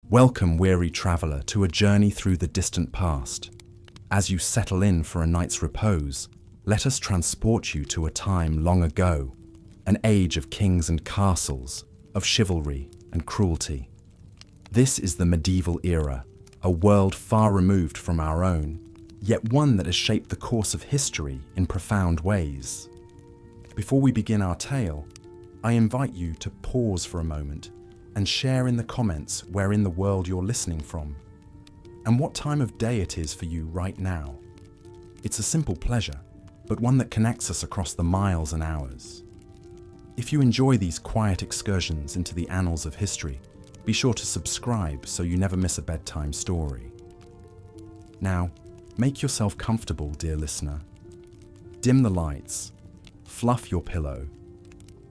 Welcome, weary traveller, to a journey through the distant past. As you settle in for a night's repose, let us transport you to a time long ago, an age of kings and castles, of chivalry and cruelty. This is the medieval era, a world far removed from our own, yet one that has shaped the course of history in profound ways. Before we begin our tale, I invite you to pause for a moment and share in the comments where in the world you're listening from, and what time of day it is for you right now. It's a simple pleasure, but one that connects us across the miles and hours. If you enjoy these quiet excursions into the annals of history, be sure to subscribe so you never miss a bedtime story. Now, make yourself comfortable, dear listener. Dim the lights, fluff your pillow,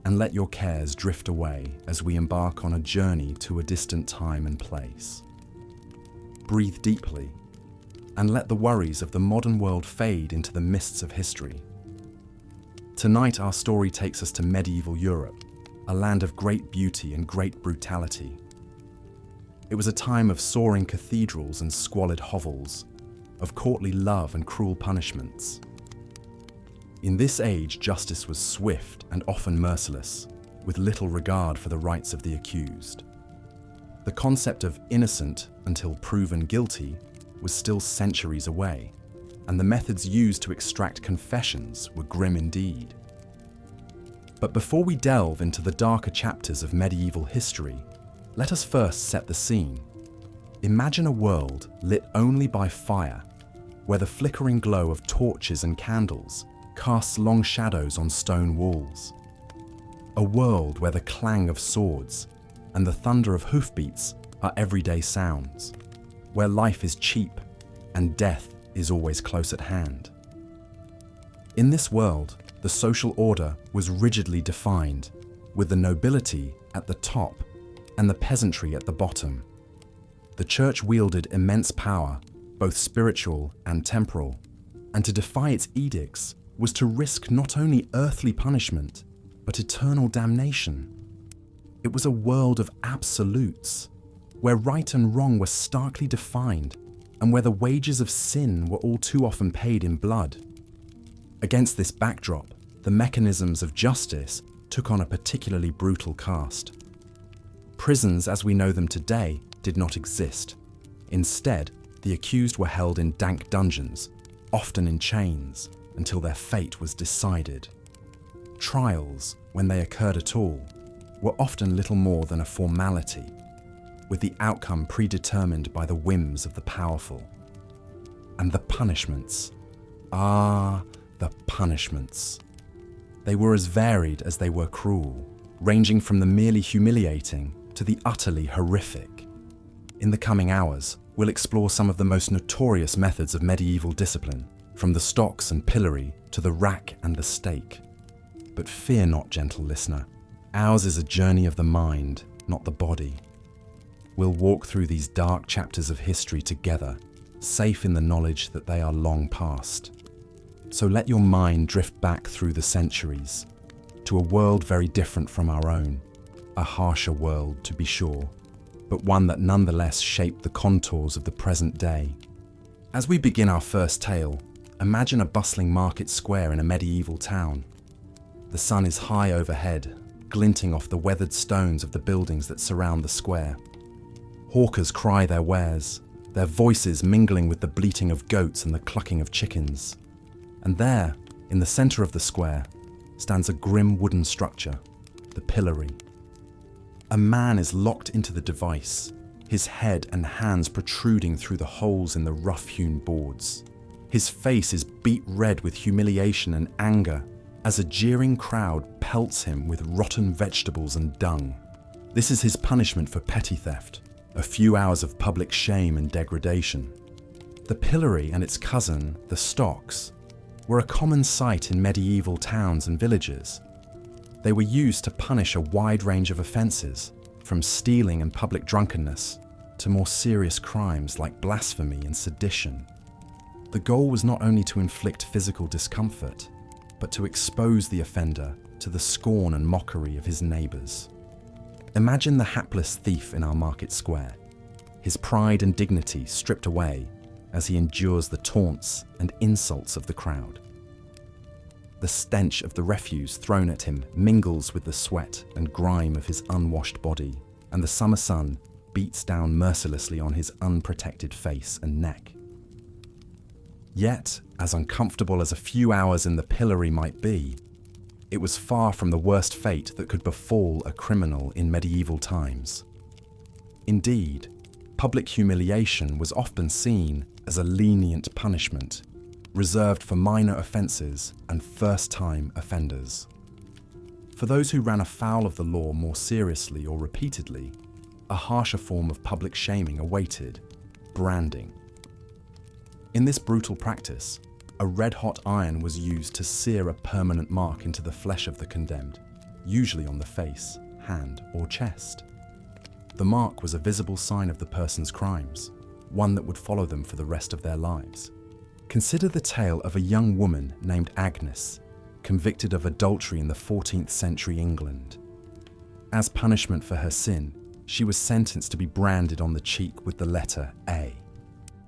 and let your cares drift away as we embark on a journey to a distant time and place. Breathe deeply, and let the worries of the modern world fade into the mists of history. Tonight our story takes us to medieval Europe, a land of great beauty and great brutality. It was a time of soaring cathedrals and squalid hovels, of courtly love and cruel punishments. In this age, justice was swift and often merciless, with little regard for the rights of the accused. The concept of innocent until proven guilty was still centuries away, and the methods used to extract confessions were grim indeed. But before we delve into the darker chapters of medieval history, let us first set the scene. Imagine a world lit only by fire, where the flickering glow of torches and candles casts long shadows on stone walls. A world where the clang of swords and the thunder of hoofbeats are everyday sounds, where life is cheap and death is always close at hand. In this world, the social order was rigidly defined, with the nobility at the top and the peasantry at the bottom. The church wielded immense power, both spiritual and temporal, and to defy its edicts was to risk not only earthly punishment, but eternal damnation. It was a world of absolutes, where right and wrong were starkly defined, and where the wages of sin were all too often paid in blood. Against this backdrop, the mechanisms of justice took on a particularly brutal cast. Prisons as we know them today did not exist. Instead, the accused were held in dank dungeons, often in chains, until their fate was decided. Trials, when they occurred at all, were often little more than a formality, with the outcome predetermined by the whims of the powerful. And the punishments. The punishments. They were as varied as they were cruel, ranging from the merely humiliating to the utterly horrific. In the coming hours, we'll explore some of the most notorious methods of medieval discipline, from the stocks and pillory to the rack and the stake. But fear not, gentle listener. Ours is a journey of the mind, not the body. We'll walk through these dark chapters of history together, safe in the knowledge that they are long past. So let your mind drift back through the centuries, to a world very different from our own, a harsher world to be sure, but one that nonetheless shaped the contours of the present day. As we begin our first tale, imagine a bustling market square in a medieval town. The sun is high overhead, glinting off the weathered stones of the buildings that surround the square. Hawkers cry their wares, their voices mingling with the bleating of goats and the clucking of chickens. And there, in the center of the square, stands a grim wooden structure, the pillory. A man is locked into the device, his head and hands protruding through the holes in the rough-hewn boards. His face is beet red with humiliation and anger as a jeering crowd pelts him with rotten vegetables and dung. This is his punishment for petty theft, a few hours of public shame and degradation. The pillory and its cousin, the stocks, were a common sight in medieval towns and villages. They were used to punish a wide range of offences, from stealing and public drunkenness to more serious crimes like blasphemy and sedition. The goal was not only to inflict physical discomfort, but to expose the offender to the scorn and mockery of his neighbours. Imagine the hapless thief in our market square. his pride and dignity stripped away as he endures the taunts and insults of the crowd. The stench of the refuse thrown at him mingles with the sweat and grime of his unwashed body, and the summer sun beats down mercilessly on his unprotected face and neck. Yet, as uncomfortable as a few hours in the pillory might be, it was far from the worst fate that could befall a criminal in medieval times. Indeed, public humiliation was often seen as a lenient punishment, reserved for minor offences and first-time offenders. For those who ran afoul of the law more seriously or repeatedly, a harsher form of public shaming awaited: branding. In this brutal practice, a red-hot iron was used to sear a permanent mark into the flesh of the condemned, usually on the face, hand, or chest. The mark was a visible sign of the person's crimes, one that would follow them for the rest of their lives. Consider the tale of a young woman named Agnes, convicted of adultery in the 14th century England. As punishment for her sin, she was sentenced to be branded on the cheek with the letter A.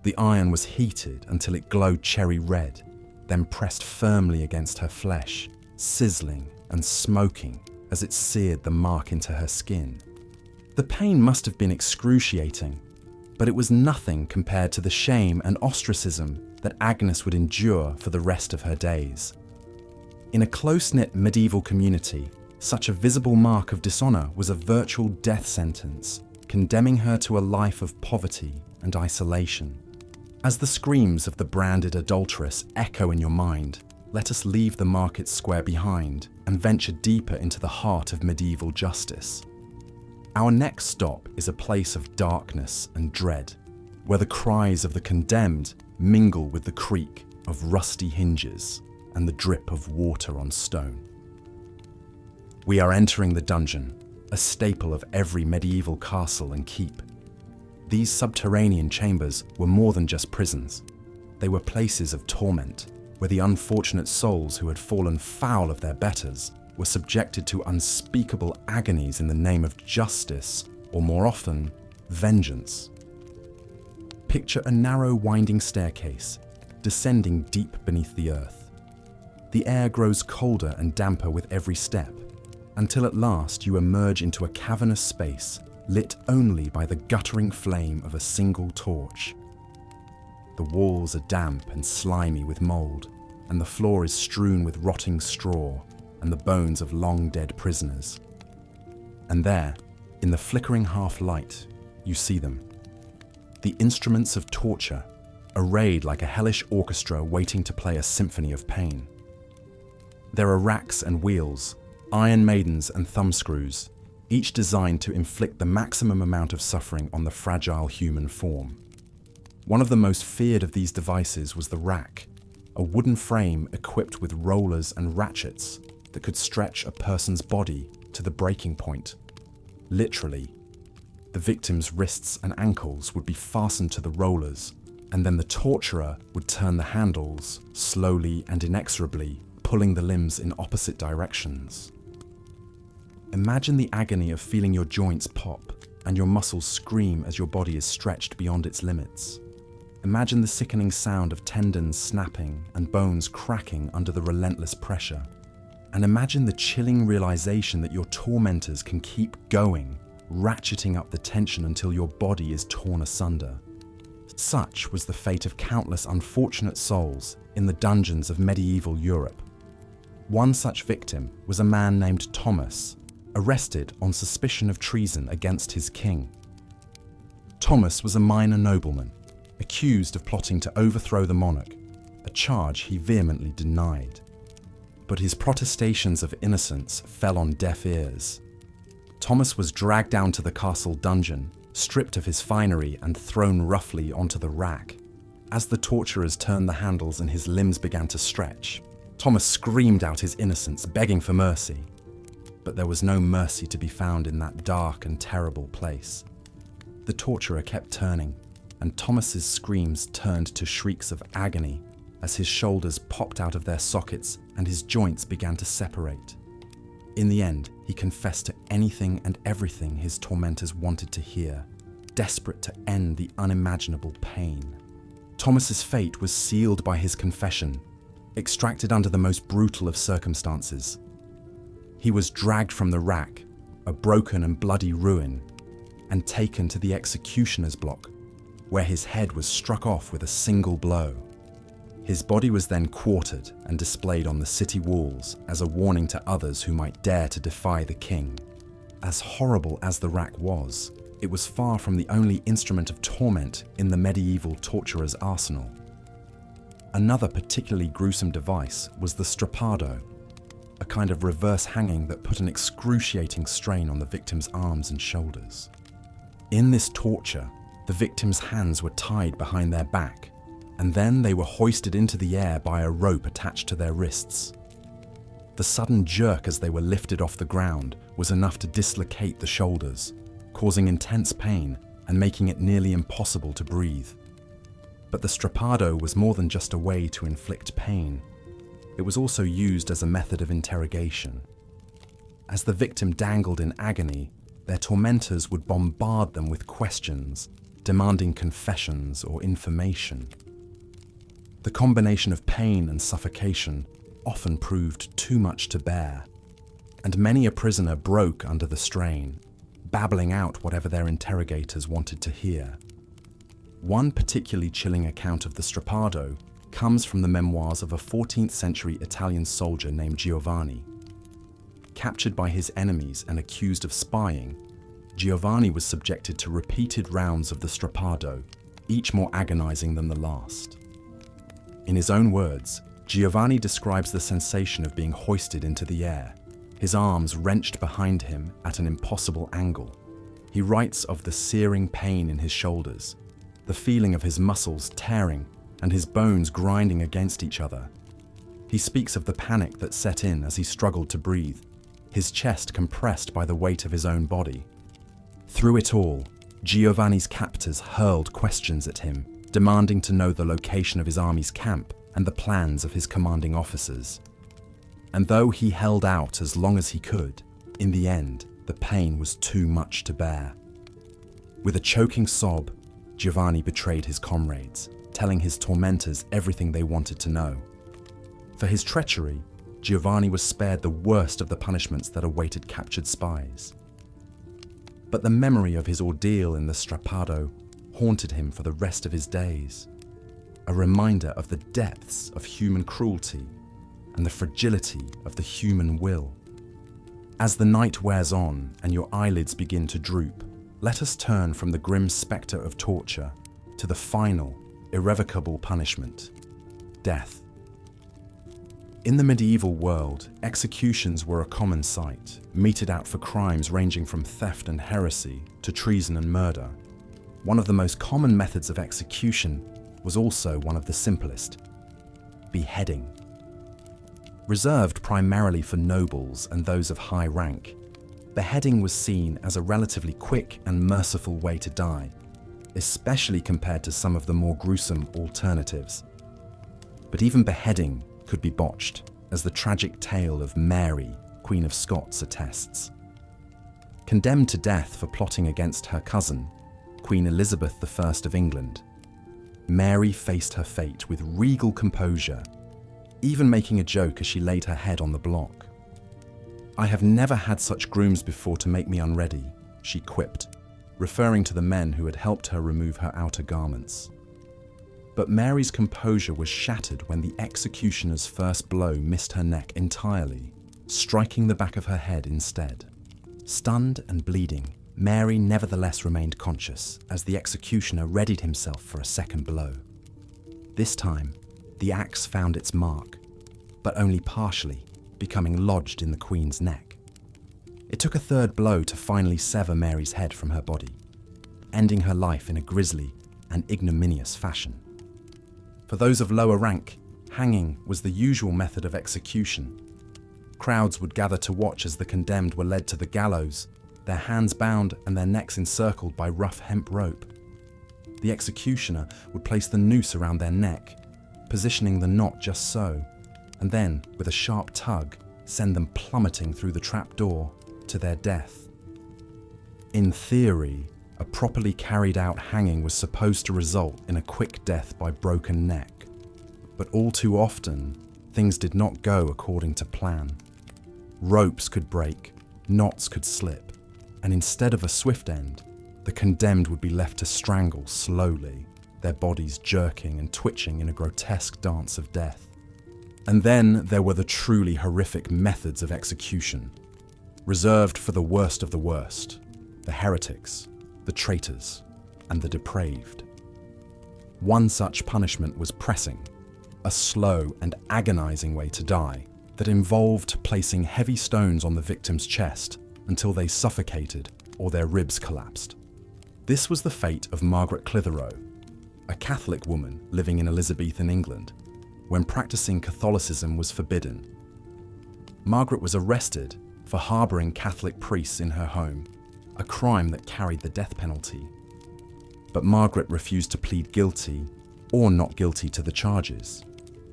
The iron was heated until it glowed cherry red, then pressed firmly against her flesh, sizzling and smoking as it seared the mark into her skin. The pain must have been excruciating, but it was nothing compared to the shame and ostracism that Agnes would endure for the rest of her days. In a close-knit medieval community, such a visible mark of dishonour was a virtual death sentence, condemning her to a life of poverty and isolation. As the screams of the branded adulteress echo in your mind, let us leave the market square behind and venture deeper into the heart of medieval justice. Our next stop is a place of darkness and dread, where the cries of the condemned mingle with the creak of rusty hinges and the drip of water on stone. We are entering the dungeon, a staple of every medieval castle and keep. These subterranean chambers were more than just prisons. They were places of torment, where the unfortunate souls who had fallen foul of their betters were subjected to unspeakable agonies in the name of justice, or more often, vengeance. Picture a narrow winding staircase, descending deep beneath the earth. The air grows colder and damper with every step, until at last you emerge into a cavernous space lit only by the guttering flame of a single torch. The walls are damp and slimy with mould, and the floor is strewn with rotting straw and the bones of long-dead prisoners. And there, in the flickering half-light, you see them. The instruments of torture, arrayed like a hellish orchestra waiting to play a symphony of pain. There are racks and wheels, iron maidens and thumbscrews, each designed to inflict the maximum amount of suffering on the fragile human form. One of the most feared of these devices was the rack, a wooden frame equipped with rollers and ratchets that could stretch a person's body to the breaking point. Literally, the victim's wrists and ankles would be fastened to the rollers, and then the torturer would turn the handles, slowly and inexorably, pulling the limbs in opposite directions. Imagine the agony of feeling your joints pop and your muscles scream as your body is stretched beyond its limits. Imagine the sickening sound of tendons snapping and bones cracking under the relentless pressure. And imagine the chilling realization that your tormentors can keep going, ratcheting up the tension until your body is torn asunder. Such was the fate of countless unfortunate souls in the dungeons of medieval Europe. One such victim was a man named Thomas, arrested on suspicion of treason against his king. Thomas was a minor nobleman, accused of plotting to overthrow the monarch, a charge he vehemently denied. But his protestations of innocence fell on deaf ears. Thomas was dragged down to the castle dungeon, stripped of his finery and thrown roughly onto the rack. As the torturers turned the handles and his limbs began to stretch, Thomas screamed out his innocence, begging for mercy. But there was no mercy to be found in that dark and terrible place. The torturer kept turning, and Thomas's screams turned to shrieks of agony as his shoulders popped out of their sockets and his joints began to separate. In the end, he confessed to anything and everything his tormentors wanted to hear, desperate to end the unimaginable pain. Thomas's fate was sealed by his confession, extracted under the most brutal of circumstances. He was dragged from the rack, a broken and bloody ruin, and taken to the executioner's block, where his head was struck off with a single blow. His body was then quartered and displayed on the city walls as a warning to others who might dare to defy the king. As horrible as the rack was, it was far from the only instrument of torment in the medieval torturer's arsenal. Another particularly gruesome device was the strappado, a kind of reverse hanging that put an excruciating strain on the victim's arms and shoulders. In this torture, the victim's hands were tied behind their back, and then they were hoisted into the air by a rope attached to their wrists. The sudden jerk as they were lifted off the ground was enough to dislocate the shoulders, causing intense pain and making it nearly impossible to breathe. But the strappado was more than just a way to inflict pain. It was also used as a method of interrogation. As the victim dangled in agony, their tormentors would bombard them with questions, demanding confessions or information. The combination of pain and suffocation often proved too much to bear, and many a prisoner broke under the strain, babbling out whatever their interrogators wanted to hear. One particularly chilling account of the strappado comes from the memoirs of a 14th century Italian soldier named Giovanni. Captured by his enemies and accused of spying, Giovanni was subjected to repeated rounds of the strappado, each more agonizing than the last. In his own words, Giovanni describes the sensation of being hoisted into the air, his arms wrenched behind him at an impossible angle. He writes of the searing pain in his shoulders, the feeling of his muscles tearing and his bones grinding against each other. He speaks of the panic that set in as he struggled to breathe, his chest compressed by the weight of his own body. Through it all, Giovanni's captors hurled questions at him, demanding to know the location of his army's camp and the plans of his commanding officers. And though he held out as long as he could, in the end, the pain was too much to bear. With a choking sob, Giovanni betrayed his comrades, telling his tormentors everything they wanted to know. For his treachery, Giovanni was spared the worst of the punishments that awaited captured spies. But the memory of his ordeal in the strappado haunted him for the rest of his days, a reminder of the depths of human cruelty and the fragility of the human will. As the night wears on and your eyelids begin to droop, let us turn from the grim spectre of torture to the final, irrevocable punishment, death. In the medieval world, executions were a common sight, meted out for crimes ranging from theft and heresy to treason and murder. One of the most common methods of execution was also one of the simplest: beheading. Reserved primarily for nobles and those of high rank, beheading was seen as a relatively quick and merciful way to die, especially compared to some of the more gruesome alternatives. But even beheading could be botched, as the tragic tale of Mary, Queen of Scots, attests. Condemned to death for plotting against her cousin, Queen Elizabeth I of England, Mary faced her fate with regal composure, even making a joke as she laid her head on the block. "I have never had such grooms before to make me unready," she quipped, referring to the men who had helped her remove her outer garments. But Mary's composure was shattered when the executioner's first blow missed her neck entirely, striking the back of her head instead. Stunned and bleeding, Mary nevertheless remained conscious as the executioner readied himself for a second blow. This time, the axe found its mark, but only partially, becoming lodged in the Queen's neck. It took a third blow to finally sever Mary's head from her body, ending her life in a grisly and ignominious fashion. For those of lower rank, hanging was the usual method of execution. Crowds would gather to watch as the condemned were led to the gallows, their hands bound and their necks encircled by rough hemp rope. The executioner would place the noose around their neck, positioning the knot just so, and then, with a sharp tug, send them plummeting through the trapdoor to their death. In theory, A properly carried out hanging was supposed to result in a quick death by broken neck. But all too often, things did not go according to plan. Ropes could break, knots could slip, and instead of a swift end, the condemned would be left to strangle slowly, their bodies jerking and twitching in a grotesque dance of death. And then there were the truly horrific methods of execution, reserved for the worst of the worst, the heretics, the traitors, and the depraved. One such punishment was pressing, a slow and agonizing way to die that involved placing heavy stones on the victim's chest until they suffocated or their ribs collapsed. This was the fate of Margaret Clitheroe, a Catholic woman living in Elizabethan England, when practicing Catholicism was forbidden. Margaret was arrested for harboring Catholic priests in her home, a crime that carried the death penalty. But Margaret refused to plead guilty or not guilty to the charges,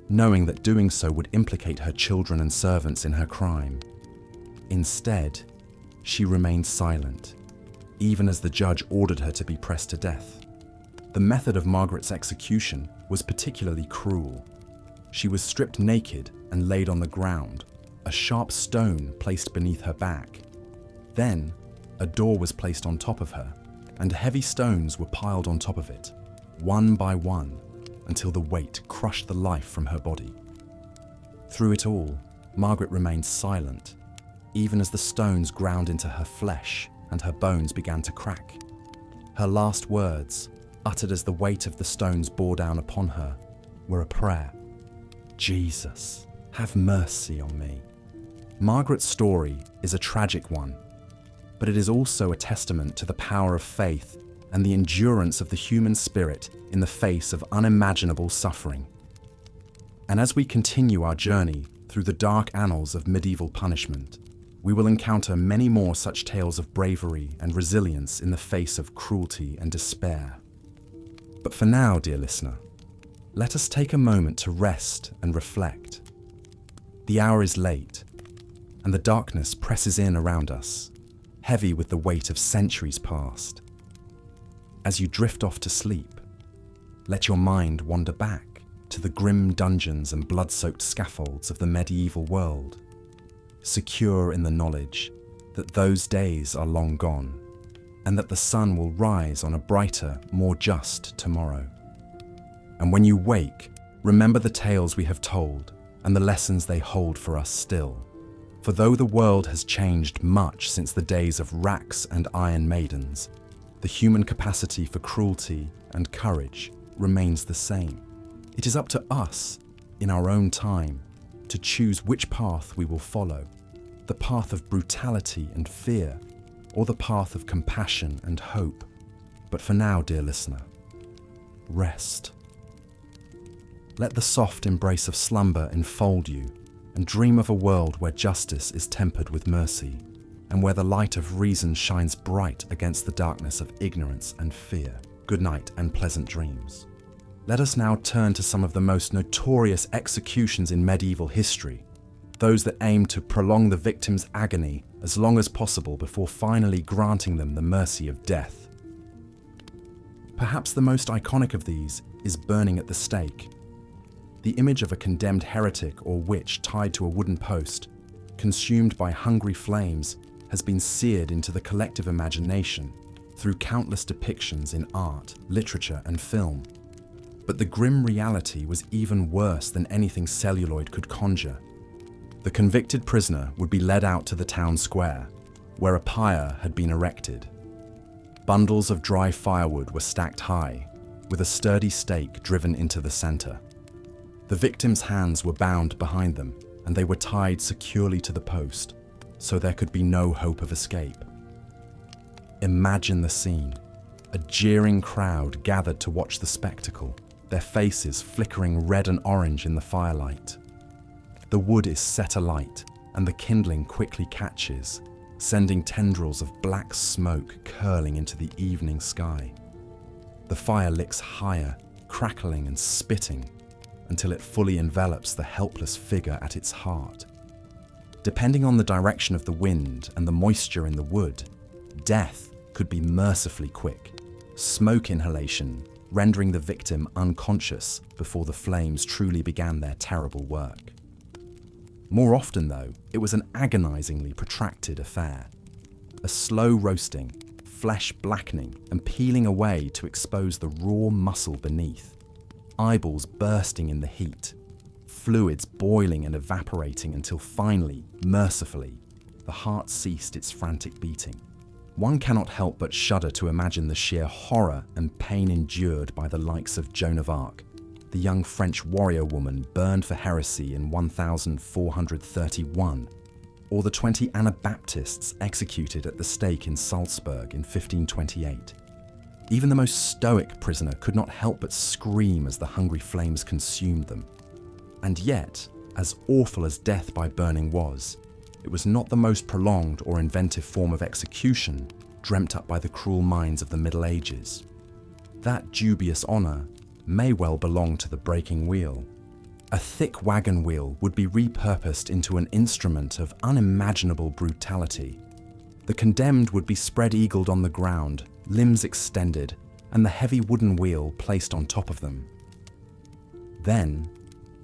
knowing that doing so would implicate her children and servants in her crime. Instead, she remained silent, even as the judge ordered her to be pressed to death. The method of Margaret's execution was particularly cruel. She was stripped naked and laid on the ground, a sharp stone placed beneath her back. Then, a door was placed on top of her, and heavy stones were piled on top of it, one by one, until the weight crushed the life from her body. Through it all, Margaret remained silent, even as the stones ground into her flesh and her bones began to crack. Her last words, uttered as the weight of the stones bore down upon her, were a prayer. "Jesus, have mercy on me." Margaret's story is a tragic one, but it is also a testament to the power of faith and the endurance of the human spirit in the face of unimaginable suffering. And as we continue our journey through the dark annals of medieval punishment, we will encounter many more such tales of bravery and resilience in the face of cruelty and despair. But for now, dear listener, let us take a moment to rest and reflect. The hour is late, and the darkness presses in around us, heavy with the weight of centuries past. As you drift off to sleep, let your mind wander back to the grim dungeons and blood-soaked scaffolds of the medieval world, secure in the knowledge that those days are long gone, and that the sun will rise on a brighter, more just tomorrow. And when you wake, remember the tales we have told and the lessons they hold for us still. For though the world has changed much since the days of racks and iron maidens, the human capacity for cruelty and courage remains the same. It is up to us, in our own time, to choose which path we will follow, the path of brutality and fear, or the path of compassion and hope. But for now, dear listener, rest. Let the soft embrace of slumber enfold you, and dream of a world where justice is tempered with mercy, and where the light of reason shines bright against the darkness of ignorance and fear. Good night and pleasant dreams. Let us now turn to some of the most notorious executions in medieval history, those that aim to prolong the victim's agony as long as possible before finally granting them the mercy of death. Perhaps the most iconic of these is burning at the stake. The image of a condemned heretic or witch tied to a wooden post, consumed by hungry flames, has been seared into the collective imagination through countless depictions in art, literature, and film. But the grim reality was even worse than anything celluloid could conjure. The convicted prisoner would be led out to the town square, where a pyre had been erected. Bundles of dry firewood were stacked high, with a sturdy stake driven into the center. The victim's hands were bound behind them, and they were tied securely to the post, so there could be no hope of escape. Imagine the scene. A jeering crowd gathered to watch the spectacle, their faces flickering red and orange in the firelight. The wood is set alight, and the kindling quickly catches, sending tendrils of black smoke curling into the evening sky. The fire licks higher, crackling and spitting, until it fully envelops the helpless figure at its heart. Depending on the direction of the wind and the moisture in the wood, death could be mercifully quick. Smoke inhalation, rendering the victim unconscious before the flames truly began their terrible work. More often, though, it was an agonizingly protracted affair. A slow roasting, flesh blackening and peeling away to expose the raw muscle beneath. Eyeballs bursting in the heat, fluids boiling and evaporating until finally, mercifully, the heart ceased its frantic beating. One cannot help but shudder to imagine the sheer horror and pain endured by the likes of Joan of Arc, the young French warrior woman burned for heresy in 1431, or the 20 Anabaptists executed at the stake in Salzburg in 1528. Even the most stoic prisoner could not help but scream as the hungry flames consumed them. And yet, as awful as death by burning was, it was not the most prolonged or inventive form of execution dreamt up by the cruel minds of the Middle Ages. That dubious honour may well belong to the breaking wheel. A thick wagon wheel would be repurposed into an instrument of unimaginable brutality. The condemned would be spread-eagled on the ground, limbs extended, and the heavy wooden wheel placed on top of them. Then,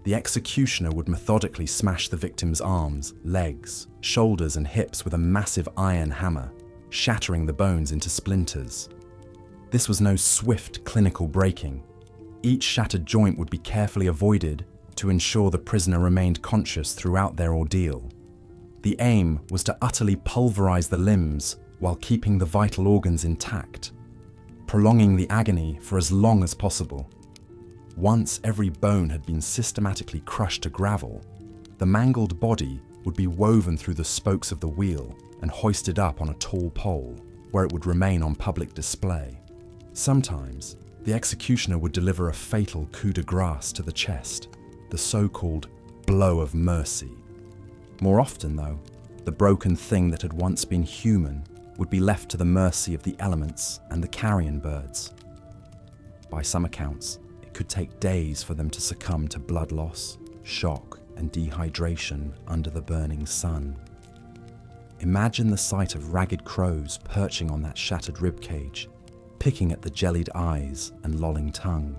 the executioner would methodically smash the victim's arms, legs, shoulders, and hips with a massive iron hammer, shattering the bones into splinters. This was no swift, clinical breaking. Each shattered joint would be carefully avoided to ensure the prisoner remained conscious throughout their ordeal. The aim was to utterly pulverize the limbs while keeping the vital organs intact, prolonging the agony for as long as possible. Once every bone had been systematically crushed to gravel, the mangled body would be woven through the spokes of the wheel and hoisted up on a tall pole, where it would remain on public display. Sometimes, the executioner would deliver a fatal coup de grace to the chest, the so-called blow of mercy. More often, though, the broken thing that had once been human would be left to the mercy of the elements and the carrion birds. By some accounts, it could take days for them to succumb to blood loss, shock, and dehydration under the burning sun. Imagine the sight of ragged crows perching on that shattered ribcage, picking at the jellied eyes and lolling tongue.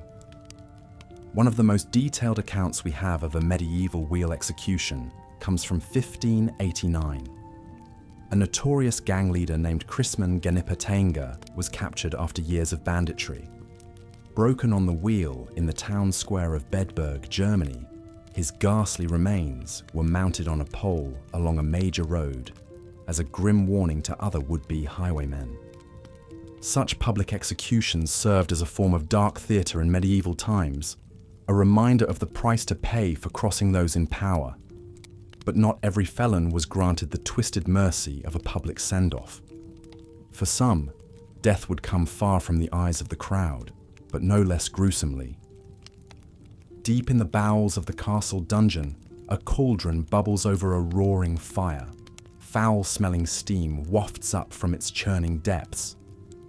One of the most detailed accounts we have of a medieval wheel execution comes from 1589. A notorious gang leader named Chrisman Genipatenga was captured after years of banditry. Broken on the wheel in the town square of Bedburg, Germany, his ghastly remains were mounted on a pole along a major road as a grim warning to other would-be highwaymen. Such public executions served as a form of dark theatre in medieval times, a reminder of the price to pay for crossing those in power. But not every felon was granted the twisted mercy of a public send-off. For some, death would come far from the eyes of the crowd, but no less gruesomely. Deep in the bowels of the castle dungeon, a cauldron bubbles over a roaring fire. Foul-smelling steam wafts up from its churning depths.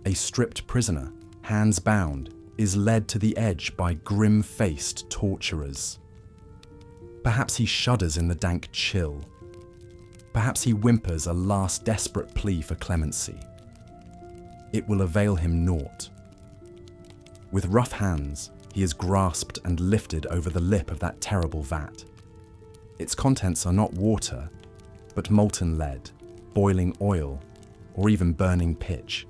A stripped prisoner, hands bound, is led to the edge by grim-faced torturers. Perhaps he shudders in the dank chill. Perhaps he whimpers a last desperate plea for clemency. It will avail him naught. With rough hands, he is grasped and lifted over the lip of that terrible vat. Its contents are not water, but molten lead, boiling oil, or even burning pitch.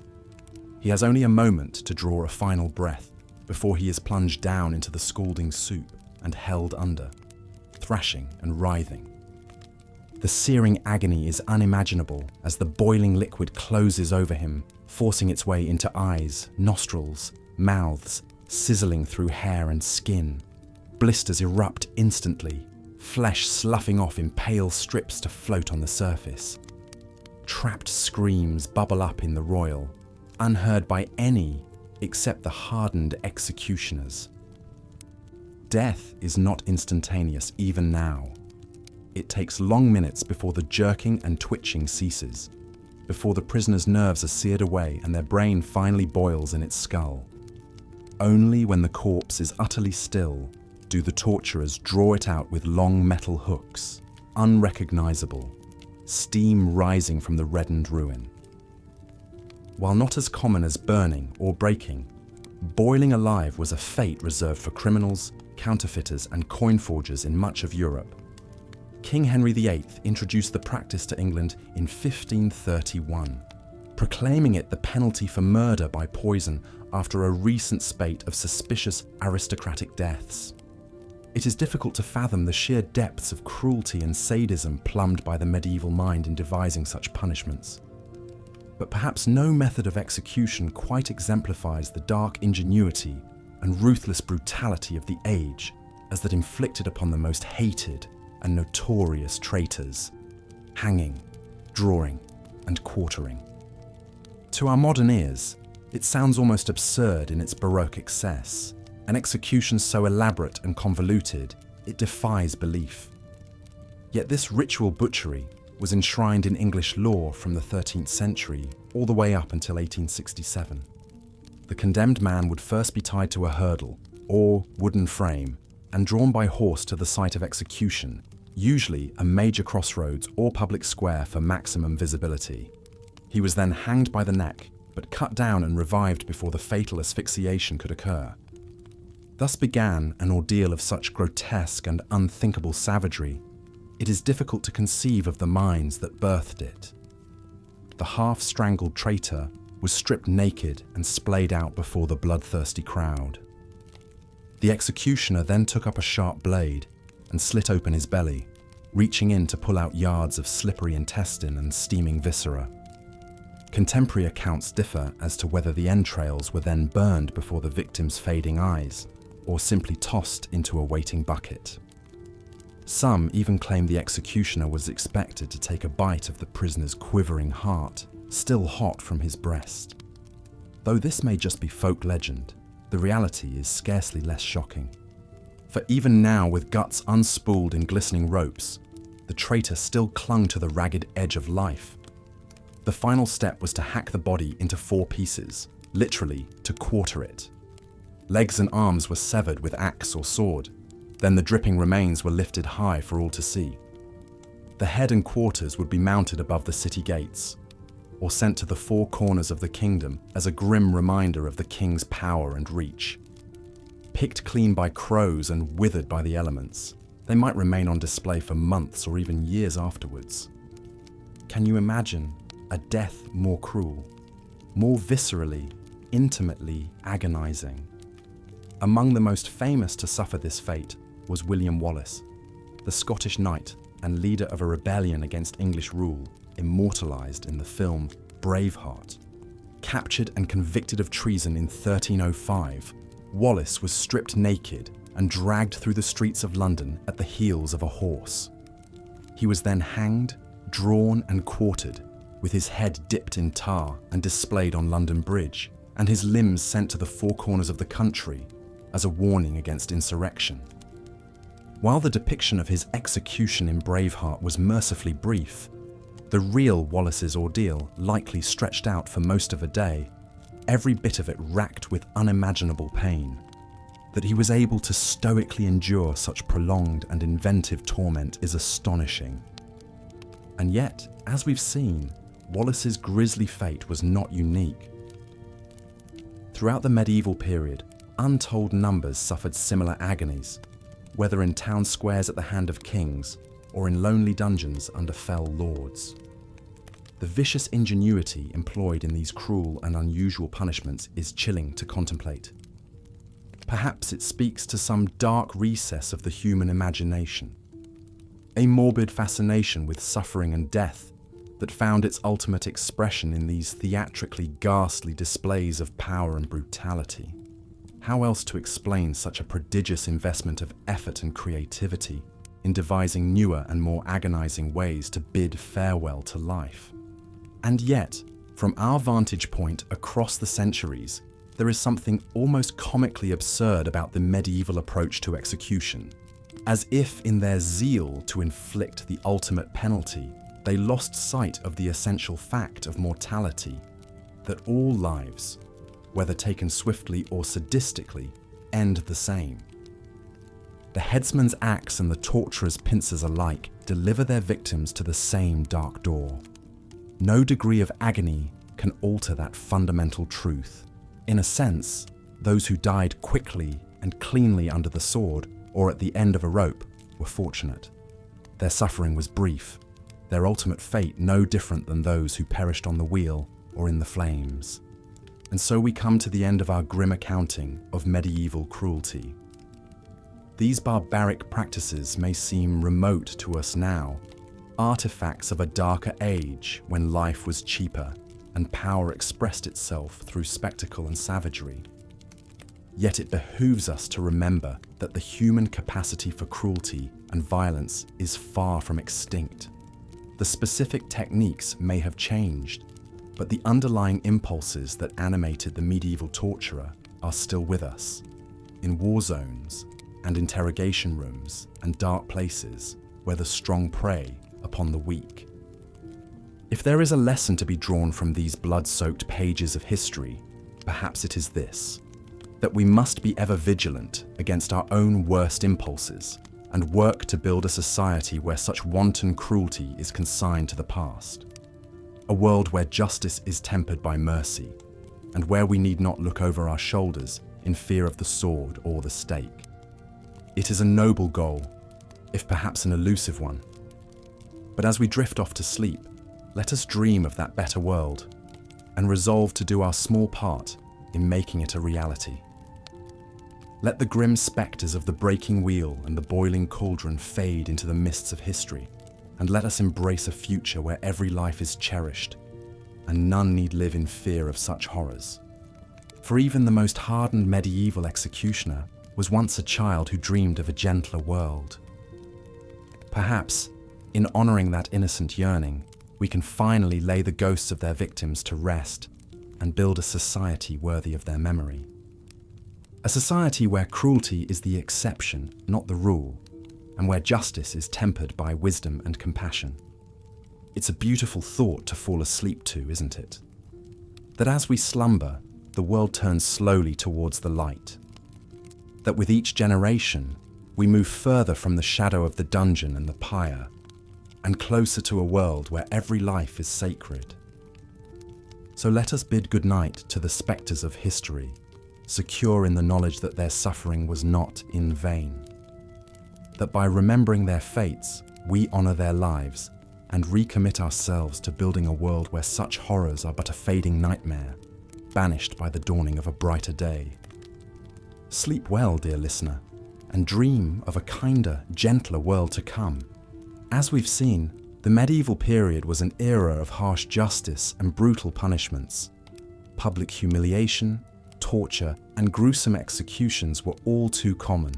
He has only a moment to draw a final breath before he is plunged down into the scalding soup and held under, thrashing and writhing. The searing agony is unimaginable as the boiling liquid closes over him, forcing its way into eyes, nostrils, mouths, sizzling through hair and skin. Blisters erupt instantly, flesh sloughing off in pale strips to float on the surface. Trapped screams bubble up in the royal, unheard by any except the hardened executioners. Death is not instantaneous even now. It takes long minutes before the jerking and twitching ceases, before the prisoner's nerves are seared away and their brain finally boils in its skull. Only when the corpse is utterly still do the torturers draw it out with long metal hooks, unrecognizable, steam rising from the reddened ruin. While not as common as burning or breaking, boiling alive was a fate reserved for criminals, counterfeiters, and coin forgers in much of Europe. King Henry VIII introduced the practice to England in 1531, proclaiming it the penalty for murder by poison after a recent spate of suspicious aristocratic deaths. It is difficult to fathom the sheer depths of cruelty and sadism plumbed by the medieval mind in devising such punishments. But perhaps no method of execution quite exemplifies the dark ingenuity and ruthless brutality of the age as that inflicted upon the most hated and notorious traitors: hanging, drawing, and quartering. To our modern ears, it sounds almost absurd in its Baroque excess, an execution so elaborate and convoluted it defies belief. Yet this ritual butchery was enshrined in English law from the 13th century all the way up until 1867. The condemned man would first be tied to a hurdle, or wooden frame, and drawn by horse to the site of execution, usually a major crossroads or public square for maximum visibility. He was then hanged by the neck, but cut down and revived before the fatal asphyxiation could occur. Thus began an ordeal of such grotesque and unthinkable savagery, it is difficult to conceive of the minds that birthed it. The half-strangled traitor was stripped naked and splayed out before the bloodthirsty crowd. The executioner then took up a sharp blade and slit open his belly, reaching in to pull out yards of slippery intestine and steaming viscera. Contemporary accounts differ as to whether the entrails were then burned before the victim's fading eyes, or simply tossed into a waiting bucket. Some even claim the executioner was expected to take a bite of the prisoner's quivering heart, still hot from his breast. Though this may just be folk legend, the reality is scarcely less shocking. For even now, with guts unspooled in glistening ropes, the traitor still clung to the ragged edge of life. The final step was to hack the body into 4 pieces, literally to quarter it. Legs and arms were severed with axe or sword. Then the dripping remains were lifted high for all to see. The head and quarters would be mounted above the city gates, or sent to the 4 corners of the kingdom as a grim reminder of the king's power and reach. Picked clean by crows and withered by the elements, they might remain on display for months or even years afterwards. Can you imagine a death more cruel, more viscerally, intimately agonizing? Among the most famous to suffer this fate was William Wallace, the Scottish knight and leader of a rebellion against English rule, immortalized in the film Braveheart. Captured and convicted of treason in 1305, Wallace was stripped naked and dragged through the streets of London at the heels of a horse. He was then hanged, drawn and quartered, with his head dipped in tar and displayed on London Bridge, and his limbs sent to the 4 corners of the country as a warning against insurrection. While the depiction of his execution in Braveheart was mercifully brief, the real Wallace's ordeal likely stretched out for most of a day, every bit of it racked with unimaginable pain. That he was able to stoically endure such prolonged and inventive torment is astonishing. And yet, as we've seen, Wallace's grisly fate was not unique. Throughout the medieval period, untold numbers suffered similar agonies, whether in town squares at the hand of kings or in lonely dungeons under fell lords. The vicious ingenuity employed in these cruel and unusual punishments is chilling to contemplate. Perhaps it speaks to some dark recess of the human imagination, a morbid fascination with suffering and death that found its ultimate expression in these theatrically ghastly displays of power and brutality. How else to explain such a prodigious investment of effort and creativity in devising newer and more agonizing ways to bid farewell to life? And yet, from our vantage point across the centuries, there is something almost comically absurd about the medieval approach to execution, as if in their zeal to inflict the ultimate penalty, they lost sight of the essential fact of mortality, that all lives, whether taken swiftly or sadistically, end the same. The headsman's axe and the torturer's pincers alike deliver their victims to the same dark door. No degree of agony can alter that fundamental truth. In a sense, those who died quickly and cleanly under the sword or at the end of a rope were fortunate. Their suffering was brief, their ultimate fate no different than those who perished on the wheel or in the flames. And so we come to the end of our grim accounting of medieval cruelty. These barbaric practices may seem remote to us now, artifacts of a darker age when life was cheaper and power expressed itself through spectacle and savagery. Yet it behooves us to remember that the human capacity for cruelty and violence is far from extinct. The specific techniques may have changed, but the underlying impulses that animated the medieval torturer are still with us, in war zones and interrogation rooms and dark places where the strong prey upon the weak. If there is a lesson to be drawn from these blood-soaked pages of history, perhaps it is this: that we must be ever vigilant against our own worst impulses and work to build a society where such wanton cruelty is consigned to the past. A world where justice is tempered by mercy, and where we need not look over our shoulders in fear of the sword or the stake. It is a noble goal, if perhaps an elusive one. But as we drift off to sleep, let us dream of that better world and resolve to do our small part in making it a reality. Let the grim spectres of the breaking wheel and the boiling cauldron fade into the mists of history, and let us embrace a future where every life is cherished and none need live in fear of such horrors. For even the most hardened medieval executioner was once a child who dreamed of a gentler world. Perhaps, in honouring that innocent yearning, we can finally lay the ghosts of their victims to rest and build a society worthy of their memory. A society where cruelty is the exception, not the rule, and where justice is tempered by wisdom and compassion. It's a beautiful thought to fall asleep to, isn't it? That as we slumber, the world turns slowly towards the light. That with each generation, we move further from the shadow of the dungeon and the pyre, and closer to a world where every life is sacred. So let us bid goodnight to the spectres of history, secure in the knowledge that their suffering was not in vain. That by remembering their fates, we honour their lives and recommit ourselves to building a world where such horrors are but a fading nightmare, banished by the dawning of a brighter day. Sleep well, dear listener, and dream of a kinder, gentler world to come. As we've seen, the medieval period was an era of harsh justice and brutal punishments. Public humiliation, torture, and gruesome executions were all too common,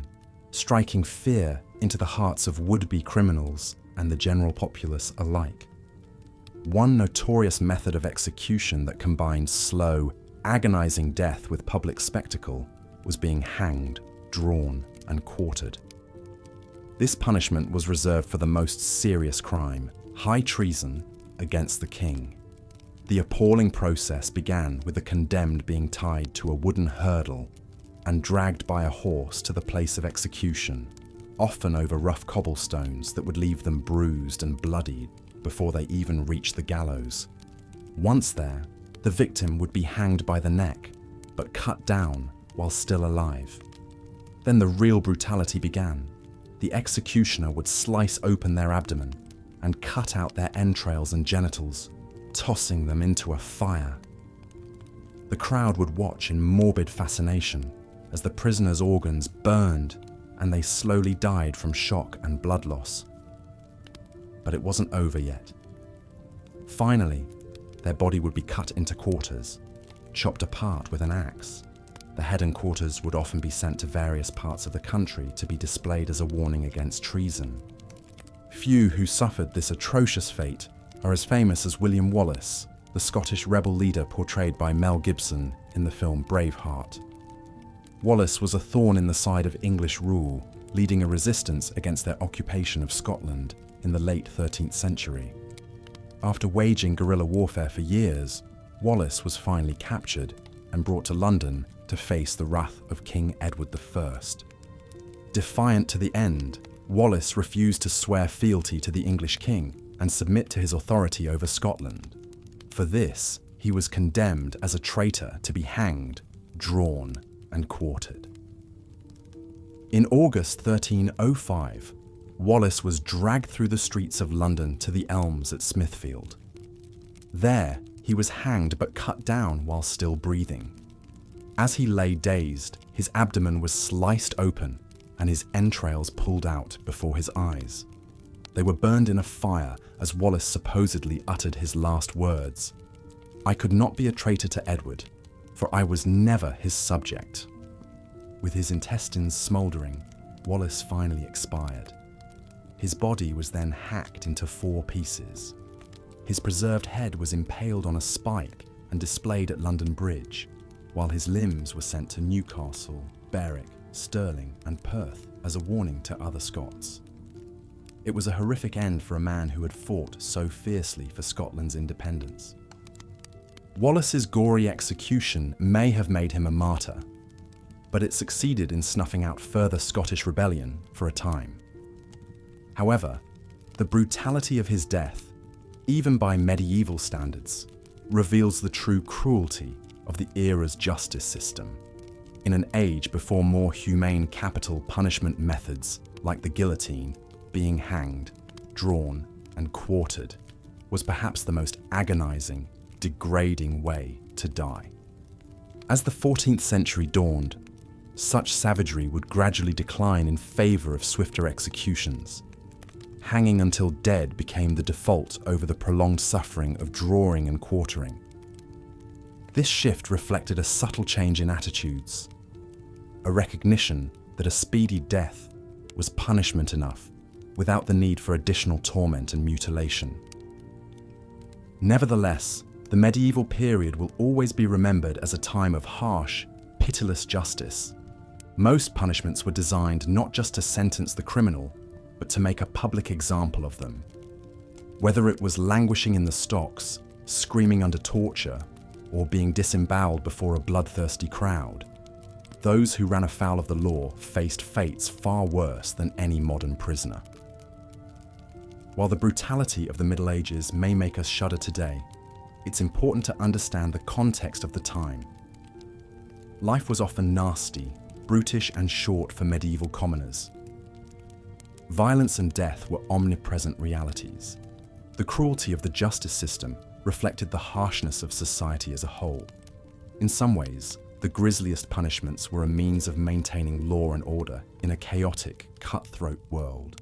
striking fear into the hearts of would-be criminals and the general populace alike. One notorious method of execution that combined slow, agonizing death with public spectacle was being hanged, drawn, and quartered. This punishment was reserved for the most serious crime, high treason against the king. The appalling process began with the condemned being tied to a wooden hurdle and dragged by a horse to the place of execution, often over rough cobblestones that would leave them bruised and bloodied before they even reached the gallows. Once there, the victim would be hanged by the neck, but cut down while still alive. Then the real brutality began. The executioner would slice open their abdomen and cut out their entrails and genitals, tossing them into a fire. The crowd would watch in morbid fascination as the prisoners' organs burned and they slowly died from shock and blood loss. But it wasn't over yet. Finally, their body would be cut into quarters, chopped apart with an axe. The head and quarters would often be sent to various parts of the country to be displayed as a warning against treason. Few who suffered this atrocious fate are as famous as William Wallace, the Scottish rebel leader portrayed by Mel Gibson in the film Braveheart. Wallace was a thorn in the side of English rule, leading a resistance against their occupation of Scotland in the late 13th century. After waging guerrilla warfare for years, Wallace was finally captured and brought to London to face the wrath of King Edward I. Defiant to the end, Wallace refused to swear fealty to the English king and submit to his authority over Scotland. For this, he was condemned as a traitor to be hanged, drawn, and quartered. In August 1305, Wallace was dragged through the streets of London to the Elms at Smithfield. There, he was hanged but cut down while still breathing. As he lay dazed, his abdomen was sliced open and his entrails pulled out before his eyes. They were burned in a fire as Wallace supposedly uttered his last words: "I could not be a traitor to Edward, for I was never his subject." With his intestines smouldering, Wallace finally expired. His body was then hacked into 4 pieces. His preserved head was impaled on a spike and displayed at London Bridge, while his limbs were sent to Newcastle, Berwick, Stirling, and Perth as a warning to other Scots. It was a horrific end for a man who had fought so fiercely for Scotland's independence. Wallace's gory execution may have made him a martyr, but it succeeded in snuffing out further Scottish rebellion for a time. However, the brutality of his death, even by medieval standards, reveals the true cruelty of the era's justice system. In an age before more humane capital punishment methods like the guillotine, being hanged, drawn, and quartered was perhaps the most agonizing, degrading way to die. As the 14th century dawned, such savagery would gradually decline in favor of swifter executions. Hanging until dead became the default over the prolonged suffering of drawing and quartering. This shift reflected a subtle change in attitudes, a recognition that a speedy death was punishment enough without the need for additional torment and mutilation. Nevertheless, the medieval period will always be remembered as a time of harsh, pitiless justice. Most punishments were designed not just to sentence the criminal, but to make a public example of them. Whether it was languishing in the stocks, screaming under torture, or being disemboweled before a bloodthirsty crowd, those who ran afoul of the law faced fates far worse than any modern prisoner. While the brutality of the Middle Ages may make us shudder today, it's important to understand the context of the time. Life was often nasty, brutish, and short for medieval commoners. Violence and death were omnipresent realities. The cruelty of the justice system reflected the harshness of society as a whole. In some ways, the grisliest punishments were a means of maintaining law and order in a chaotic, cutthroat world.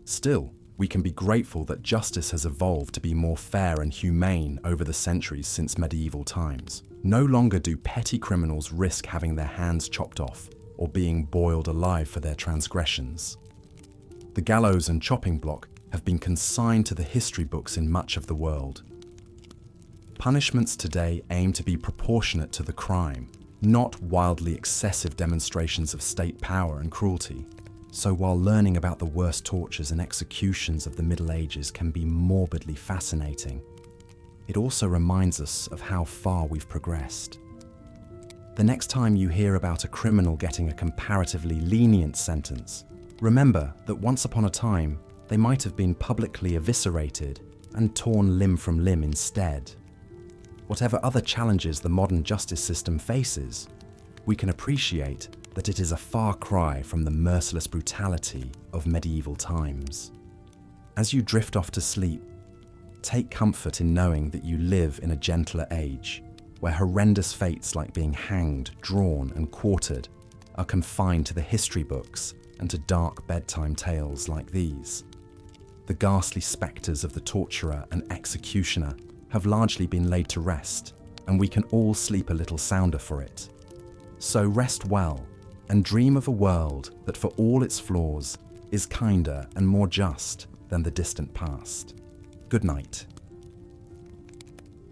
Still, we can be grateful that justice has evolved to be more fair and humane over the centuries since medieval times. No longer do petty criminals risk having their hands chopped off or being boiled alive for their transgressions. The gallows and chopping block have been consigned to the history books in much of the world. Punishments today aim to be proportionate to the crime, not wildly excessive demonstrations of state power and cruelty. So while learning about the worst tortures and executions of the Middle Ages can be morbidly fascinating, it also reminds us of how far we've progressed. The next time you hear about a criminal getting a comparatively lenient sentence, remember that once upon a time, they might have been publicly eviscerated and torn limb from limb instead. Whatever other challenges the modern justice system faces, we can appreciate that it is a far cry from the merciless brutality of medieval times. As you drift off to sleep, take comfort in knowing that you live in a gentler age, where horrendous fates like being hanged, drawn, and quartered are confined to the history books and to dark bedtime tales like these. The ghastly spectres of the torturer and executioner have largely been laid to rest, and we can all sleep a little sounder for it. So rest well, and dream of a world that, for all its flaws, is kinder and more just than the distant past. Good night.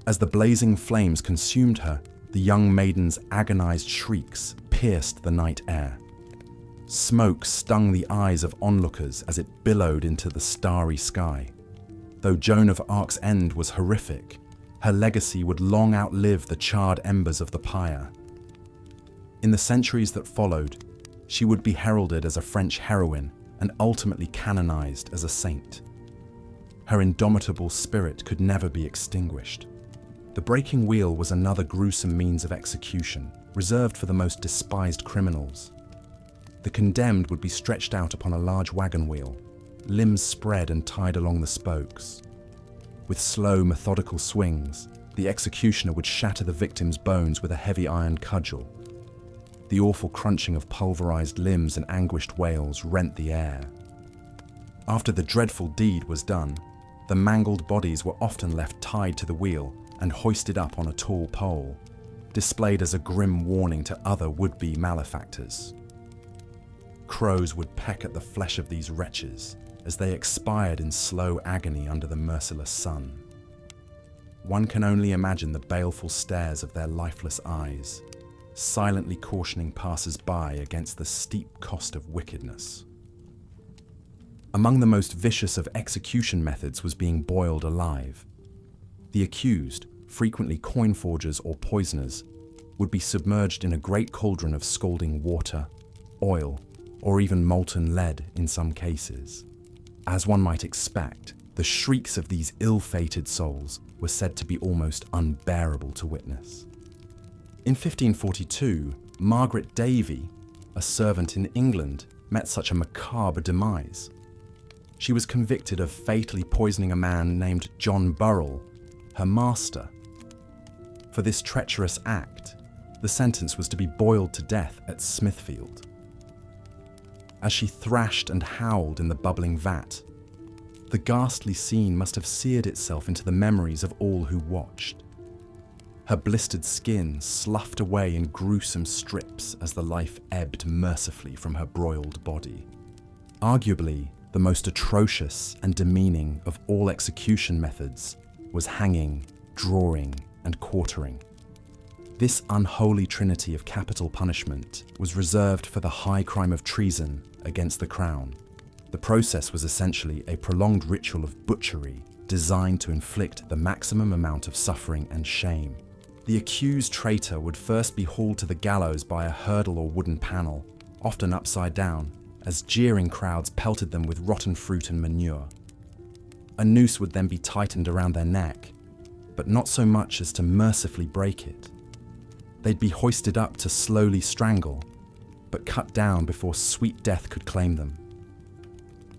As the blazing flames consumed her, the young maiden's agonized shrieks pierced the night air. Smoke stung the eyes of onlookers as it billowed into the starry sky. Though Joan of Arc's end was horrific, her legacy would long outlive the charred embers of the pyre. In the centuries that followed, she would be heralded as a French heroine and ultimately canonized as a saint. Her indomitable spirit could never be extinguished. The breaking wheel was another gruesome means of execution, reserved for the most despised criminals. The condemned would be stretched out upon a large wagon wheel, limbs spread and tied along the spokes. With slow, methodical swings, the executioner would shatter the victim's bones with a heavy iron cudgel. The awful crunching of pulverized limbs and anguished wails rent the air. After the dreadful deed was done, the mangled bodies were often left tied to the wheel and hoisted up on a tall pole, displayed as a grim warning to other would-be malefactors. Crows would peck at the flesh of these wretches as they expired in slow agony under the merciless sun. One can only imagine the baleful stares of their lifeless eyes, silently cautioning passers-by against the steep cost of wickedness. Among the most vicious of execution methods was being boiled alive. The accused, frequently coin forgers or poisoners, would be submerged in a great cauldron of scalding water, oil, or even molten lead in some cases. As one might expect, the shrieks of these ill-fated souls were said to be almost unbearable to witness. In 1542, Margaret Davy, a servant in England, met such a macabre demise. She was convicted of fatally poisoning a man named John Burrell, her master. For this treacherous act, the sentence was to be boiled to death at Smithfield. As she thrashed and howled in the bubbling vat, the ghastly scene must have seared itself into the memories of all who watched. Her blistered skin sloughed away in gruesome strips as the life ebbed mercifully from her broiled body. Arguably, the most atrocious and demeaning of all execution methods was hanging, drawing, and quartering. This unholy trinity of capital punishment was reserved for the high crime of treason against the crown. The process was essentially a prolonged ritual of butchery designed to inflict the maximum amount of suffering and shame. The accused traitor would first be hauled to the gallows by a hurdle or wooden panel, often upside down, as jeering crowds pelted them with rotten fruit and manure. A noose would then be tightened around their neck, but not so much as to mercifully break it. They'd be hoisted up to slowly strangle, but cut down before sweet death could claim them.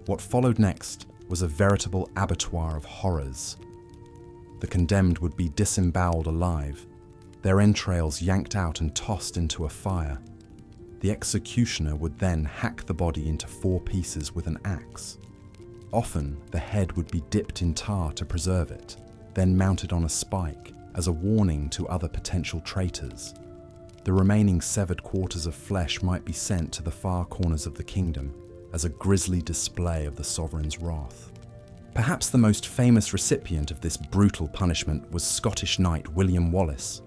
What followed next was a veritable abattoir of horrors. The condemned would be disemboweled alive, their entrails yanked out and tossed into a fire. The executioner would then hack the body into 4 pieces with an axe. Often, the head would be dipped in tar to preserve it, then mounted on a spike as a warning to other potential traitors. The remaining severed quarters of flesh might be sent to the far corners of the kingdom as a grisly display of the sovereign's wrath. Perhaps the most famous recipient of this brutal punishment was Scottish knight William Wallace.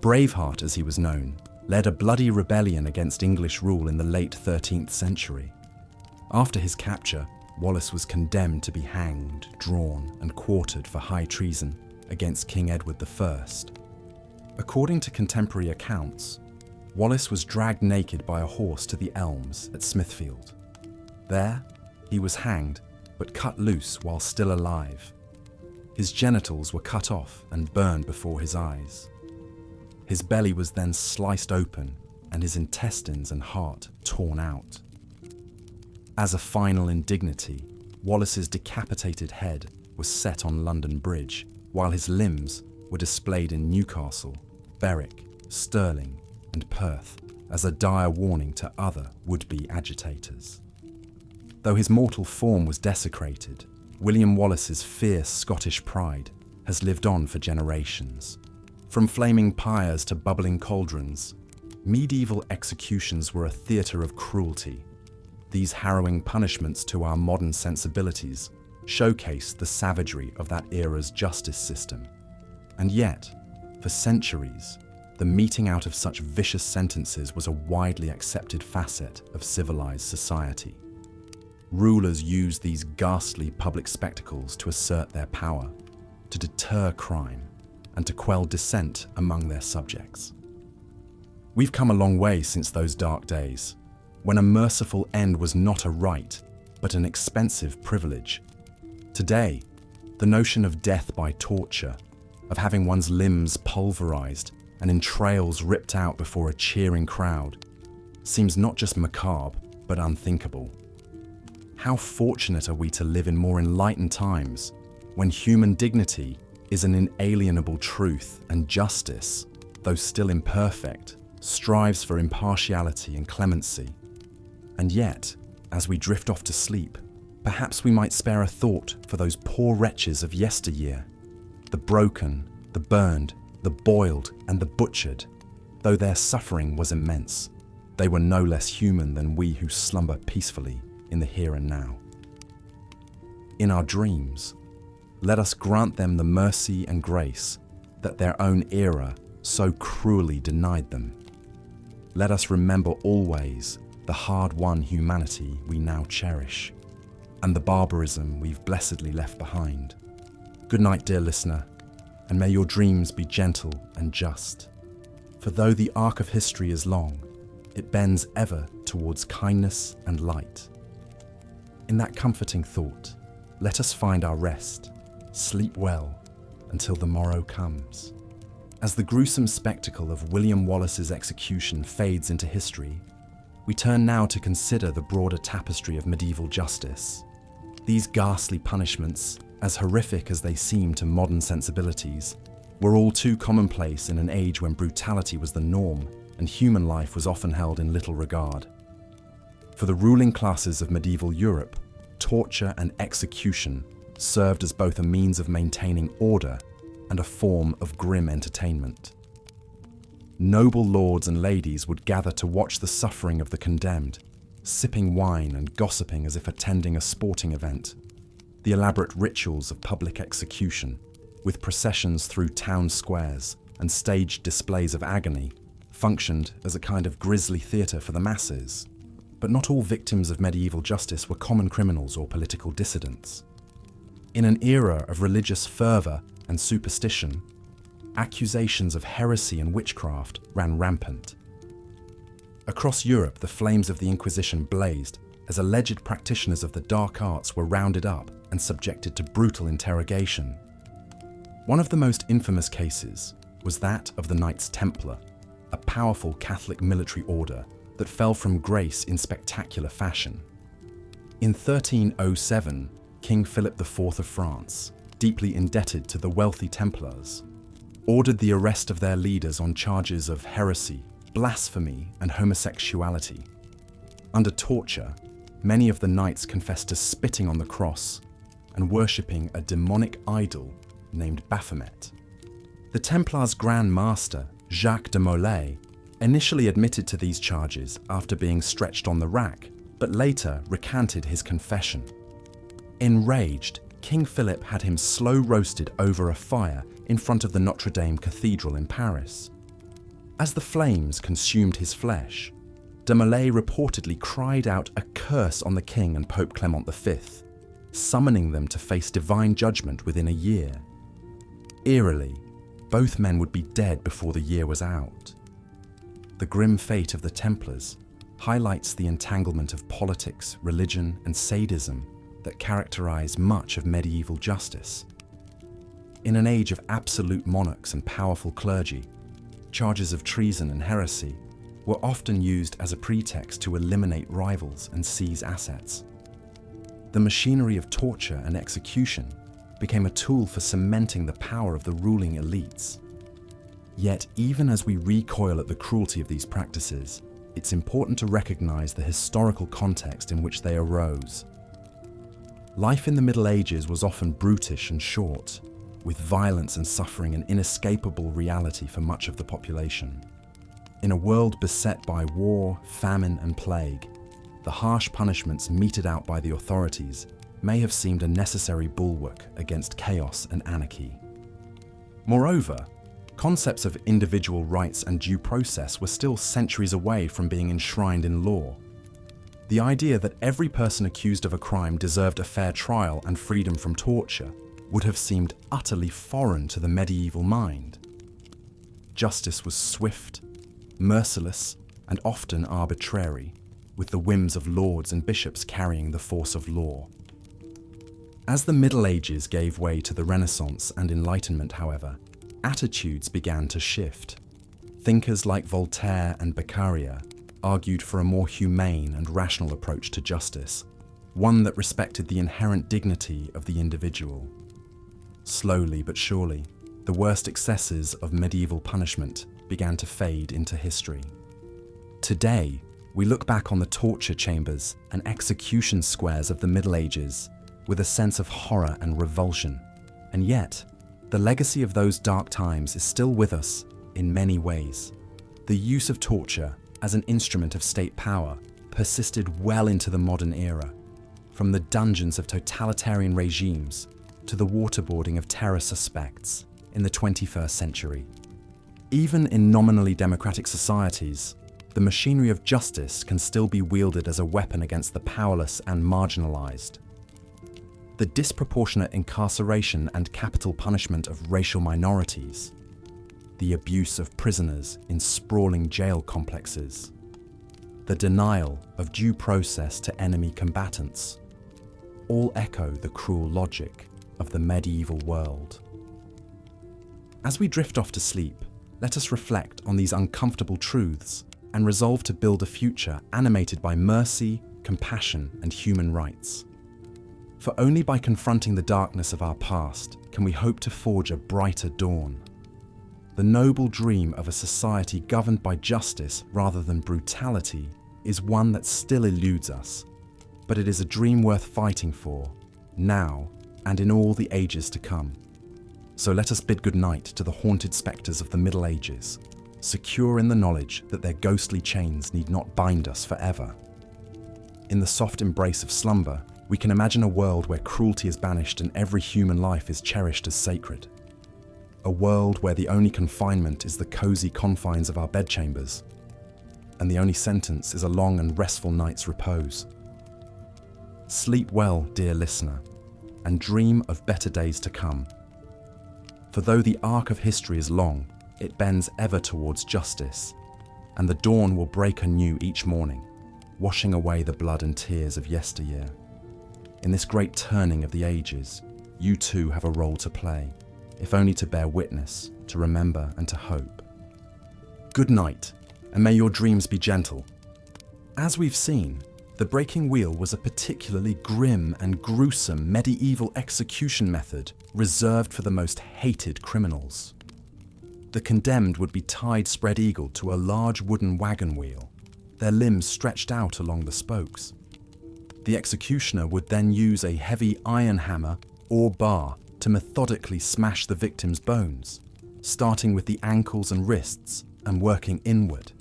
Braveheart, as he was known, led a bloody rebellion against English rule in the late 13th century. After his capture, Wallace was condemned to be hanged, drawn, and quartered for high treason against King Edward I. According to contemporary accounts, Wallace was dragged naked by a horse to the Elms at Smithfield. There, he was hanged, but cut loose while still alive. His genitals were cut off and burned before his eyes. His belly was then sliced open and his intestines and heart torn out. As a final indignity, Wallace's decapitated head was set on London Bridge, while his limbs were displayed in Newcastle, Berwick, Stirling, and Perth as a dire warning to other would-be agitators. Though his mortal form was desecrated, William Wallace's fierce Scottish pride has lived on for generations. From flaming pyres to bubbling cauldrons, medieval executions were a theatre of cruelty. These harrowing punishments to our modern sensibilities showcase the savagery of that era's justice system. And yet, for centuries, the meting out of such vicious sentences was a widely accepted facet of civilized society. Rulers used these ghastly public spectacles to assert their power, to deter crime, and to quell dissent among their subjects. We've come a long way since those dark days, when a merciful end was not a right, but an expensive privilege. Today, the notion of death by torture, of having one's limbs pulverized and entrails ripped out before a cheering crowd, seems not just macabre, but unthinkable. How fortunate are we to live in more enlightened times, when human dignity is an inalienable truth and justice, though still imperfect, strives for impartiality and clemency. And yet, as we drift off to sleep, perhaps we might spare a thought for those poor wretches of yesteryear, the broken, the burned, the boiled, and the butchered. Though their suffering was immense, they were no less human than we who slumber peacefully in the here and now. In our dreams, let us grant them the mercy and grace that their own era so cruelly denied them. Let us remember always the hard-won humanity we now cherish, and the barbarism we've blessedly left behind. Good night, dear listener, and may your dreams be gentle and just. For though the arc of history is long, it bends ever towards kindness and light. In that comforting thought, let us find our rest, sleep well, until the morrow comes. As the gruesome spectacle of William Wallace's execution fades into history, we turn now to consider the broader tapestry of medieval justice. These ghastly punishments, as horrific as they seem to modern sensibilities, were all too commonplace in an age when brutality was the norm and human life was often held in little regard. For the ruling classes of medieval Europe, torture and execution served as both a means of maintaining order and a form of grim entertainment. Noble lords and ladies would gather to watch the suffering of the condemned, sipping wine and gossiping as if attending a sporting event. The elaborate rituals of public execution, with processions through town squares and staged displays of agony, functioned as a kind of grisly theatre for the masses. But not all victims of medieval justice were common criminals or political dissidents. In an era of religious fervour and superstition, accusations of heresy and witchcraft ran rampant. Across Europe, the flames of the Inquisition blazed as alleged practitioners of the dark arts were rounded up and subjected to brutal interrogation. One of the most infamous cases was that of the Knights Templar, a powerful Catholic military order that fell from grace in spectacular fashion. In 1307, King Philip IV of France, deeply indebted to the wealthy Templars, ordered the arrest of their leaders on charges of heresy, blasphemy, and homosexuality. Under torture, many of the knights confessed to spitting on the cross and worshipping a demonic idol named Baphomet. The Templars' Grand Master, Jacques de Molay, initially admitted to these charges after being stretched on the rack, but later recanted his confession. Enraged, King Philip had him slow roasted over a fire in front of the Notre Dame Cathedral in Paris. As the flames consumed his flesh, de Molay reportedly cried out a curse on the king and Pope Clement V, summoning them to face divine judgment within a year. Eerily, both men would be dead before the year was out. The grim fate of the Templars highlights the entanglement of politics, religion, and sadism that characterize much of medieval justice. In an age of absolute monarchs and powerful clergy, charges of treason and heresy were often used as a pretext to eliminate rivals and seize assets. The machinery of torture and execution became a tool for cementing the power of the ruling elites. Yet, even as we recoil at the cruelty of these practices, it's important to recognize the historical context in which they arose. Life in the Middle Ages was often brutish and short, with violence and suffering an inescapable reality for much of the population. In a world beset by war, famine, and plague, the harsh punishments meted out by the authorities may have seemed a necessary bulwark against chaos and anarchy. Moreover, concepts of individual rights and due process were still centuries away from being enshrined in law. The idea that every person accused of a crime deserved a fair trial and freedom from torture would have seemed utterly foreign to the medieval mind. Justice was swift, merciless, and often arbitrary, with the whims of lords and bishops carrying the force of law. As the Middle Ages gave way to the Renaissance and Enlightenment, however, attitudes began to shift. Thinkers like Voltaire and Beccaria argued for a more humane and rational approach to justice, one that respected the inherent dignity of the individual. Slowly but surely, the worst excesses of medieval punishment began to fade into history. Today, we look back on the torture chambers and execution squares of the Middle Ages with a sense of horror and revulsion, and yet, the legacy of those dark times is still with us in many ways. The use of torture as an instrument of state power persisted well into the modern era, from the dungeons of totalitarian regimes to the waterboarding of terror suspects in the 21st century. Even in nominally democratic societies, the machinery of justice can still be wielded as a weapon against the powerless and marginalized. The disproportionate incarceration and capital punishment of racial minorities, the abuse of prisoners in sprawling jail complexes, the denial of due process to enemy combatants, all echo the cruel logic of the medieval world. As we drift off to sleep, let us reflect on these uncomfortable truths and resolve to build a future animated by mercy, compassion, and human rights. For only by confronting the darkness of our past can we hope to forge a brighter dawn. The noble dream of a society governed by justice rather than brutality is one that still eludes us, but it is a dream worth fighting for, now and in all the ages to come. So let us bid good night to the haunted spectres of the Middle Ages, secure in the knowledge that their ghostly chains need not bind us forever. In the soft embrace of slumber, we can imagine a world where cruelty is banished and every human life is cherished as sacred. A world where the only confinement is the cozy confines of our bedchambers, and the only sentence is a long and restful night's repose. Sleep well, dear listener, and dream of better days to come. For though the arc of history is long, it bends ever towards justice, and the dawn will break anew each morning, washing away the blood and tears of yesteryear. In this great turning of the ages, you too have a role to play, if only to bear witness, to remember and to hope. Good night, and may your dreams be gentle. As we've seen, the breaking wheel was a particularly grim and gruesome medieval execution method reserved for the most hated criminals. The condemned would be tied spread-eagled to a large wooden wagon wheel, their limbs stretched out along the spokes. The executioner would then use a heavy iron hammer or bar to methodically smash the victim's bones, starting with the ankles and wrists and working inward.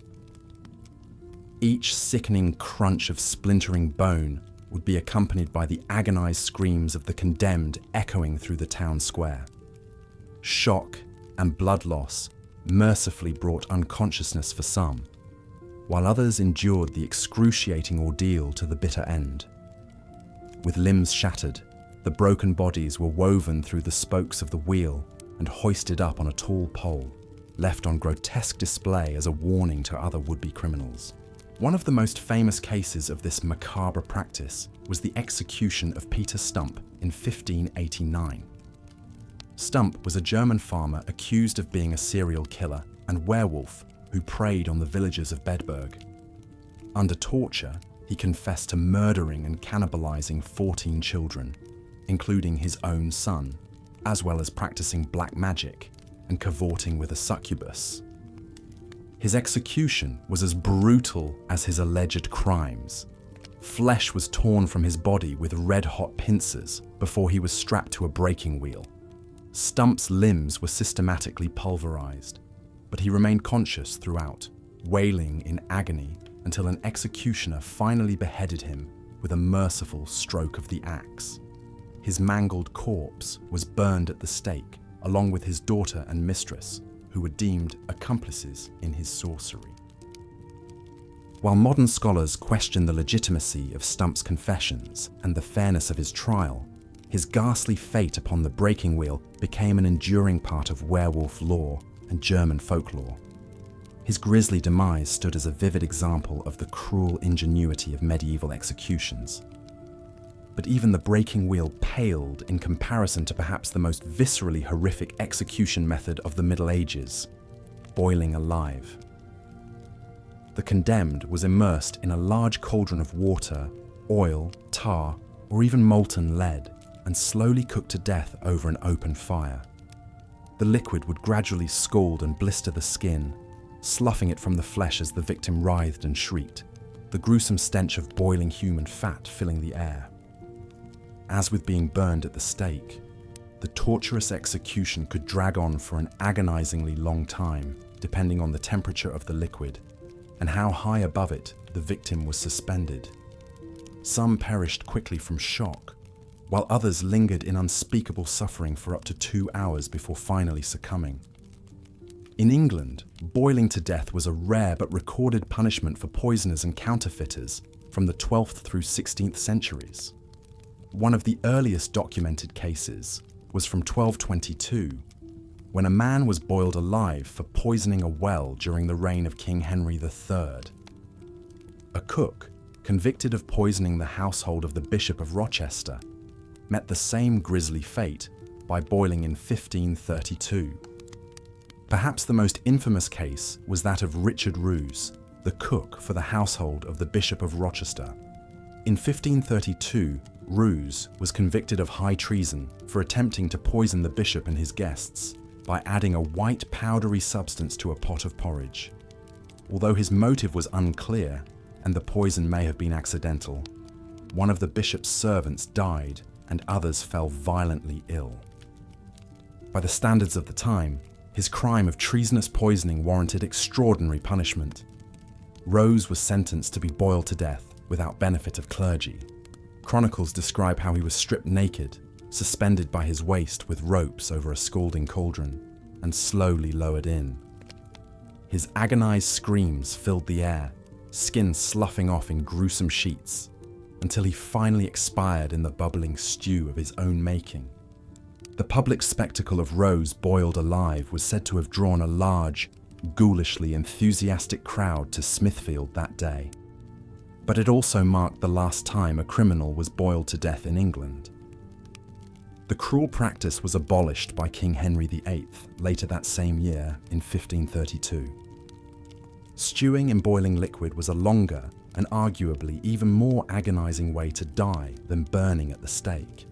Each sickening crunch of splintering bone would be accompanied by the agonized screams of the condemned echoing through the town square. Shock and blood loss mercifully brought unconsciousness for some, while others endured the excruciating ordeal to the bitter end. With limbs shattered, the broken bodies were woven through the spokes of the wheel and hoisted up on a tall pole, left on grotesque display as a warning to other would-be criminals. One of the most famous cases of this macabre practice was the execution of Peter Stump in 1589. Stump was a German farmer accused of being a serial killer and werewolf who preyed on the villagers of Bedburg. Under torture, he confessed to murdering and cannibalizing 14 children, including his own son, as well as practicing black magic and cavorting with a succubus. His execution was as brutal as his alleged crimes. Flesh was torn from his body with red-hot pincers before he was strapped to a breaking wheel. Stump's limbs were systematically pulverized, but he remained conscious throughout, wailing in agony until an executioner finally beheaded him with a merciful stroke of the axe. His mangled corpse was burned at the stake, along with his daughter and mistress, who were deemed accomplices in his sorcery. While modern scholars question the legitimacy of Stump's confessions and the fairness of his trial, his ghastly fate upon the breaking wheel became an enduring part of werewolf lore and German folklore. His grisly demise stood as a vivid example of the cruel ingenuity of medieval executions. But even the breaking wheel paled in comparison to perhaps the most viscerally horrific execution method of the Middle Ages: boiling alive. The condemned was immersed in a large cauldron of water, oil, tar, or even molten lead, and slowly cooked to death over an open fire. The liquid would gradually scald and blister the skin, sloughing it from the flesh as the victim writhed and shrieked, the gruesome stench of boiling human fat filling the air. As with being burned at the stake, the torturous execution could drag on for an agonizingly long time, depending on the temperature of the liquid and how high above it the victim was suspended. Some perished quickly from shock, while others lingered in unspeakable suffering for up to 2 hours before finally succumbing. In England, boiling to death was a rare but recorded punishment for poisoners and counterfeiters from the 12th through 16th centuries. One of the earliest documented cases was from 1222, when a man was boiled alive for poisoning a well during the reign of King Henry III. A cook, convicted of poisoning the household of the Bishop of Rochester, met the same grisly fate by boiling in 1532. Perhaps the most infamous case was that of Richard Roos, the cook for the household of the Bishop of Rochester. In 1532, Roos was convicted of high treason for attempting to poison the bishop and his guests by adding a white powdery substance to a pot of porridge. Although his motive was unclear and the poison may have been accidental, one of the bishop's servants died and others fell violently ill. By the standards of the time, his crime of treasonous poisoning warranted extraordinary punishment. Rose was sentenced to be boiled to death without benefit of clergy. Chronicles describe how he was stripped naked, suspended by his waist with ropes over a scalding cauldron, and slowly lowered in. His agonized screams filled the air, skin sloughing off in gruesome sheets, until he finally expired in the bubbling stew of his own making. The public spectacle of Rose boiled alive was said to have drawn a large, ghoulishly enthusiastic crowd to Smithfield that day. But it also marked the last time a criminal was boiled to death in England. The cruel practice was abolished by King Henry VIII later that same year in 1532. Stewing in boiling liquid was a longer and arguably even more agonizing way to die than burning at the stake.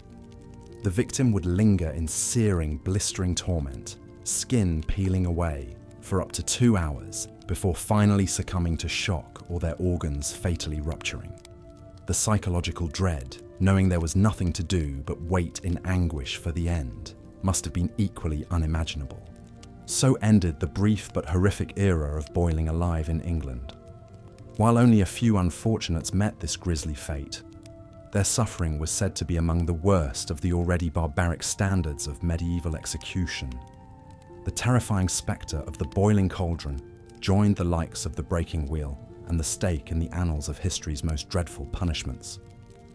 The victim would linger in searing, blistering torment, skin peeling away, for up to 2 hours before finally succumbing to shock or their organs fatally rupturing. The psychological dread, knowing there was nothing to do but wait in anguish for the end, must have been equally unimaginable. So ended the brief but horrific era of boiling alive in England. While only a few unfortunates met this grisly fate, their suffering was said to be among the worst of the already barbaric standards of medieval execution. The terrifying spectre of the boiling cauldron joined the likes of the breaking wheel and the stake in the annals of history's most dreadful punishments.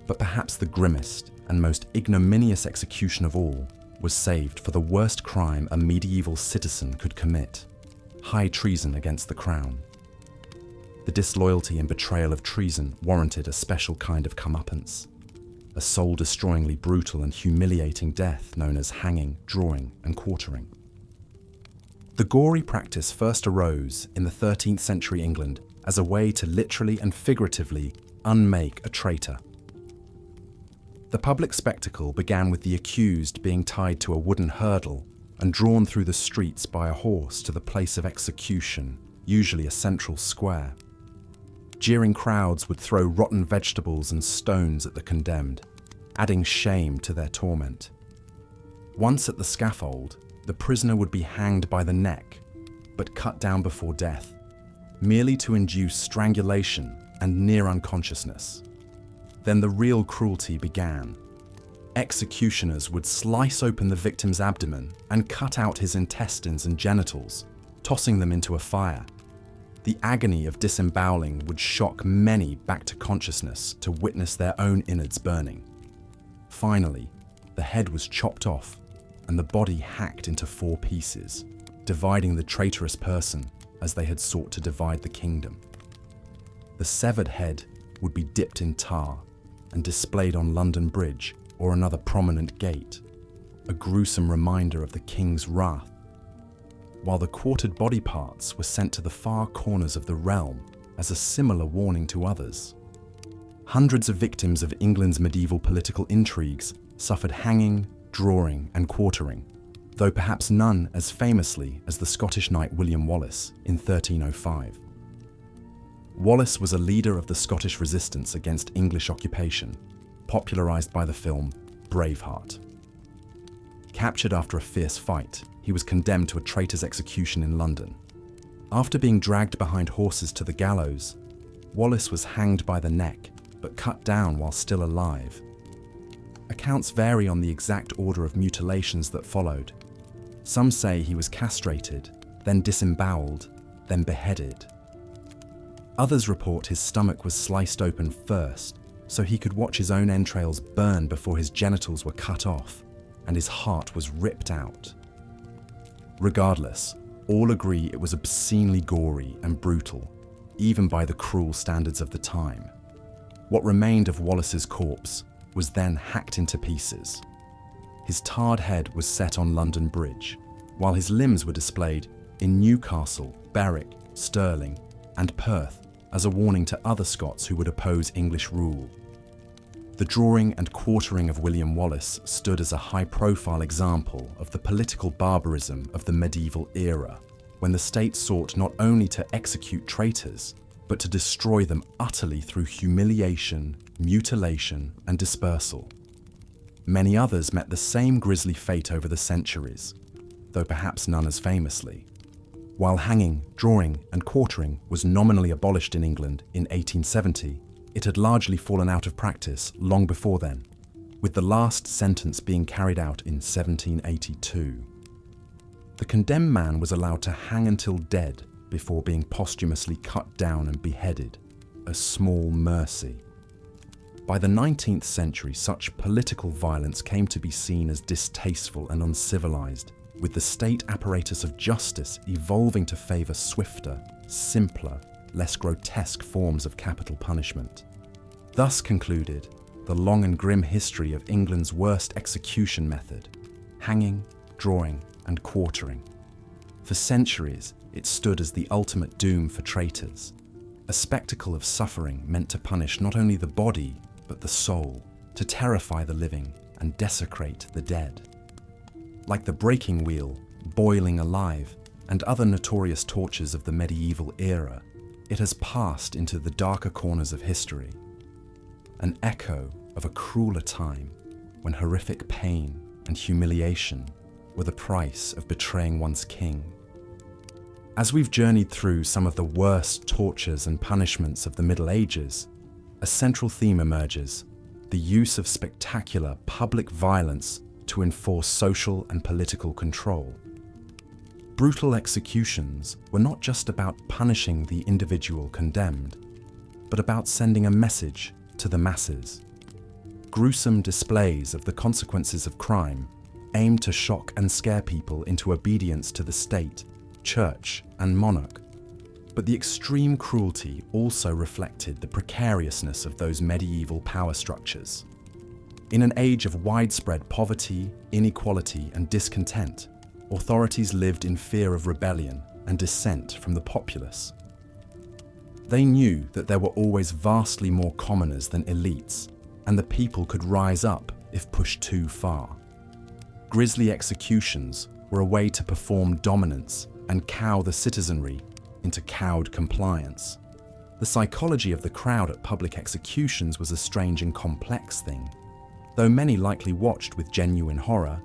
But perhaps the grimmest and most ignominious execution of all was saved for the worst crime a medieval citizen could commit: high treason against the crown. The disloyalty and betrayal of treason warranted a special kind of comeuppance, a soul-destroyingly brutal and humiliating death known as hanging, drawing, and quartering. The gory practice first arose in the 13th century England as a way to literally and figuratively unmake a traitor. The public spectacle began with the accused being tied to a wooden hurdle and drawn through the streets by a horse to the place of execution, usually a central square. Jeering crowds would throw rotten vegetables and stones at the condemned, adding shame to their torment. Once at the scaffold, the prisoner would be hanged by the neck, but cut down before death, merely to induce strangulation and near unconsciousness. Then the real cruelty began. Executioners would slice open the victim's abdomen and cut out his intestines and genitals, tossing them into a fire. The agony of disemboweling would shock many back to consciousness to witness their own innards burning. Finally, the head was chopped off and the body hacked into 4 pieces, dividing the traitorous person as they had sought to divide the kingdom. The severed head would be dipped in tar, and displayed on London Bridge or another prominent gate, a gruesome reminder of the king's wrath, while the quartered body parts were sent to the far corners of the realm as a similar warning to others. Hundreds of victims of England's medieval political intrigues suffered hanging, drawing, and quartering, though perhaps none as famously as the Scottish knight William Wallace in 1305. Wallace was a leader of the Scottish resistance against English occupation, popularised by the film Braveheart. Captured after a fierce fight, he was condemned to a traitor's execution in London. After being dragged behind horses to the gallows, Wallace was hanged by the neck, but cut down while still alive. Accounts vary on the exact order of mutilations that followed. Some say he was castrated, then disemboweled, then beheaded. Others report his stomach was sliced open first, so he could watch his own entrails burn before his genitals were cut off, and his heart was ripped out. Regardless, all agree it was obscenely gory and brutal, even by the cruel standards of the time. What remained of Wallace's corpse was then hacked into pieces. His tarred head was set on London Bridge, while his limbs were displayed in Newcastle, Berwick, Stirling, and Perth as a warning to other Scots who would oppose English rule. The drawing and quartering of William Wallace stood as a high-profile example of the political barbarism of the medieval era, when the state sought not only to execute traitors, but to destroy them utterly through humiliation, mutilation, and dispersal. Many others met the same grisly fate over the centuries, though perhaps none as famously. While hanging, drawing, and quartering was nominally abolished in England in 1870, it had largely fallen out of practice long before then, with the last sentence being carried out in 1782. The condemned man was allowed to hang until dead before being posthumously cut down and beheaded, a small mercy. By the 19th century, such political violence came to be seen as distasteful and uncivilized, with the state apparatus of justice evolving to favor swifter, simpler, less grotesque forms of capital punishment. Thus concluded the long and grim history of England's worst execution method, hanging, drawing, and quartering. For centuries, it stood as the ultimate doom for traitors, a spectacle of suffering meant to punish not only the body, but the soul, to terrify the living and desecrate the dead. Like the breaking wheel, boiling alive, and other notorious tortures of the medieval era, it has passed into the darker corners of history, an echo of a crueler time when horrific pain and humiliation were the price of betraying one's king. As we've journeyed through some of the worst tortures and punishments of the Middle Ages, a central theme emerges: the use of spectacular public violence to enforce social and political control. Brutal executions were not just about punishing the individual condemned, but about sending a message to the masses. Gruesome displays of the consequences of crime aimed to shock and scare people into obedience to the state, church, and monarch. But the extreme cruelty also reflected the precariousness of those medieval power structures. In an age of widespread poverty, inequality, and discontent, authorities lived in fear of rebellion and dissent from the populace. They knew that there were always vastly more commoners than elites, and the people could rise up if pushed too far. Grisly executions were a way to perform dominance and cow the citizenry into cowed compliance. The psychology of the crowd at public executions was a strange and complex thing. Though many likely watched with genuine horror,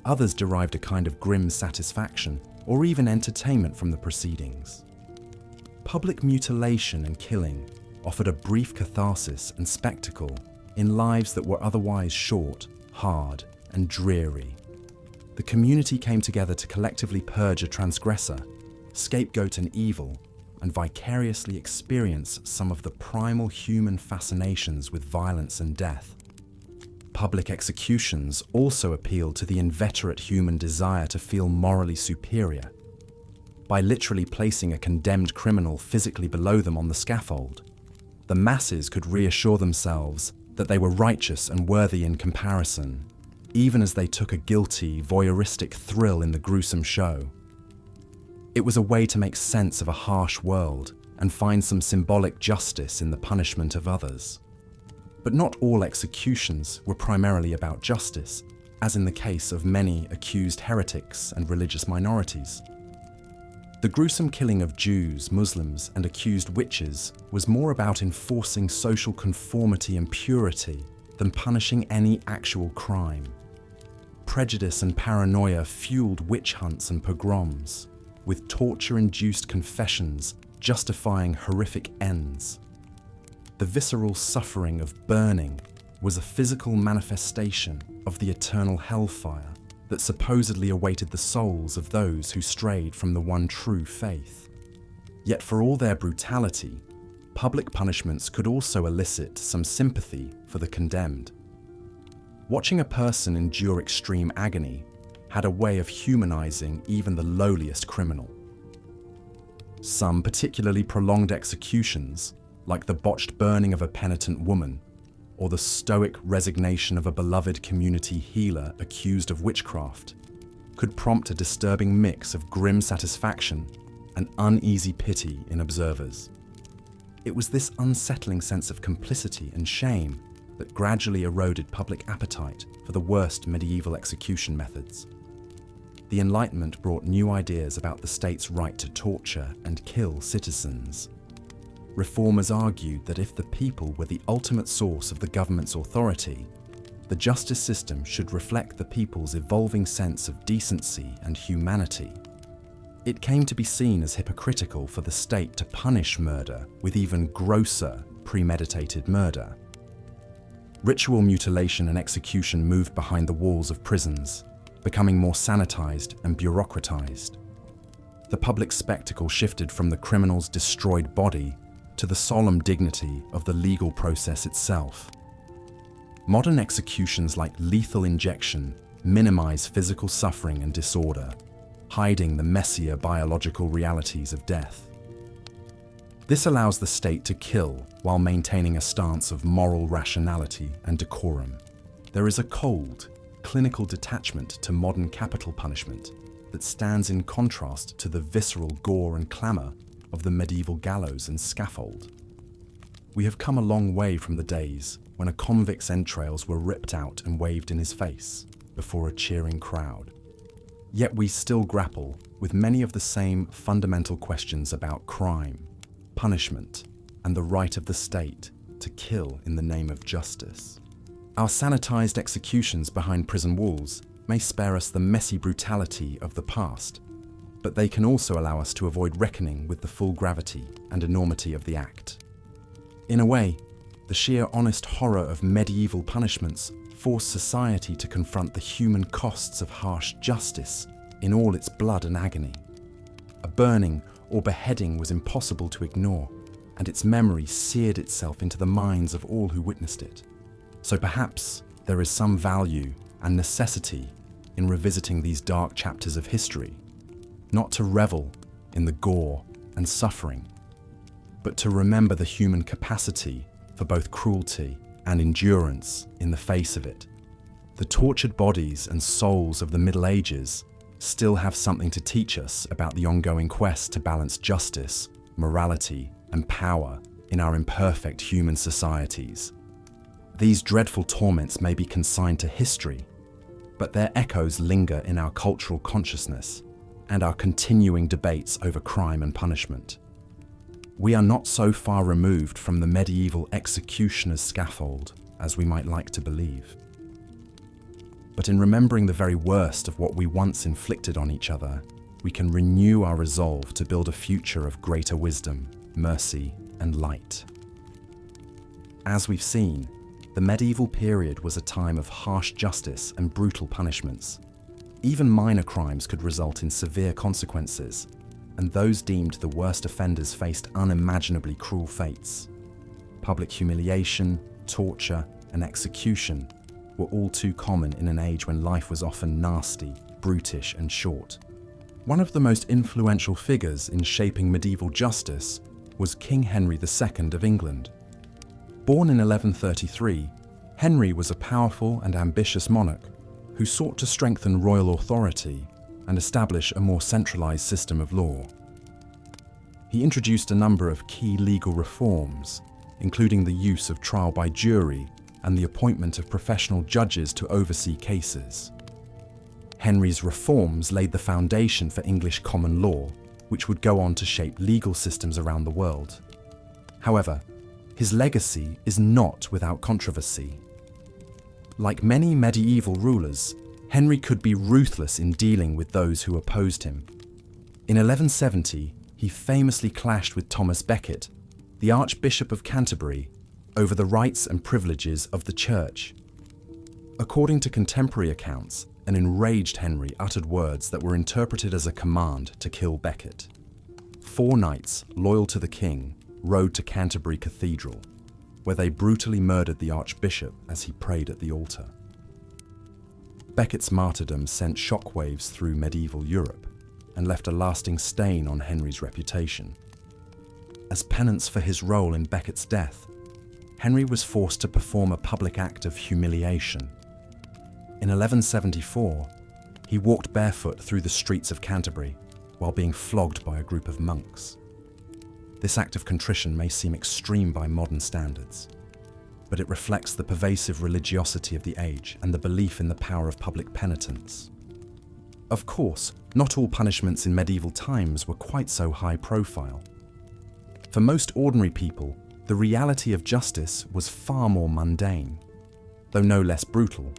others derived a kind of grim satisfaction or even entertainment from the proceedings. Public mutilation and killing offered a brief catharsis and spectacle in lives that were otherwise short, hard, and dreary. The community came together to collectively purge a transgressor, scapegoat an evil, and vicariously experience some of the primal human fascinations with violence and death. Public executions also appealed to the inveterate human desire to feel morally superior. By literally placing a condemned criminal physically below them on the scaffold, the masses could reassure themselves that they were righteous and worthy in comparison, even as they took a guilty, voyeuristic thrill in the gruesome show. It was a way to make sense of a harsh world and find some symbolic justice in the punishment of others. But not all executions were primarily about justice, as in the case of many accused heretics and religious minorities. The gruesome killing of Jews, Muslims, and accused witches was more about enforcing social conformity and purity than punishing any actual crime. Prejudice and paranoia fueled witch hunts and pogroms, with torture-induced confessions justifying horrific ends. The visceral suffering of burning was a physical manifestation of the eternal hellfire that supposedly awaited the souls of those who strayed from the one true faith. Yet for all their brutality, public punishments could also elicit some sympathy for the condemned. Watching a person endure extreme agony had a way of humanizing even the lowliest criminal. Some particularly prolonged executions, like the botched burning of a penitent woman, or the stoic resignation of a beloved community healer accused of witchcraft, could prompt a disturbing mix of grim satisfaction and uneasy pity in observers. It was this unsettling sense of complicity and shame that gradually eroded public appetite for the worst medieval execution methods. The Enlightenment brought new ideas about the state's right to torture and kill citizens. Reformers argued that if the people were the ultimate source of the government's authority, the justice system should reflect the people's evolving sense of decency and humanity. It came to be seen as hypocritical for the state to punish murder with even grosser, premeditated murder. Ritual mutilation and execution moved behind the walls of prisons, becoming more sanitized and bureaucratized. The public spectacle shifted from the criminal's destroyed body to the solemn dignity of the legal process itself. Modern executions like lethal injection minimize physical suffering and disorder, hiding the messier biological realities of death. This allows the state to kill while maintaining a stance of moral rationality and decorum. There is a cold, clinical detachment to modern capital punishment that stands in contrast to the visceral gore and clamour of the medieval gallows and scaffold. We have come a long way from the days when a convict's entrails were ripped out and waved in his face before a cheering crowd. Yet we still grapple with many of the same fundamental questions about crime, punishment, and the right of the state to kill in the name of justice. Our sanitized executions behind prison walls may spare us the messy brutality of the past, but they can also allow us to avoid reckoning with the full gravity and enormity of the act. In a way, the sheer honest horror of medieval punishments forced society to confront the human costs of harsh justice in all its blood and agony. A burning or beheading was impossible to ignore, and its memory seared itself into the minds of all who witnessed it. So perhaps there is some value and necessity in revisiting these dark chapters of history, not to revel in the gore and suffering, but to remember the human capacity for both cruelty and endurance in the face of it. The tortured bodies and souls of the Middle Ages still have something to teach us about the ongoing quest to balance justice, morality, and power in our imperfect human societies. These dreadful torments may be consigned to history, but their echoes linger in our cultural consciousness and our continuing debates over crime and punishment. We are not so far removed from the medieval executioner's scaffold as we might like to believe. But in remembering the very worst of what we once inflicted on each other, we can renew our resolve to build a future of greater wisdom, mercy, and light. As we've seen, the medieval period was a time of harsh justice and brutal punishments. Even minor crimes could result in severe consequences, and those deemed the worst offenders faced unimaginably cruel fates. Public humiliation, torture, and execution were all too common in an age when life was often nasty, brutish, and short. One of the most influential figures in shaping medieval justice was King Henry II of England. Born in 1133, Henry was a powerful and ambitious monarch who sought to strengthen royal authority and establish a more centralized system of law. He introduced a number of key legal reforms, including the use of trial by jury and the appointment of professional judges to oversee cases. Henry's reforms laid the foundation for English common law, which would go on to shape legal systems around the world. However, his legacy is not without controversy. Like many medieval rulers, Henry could be ruthless in dealing with those who opposed him. In 1170, he famously clashed with Thomas Becket, the Archbishop of Canterbury, over the rights and privileges of the Church. According to contemporary accounts, an enraged Henry uttered words that were interpreted as a command to kill Becket. 4 knights, loyal to the king, rode to Canterbury Cathedral, where they brutally murdered the Archbishop as he prayed at the altar. Becket's martyrdom sent shockwaves through medieval Europe and left a lasting stain on Henry's reputation. As penance for his role in Becket's death, Henry was forced to perform a public act of humiliation. In 1174, he walked barefoot through the streets of Canterbury while being flogged by a group of monks. This act of contrition may seem extreme by modern standards, but it reflects the pervasive religiosity of the age and the belief in the power of public penitence. Of course, not all punishments in medieval times were quite so high profile. For most ordinary people, the reality of justice was far more mundane, though no less brutal.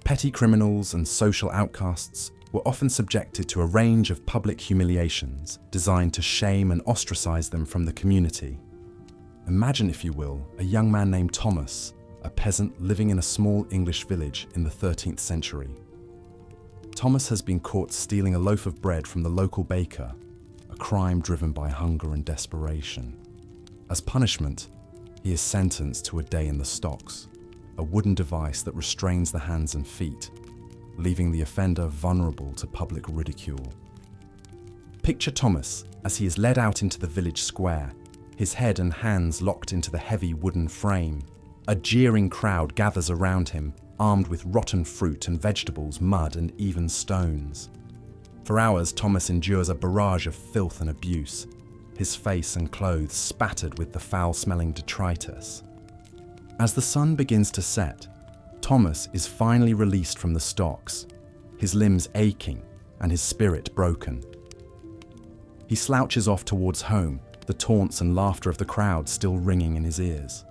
Petty criminals and social outcasts were often subjected to a range of public humiliations designed to shame and ostracize them from the community. Imagine, if you will, a young man named Thomas, a peasant living in a small English village in the 13th century. Thomas has been caught stealing a loaf of bread from the local baker, a crime driven by hunger and desperation. As punishment, he is sentenced to a day in the stocks, a wooden device that restrains the hands and feet, leaving the offender vulnerable to public ridicule. Picture Thomas as he is led out into the village square, his head and hands locked into the heavy wooden frame. A jeering crowd gathers around him, armed with rotten fruit and vegetables, mud and even stones. For hours, Thomas endures a barrage of filth and abuse, his face and clothes spattered with the foul-smelling detritus. As the sun begins to set, Thomas is finally released from the stocks, his limbs aching and his spirit broken. He slouches off towards home, the taunts and laughter of the crowd still ringing in his ears.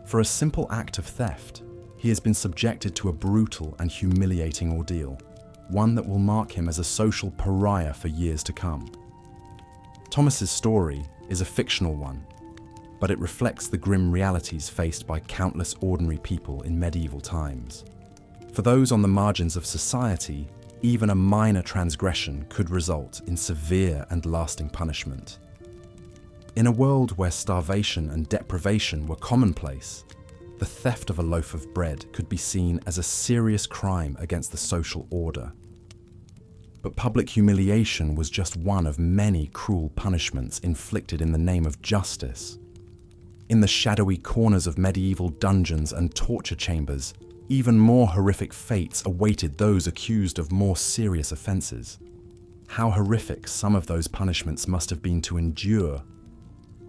For a simple act of theft, he has been subjected to a brutal and humiliating ordeal, one that will mark him as a social pariah for years to come. Thomas's story is a fictional one, but it reflects the grim realities faced by countless ordinary people in medieval times. For those on the margins of society, even a minor transgression could result in severe and lasting punishment. In a world where starvation and deprivation were commonplace, the theft of a loaf of bread could be seen as a serious crime against the social order. But public humiliation was just one of many cruel punishments inflicted in the name of justice. In the shadowy corners of medieval dungeons and torture chambers, even more horrific fates awaited those accused of more serious offences. How horrific some of those punishments must have been to endure,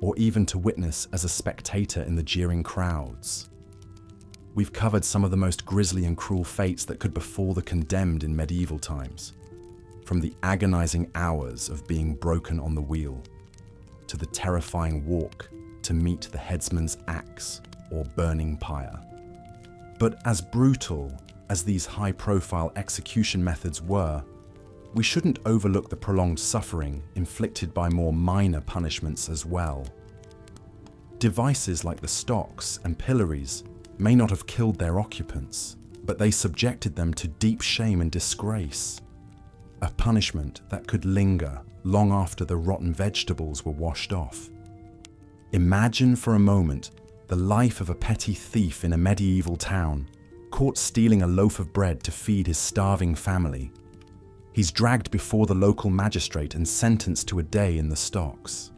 or even to witness as a spectator in the jeering crowds. We've covered some of the most grisly and cruel fates that could befall the condemned in medieval times, from the agonizing hours of being broken on the wheel, to the terrifying walk to meet the headsman's axe or burning pyre. But as brutal as these high-profile execution methods were, we shouldn't overlook the prolonged suffering inflicted by more minor punishments as well. Devices like the stocks and pillories may not have killed their occupants, but they subjected them to deep shame and disgrace, a punishment that could linger long after the rotten vegetables were washed off. Imagine for a moment the life of a petty thief in a medieval town, caught stealing a loaf of bread to feed his starving family. He's dragged before the local magistrate and sentenced to a day in the stocks.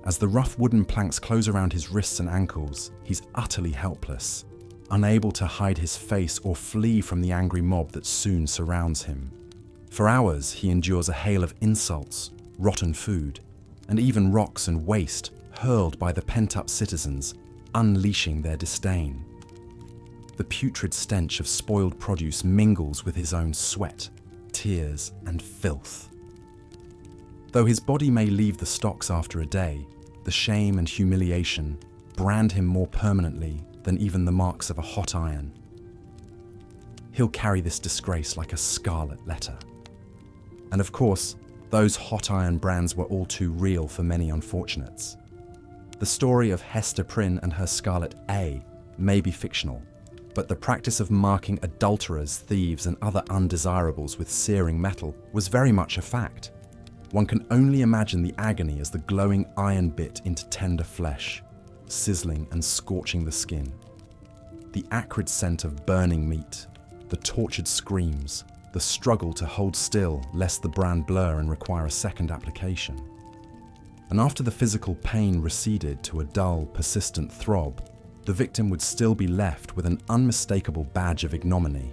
As the rough wooden planks close around his wrists and ankles, he's utterly helpless, unable to hide his face or flee from the angry mob that soon surrounds him. For hours, he endures a hail of insults, rotten food, and even rocks and waste hurled by the pent-up citizens, unleashing their disdain. The putrid stench of spoiled produce mingles with his own sweat, tears, and filth. Though his body may leave the stocks after a day, the shame and humiliation brand him more permanently than even the marks of a hot iron. He'll carry this disgrace like a scarlet letter. And of course, those hot iron brands were all too real for many unfortunates. The story of Hester Prynne and her Scarlet A may be fictional, but the practice of marking adulterers, thieves, and other undesirables with searing metal was very much a fact. One can only imagine the agony as the glowing iron bit into tender flesh, sizzling and scorching the skin. The acrid scent of burning meat, the tortured screams, the struggle to hold still lest the brand blur and require a second application. And after the physical pain receded to a dull, persistent throb, the victim would still be left with an unmistakable badge of ignominy.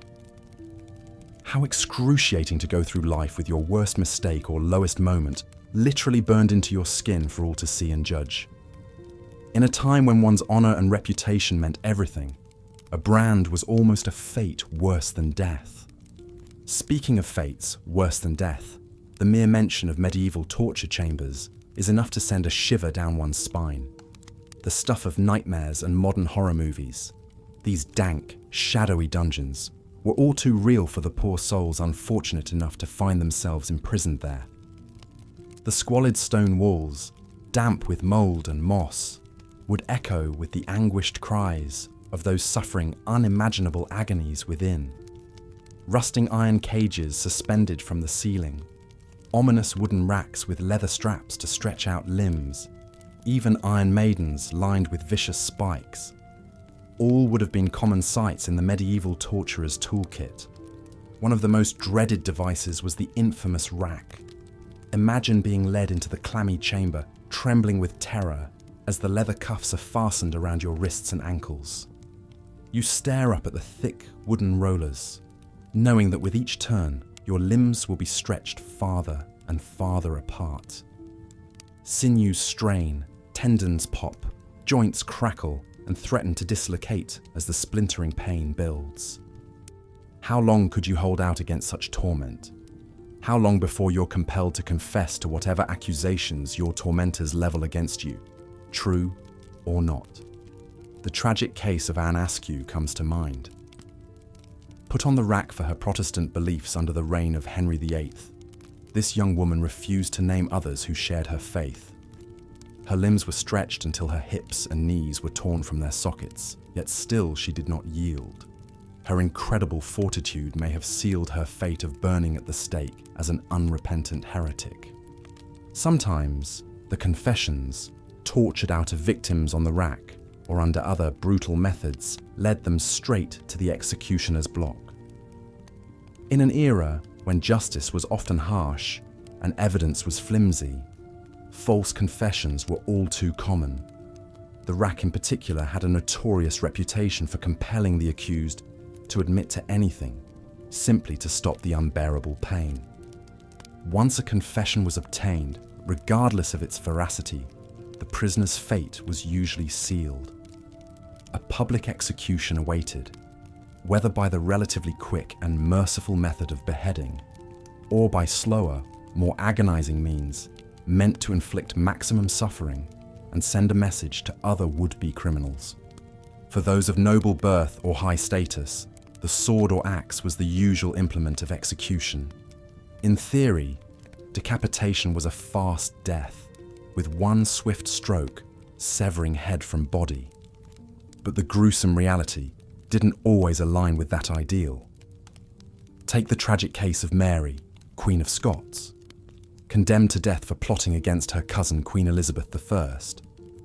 How excruciating to go through life with your worst mistake or lowest moment literally burned into your skin for all to see and judge. In a time when one's honor and reputation meant everything, a brand was almost a fate worse than death. Speaking of fates worse than death, the mere mention of medieval torture chambers is enough to send a shiver down one's spine. The stuff of nightmares and modern horror movies, these dank, shadowy dungeons, were all too real for the poor souls unfortunate enough to find themselves imprisoned there. The squalid stone walls, damp with mold and moss, would echo with the anguished cries of those suffering unimaginable agonies within. Rusting iron cages suspended from the ceiling, ominous wooden racks with leather straps to stretch out limbs, even iron maidens lined with vicious spikes. All would have been common sights in the medieval torturer's toolkit. One of the most dreaded devices was the infamous rack. Imagine being led into the clammy chamber, trembling with terror as the leather cuffs are fastened around your wrists and ankles. You stare up at the thick wooden rollers, knowing that with each turn, your limbs will be stretched farther and farther apart. Sinews strain, tendons pop, joints crackle, and threaten to dislocate as the splintering pain builds. How long could you hold out against such torment? How long before you're compelled to confess to whatever accusations your tormentors level against you, true or not? The tragic case of Anne Askew comes to mind. Put on the rack for her Protestant beliefs under the reign of Henry VIII, this young woman refused to name others who shared her faith. Her limbs were stretched until her hips and knees were torn from their sockets, yet still she did not yield. Her incredible fortitude may have sealed her fate of burning at the stake as an unrepentant heretic. Sometimes, the confessions, tortured out of victims on the rack or under other brutal methods, led them straight to the executioner's block. In an era when justice was often harsh and evidence was flimsy, false confessions were all too common. The rack in particular had a notorious reputation for compelling the accused to admit to anything, simply to stop the unbearable pain. Once a confession was obtained, regardless of its veracity, the prisoner's fate was usually sealed. A public execution awaited, whether by the relatively quick and merciful method of beheading, or by slower, more agonizing means, meant to inflict maximum suffering and send a message to other would-be criminals. For those of noble birth or high status, the sword or axe was the usual implement of execution. In theory, decapitation was a fast death, with one swift stroke severing head from body. But the gruesome reality didn't always align with that ideal. Take the tragic case of Mary, Queen of Scots. Condemned to death for plotting against her cousin Queen Elizabeth I,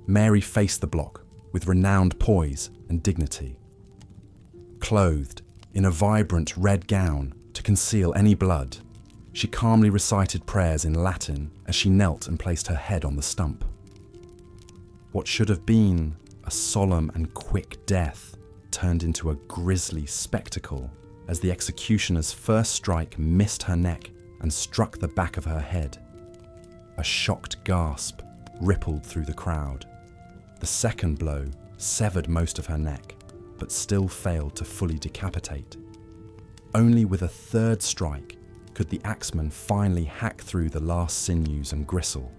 Mary faced the block with renowned poise and dignity. Clothed in a vibrant red gown to conceal any blood, she calmly recited prayers in Latin as she knelt and placed her head on the stump. What should have been a solemn and quick death turned into a grisly spectacle as the executioner's first strike missed her neck and struck the back of her head. A shocked gasp rippled through the crowd. The second blow severed most of her neck, but still failed to fully decapitate. Only with a third strike could the axeman finally hack through the last sinews and gristle.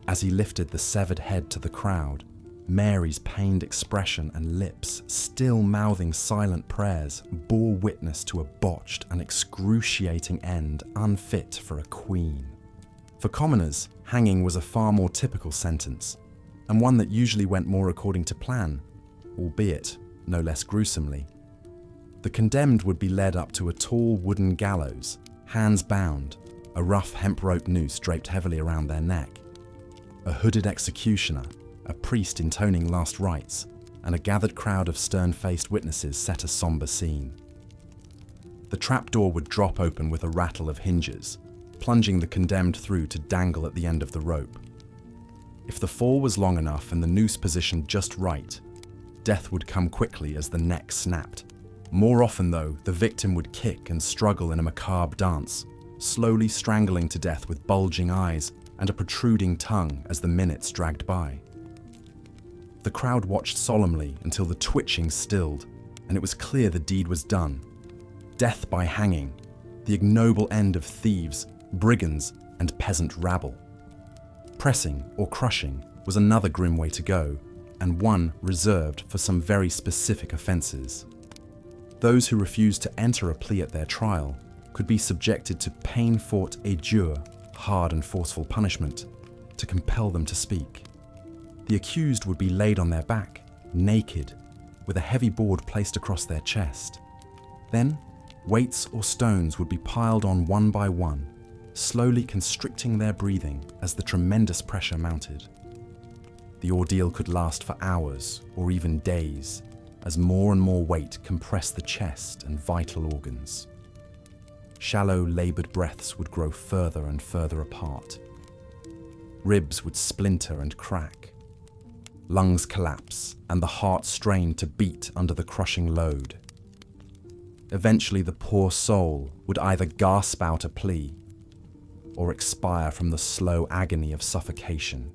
As he lifted the severed head to the crowd, Mary's pained expression and lips, still mouthing silent prayers, bore witness to a botched and excruciating end unfit for a queen. For commoners, hanging was a far more typical sentence, and one that usually went more according to plan, albeit no less gruesomely. The condemned would be led up to a tall wooden gallows, hands bound, a rough hemp rope noose draped heavily around their neck. A hooded executioner, a priest intoning last rites, and a gathered crowd of stern-faced witnesses set a somber scene. The trapdoor would drop open with a rattle of hinges, plunging the condemned through to dangle at the end of the rope. If the fall was long enough and the noose positioned just right, death would come quickly as the neck snapped. More often, though, the victim would kick and struggle in a macabre dance, slowly strangling to death with bulging eyes and a protruding tongue as the minutes dragged by. The crowd watched solemnly until the twitching stilled, and it was clear the deed was done. Death by hanging, the ignoble end of thieves, brigands, and peasant rabble. Pressing or crushing was another grim way to go, and one reserved for some very specific offences. Those who refused to enter a plea at their trial could be subjected to peine-forte et dure, hard and forceful punishment, to compel them to speak. The accused would be laid on their back, naked, with a heavy board placed across their chest. Then, weights or stones would be piled on one by one, slowly constricting their breathing as the tremendous pressure mounted. The ordeal could last for hours or even days, as more and more weight compressed the chest and vital organs. Shallow, laboured breaths would grow further and further apart. Ribs would splinter and crack. Lungs collapse, and the heart strain to beat under the crushing load. Eventually, the poor soul would either gasp out a plea or expire from the slow agony of suffocation.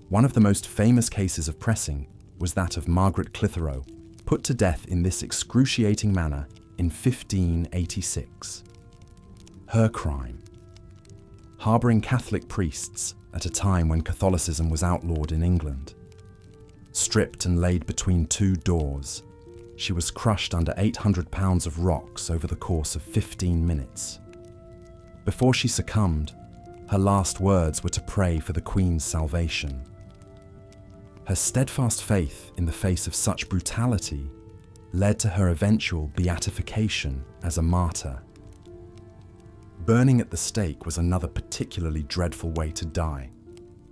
One of the most famous cases of pressing was that of Margaret Clitheroe, put to death in this excruciating manner in 1586. Her crime: harbouring Catholic priests at a time when Catholicism was outlawed in England. Stripped and laid between two doors, she was crushed under 800 pounds of rocks over the course of 15 minutes. Before she succumbed, her last words were to pray for the Queen's salvation. Her steadfast faith in the face of such brutality led to her eventual beatification as a martyr. Burning at the stake was another particularly dreadful way to die,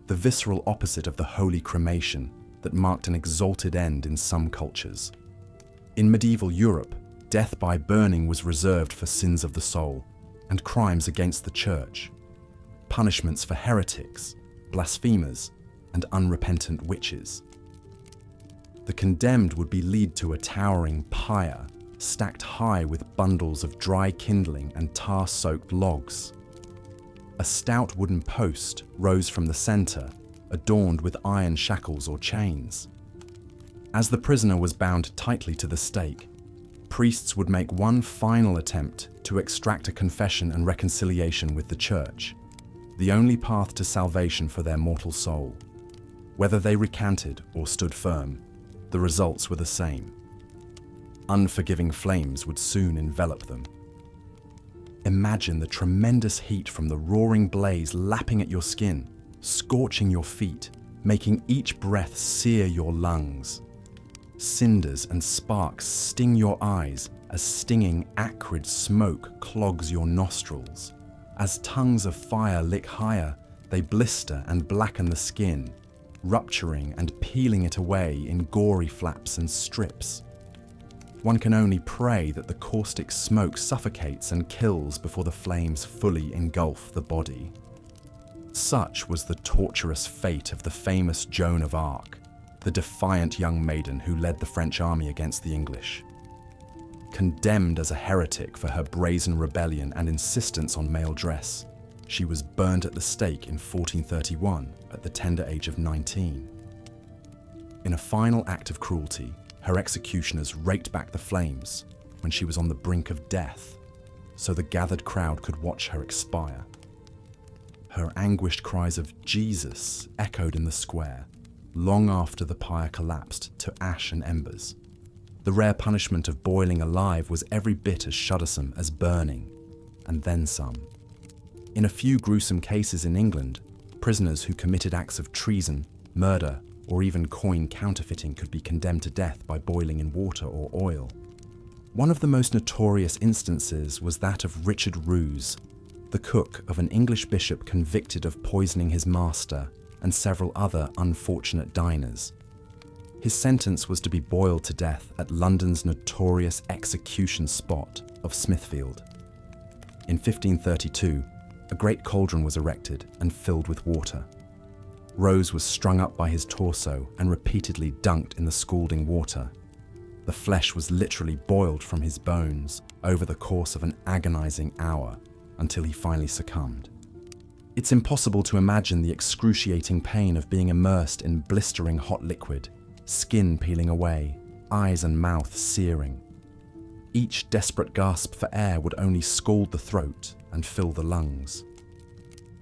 the visceral opposite of the holy cremation that marked an exalted end in some cultures. In medieval Europe, death by burning was reserved for sins of the soul and crimes against the church, punishments for heretics, blasphemers, and unrepentant witches. The condemned would be led to a towering pyre stacked high with bundles of dry kindling and tar-soaked logs. A stout wooden post rose from the centre, adorned with iron shackles or chains. As the prisoner was bound tightly to the stake, priests would make one final attempt to extract a confession and reconciliation with the church, the only path to salvation for their mortal soul. Whether they recanted or stood firm, the results were the same. Unforgiving flames would soon envelop them. Imagine the tremendous heat from the roaring blaze lapping at your skin, scorching your feet, making each breath sear your lungs. Cinders and sparks sting your eyes as stinging, acrid smoke clogs your nostrils. As tongues of fire lick higher, they blister and blacken the skin, rupturing and peeling it away in gory flaps and strips. One can only pray that the caustic smoke suffocates and kills before the flames fully engulf the body. Such was the torturous fate of the famous Joan of Arc, the defiant young maiden who led the French army against the English. Condemned as a heretic for her brazen rebellion and insistence on male dress, she was burned at the stake in 1431 at the tender age of 19. In a final act of cruelty, her executioners raked back the flames when she was on the brink of death, so the gathered crowd could watch her expire. Her anguished cries of "Jesus" echoed in the square, long after the pyre collapsed to ash and embers. The rare punishment of boiling alive was every bit as shuddersome as burning, and then some. In a few gruesome cases in England, prisoners who committed acts of treason, murder, or even coin counterfeiting could be condemned to death by boiling in water or oil. One of the most notorious instances was that of Richard Roos, the cook of an English bishop convicted of poisoning his master and several other unfortunate diners. His sentence was to be boiled to death at London's notorious execution spot of Smithfield. In 1532, a great cauldron was erected and filled with water. Rose was strung up by his torso and repeatedly dunked in the scalding water. The flesh was literally boiled from his bones over the course of an agonizing hour until he finally succumbed. It's impossible to imagine the excruciating pain of being immersed in blistering hot liquid, skin peeling away, eyes and mouth searing. Each desperate gasp for air would only scald the throat and fill the lungs.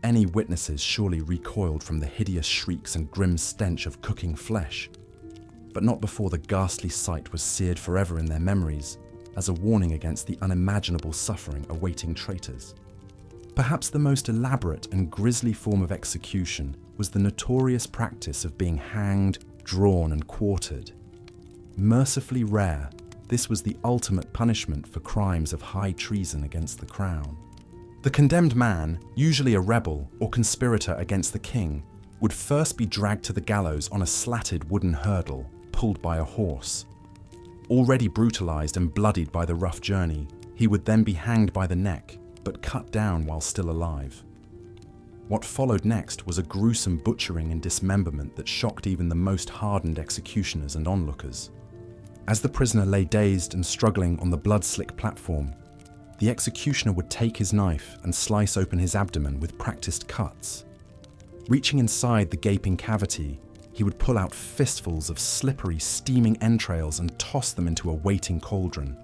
Any witnesses surely recoiled from the hideous shrieks and grim stench of cooking flesh, but not before the ghastly sight was seared forever in their memories as a warning against the unimaginable suffering awaiting traitors. Perhaps the most elaborate and grisly form of execution was the notorious practice of being hanged, drawn and quartered. Mercifully rare, this was the ultimate punishment for crimes of high treason against the crown. The condemned man, usually a rebel or conspirator against the king, would first be dragged to the gallows on a slatted wooden hurdle pulled by a horse. Already brutalized and bloodied by the rough journey, he would then be hanged by the neck, but cut down while still alive. What followed next was a gruesome butchering and dismemberment that shocked even the most hardened executioners and onlookers. As the prisoner lay dazed and struggling on the blood-slick platform, the executioner would take his knife and slice open his abdomen with practiced cuts. Reaching inside the gaping cavity, he would pull out fistfuls of slippery, steaming entrails and toss them into a waiting cauldron.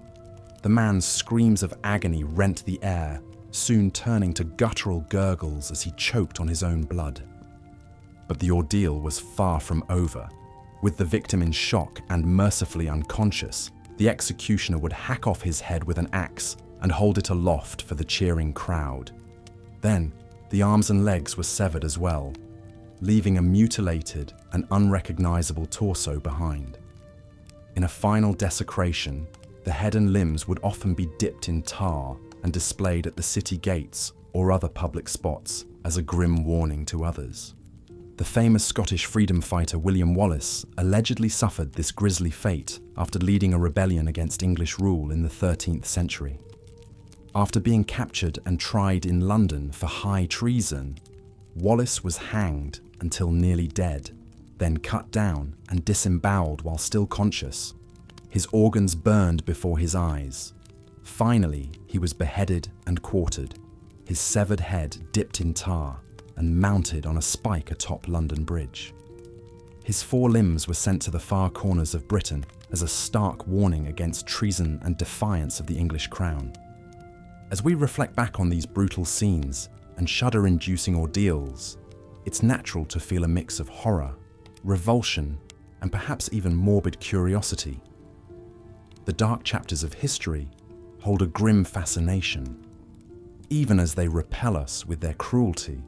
The man's screams of agony rent the air, soon turning to guttural gurgles as he choked on his own blood. But the ordeal was far from over. With the victim in shock and mercifully unconscious, the executioner would hack off his head with an axe and hold it aloft for the cheering crowd. Then, the arms and legs were severed as well, leaving a mutilated and unrecognizable torso behind. In a final desecration, the head and limbs would often be dipped in tar and displayed at the city gates or other public spots as a grim warning to others. The famous Scottish freedom fighter William Wallace allegedly suffered this grisly fate after leading a rebellion against English rule in the 13th century. After being captured and tried in London for high treason, Wallace was hanged until nearly dead, then cut down and disemboweled while still conscious. His organs burned before his eyes. Finally, he was beheaded and quartered, his severed head dipped in tar and mounted on a spike atop London Bridge. His 4 limbs were sent to the far corners of Britain as a stark warning against treason and defiance of the English crown. As we reflect back on these brutal scenes and shudder-inducing ordeals, it's natural to feel a mix of horror, revulsion, and perhaps even morbid curiosity. The dark chapters of history hold a grim fascination, even as they repel us with their cruelty.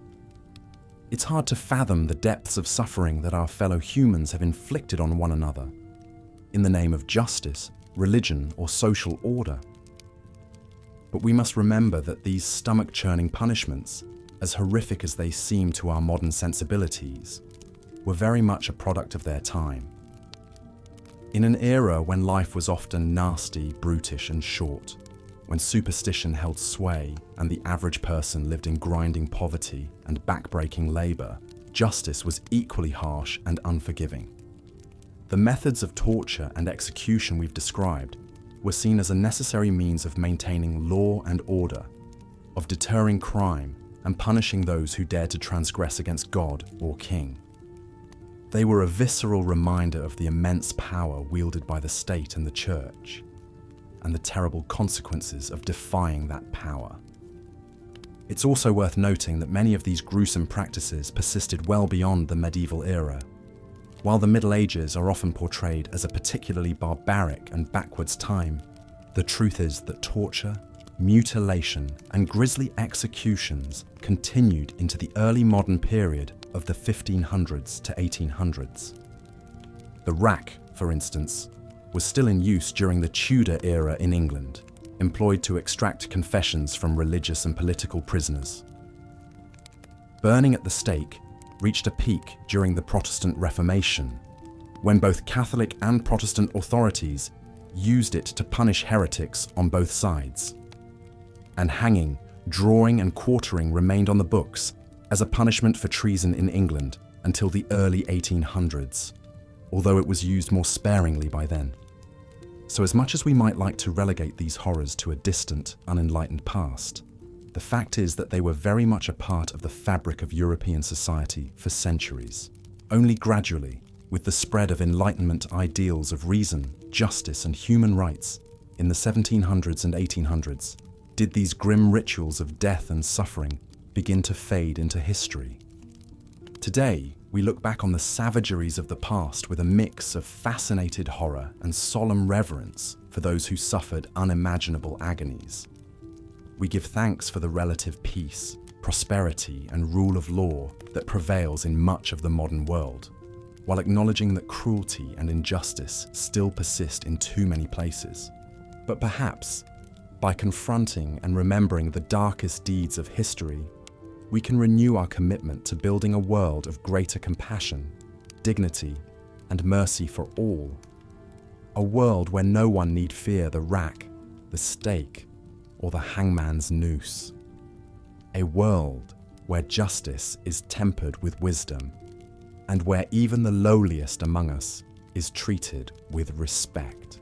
It's hard to fathom the depths of suffering that our fellow humans have inflicted on one another, in the name of justice, religion, or social order. But we must remember that these stomach-churning punishments, as horrific as they seem to our modern sensibilities, were very much a product of their time. In an era when life was often nasty, brutish, and short, when superstition held sway and the average person lived in grinding poverty and backbreaking labor, justice was equally harsh and unforgiving. The methods of torture and execution we've described were seen as a necessary means of maintaining law and order, of deterring crime and punishing those who dared to transgress against God or king. They were a visceral reminder of the immense power wielded by the state and the church, and the terrible consequences of defying that power. It's also worth noting that many of these gruesome practices persisted well beyond the medieval era. While the Middle Ages are often portrayed as a particularly barbaric and backwards time, the truth is that torture, mutilation, and grisly executions continued into the early modern period of the 1500s to 1800s. The rack, for instance, was still in use during the Tudor era in England, employed to extract confessions from religious and political prisoners. Burning at the stake reached a peak during the Protestant Reformation, when both Catholic and Protestant authorities used it to punish heretics on both sides. And hanging, drawing, and quartering remained on the books as a punishment for treason in England until the early 1800s, although it was used more sparingly by then. So as much as we might like to relegate these horrors to a distant, unenlightened past, the fact is that they were very much a part of the fabric of European society for centuries. Only gradually, with the spread of Enlightenment ideals of reason, justice, and human rights in the 1700s and 1800s, did these grim rituals of death and suffering begin to fade into history. Today, we look back on the savageries of the past with a mix of fascinated horror and solemn reverence for those who suffered unimaginable agonies. We give thanks for the relative peace, prosperity, and rule of law that prevails in much of the modern world, while acknowledging that cruelty and injustice still persist in too many places. But perhaps, by confronting and remembering the darkest deeds of history, we can renew our commitment to building a world of greater compassion, dignity, and mercy for all. A world where no one need fear the rack, the stake, or the hangman's noose. A world where justice is tempered with wisdom, and where even the lowliest among us is treated with respect.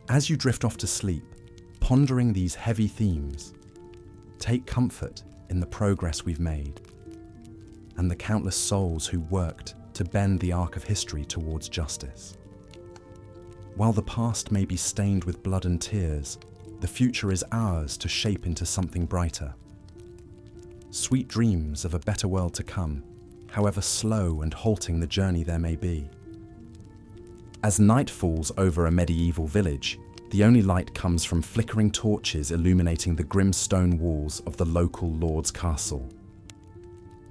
As you drift off to sleep, pondering these heavy themes, take comfort in the progress we've made, and the countless souls who worked to bend the arc of history towards justice. While the past may be stained with blood and tears, the future is ours to shape into something brighter. Sweet dreams of a better world to come, however slow and halting the journey there may be. As night falls over a medieval village, the only light comes from flickering torches illuminating the grim stone walls of the local lord's castle.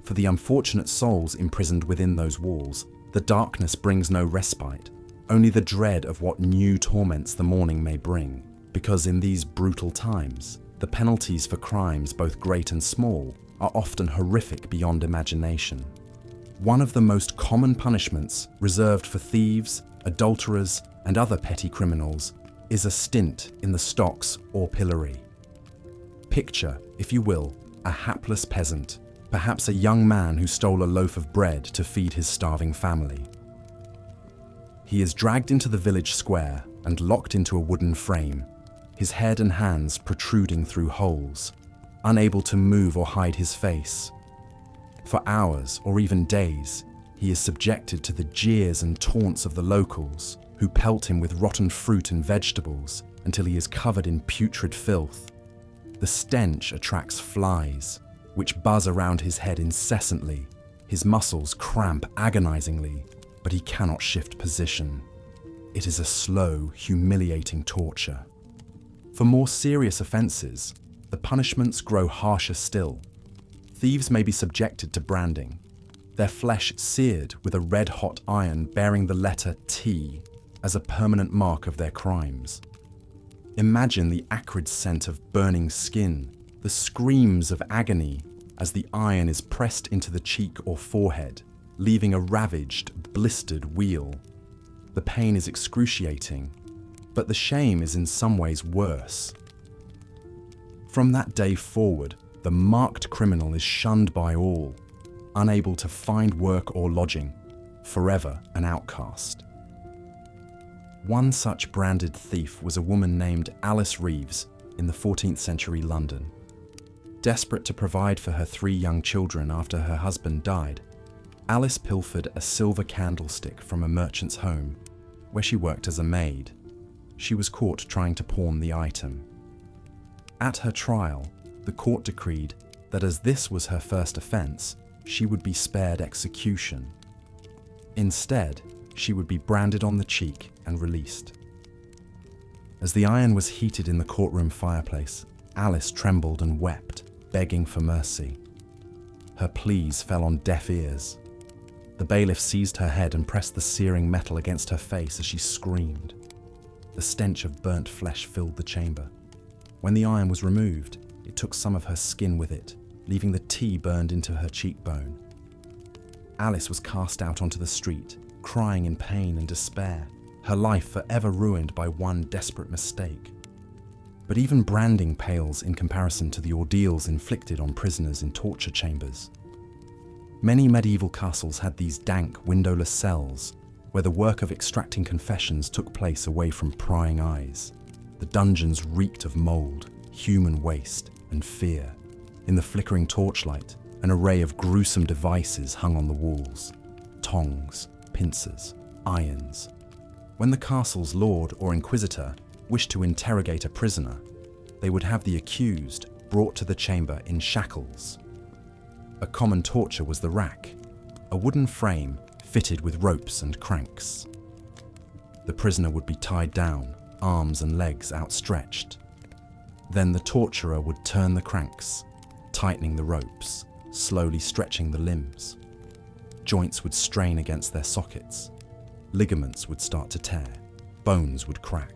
For the unfortunate souls imprisoned within those walls, the darkness brings no respite, only the dread of what new torments the morning may bring, because in these brutal times, the penalties for crimes both great and small are often horrific beyond imagination. One of the most common punishments reserved for thieves, adulterers, and other petty criminals is a stint in the stocks or pillory. Picture, if you will, a hapless peasant, perhaps a young man who stole a loaf of bread to feed his starving family. He is dragged into the village square and locked into a wooden frame, his head and hands protruding through holes, unable to move or hide his face. For hours or even days, he is subjected to the jeers and taunts of the locals, who pelt him with rotten fruit and vegetables until he is covered in putrid filth. The stench attracts flies, which buzz around his head incessantly. His muscles cramp agonizingly, but he cannot shift position. It is a slow, humiliating torture. For more serious offenses, the punishments grow harsher still. Thieves may be subjected to branding, their flesh seared with a red-hot iron bearing the letter T as a permanent mark of their crimes. Imagine the acrid scent of burning skin, the screams of agony as the iron is pressed into the cheek or forehead, leaving a ravaged, blistered weal. The pain is excruciating, but the shame is in some ways worse. From that day forward, the marked criminal is shunned by all, unable to find work or lodging, forever an outcast. One such branded thief was a woman named Alice Reeves in the 14th century London. Desperate to provide for her 3 young children after her husband died, Alice pilfered a silver candlestick from a merchant's home, where she worked as a maid. She was caught trying to pawn the item. At her trial, the court decreed that as this was her first offence, she would be spared execution. Instead, she would be branded on the cheek and released. As the iron was heated in the courtroom fireplace, Alice trembled and wept, begging for mercy. Her pleas fell on deaf ears. The bailiff seized her head and pressed the searing metal against her face as she screamed. The stench of burnt flesh filled the chamber. When the iron was removed, it took some of her skin with it, leaving the tea burned into her cheekbone. Alice was cast out onto the street, crying in pain and despair, her life forever ruined by one desperate mistake. But even branding pales in comparison to the ordeals inflicted on prisoners in torture chambers. Many medieval castles had these dank, windowless cells, where the work of extracting confessions took place away from prying eyes. The dungeons reeked of mould, human waste, and fear. In the flickering torchlight, an array of gruesome devices hung on the walls: tongs, pincers, irons. When the castle's lord or inquisitor wished to interrogate a prisoner, they would have the accused brought to the chamber in shackles. A common torture was the rack, a wooden frame fitted with ropes and cranks. The prisoner would be tied down, arms and legs outstretched. Then the torturer would turn the cranks, tightening the ropes, slowly stretching the limbs. Joints would strain against their sockets. Ligaments would start to tear. Bones would crack.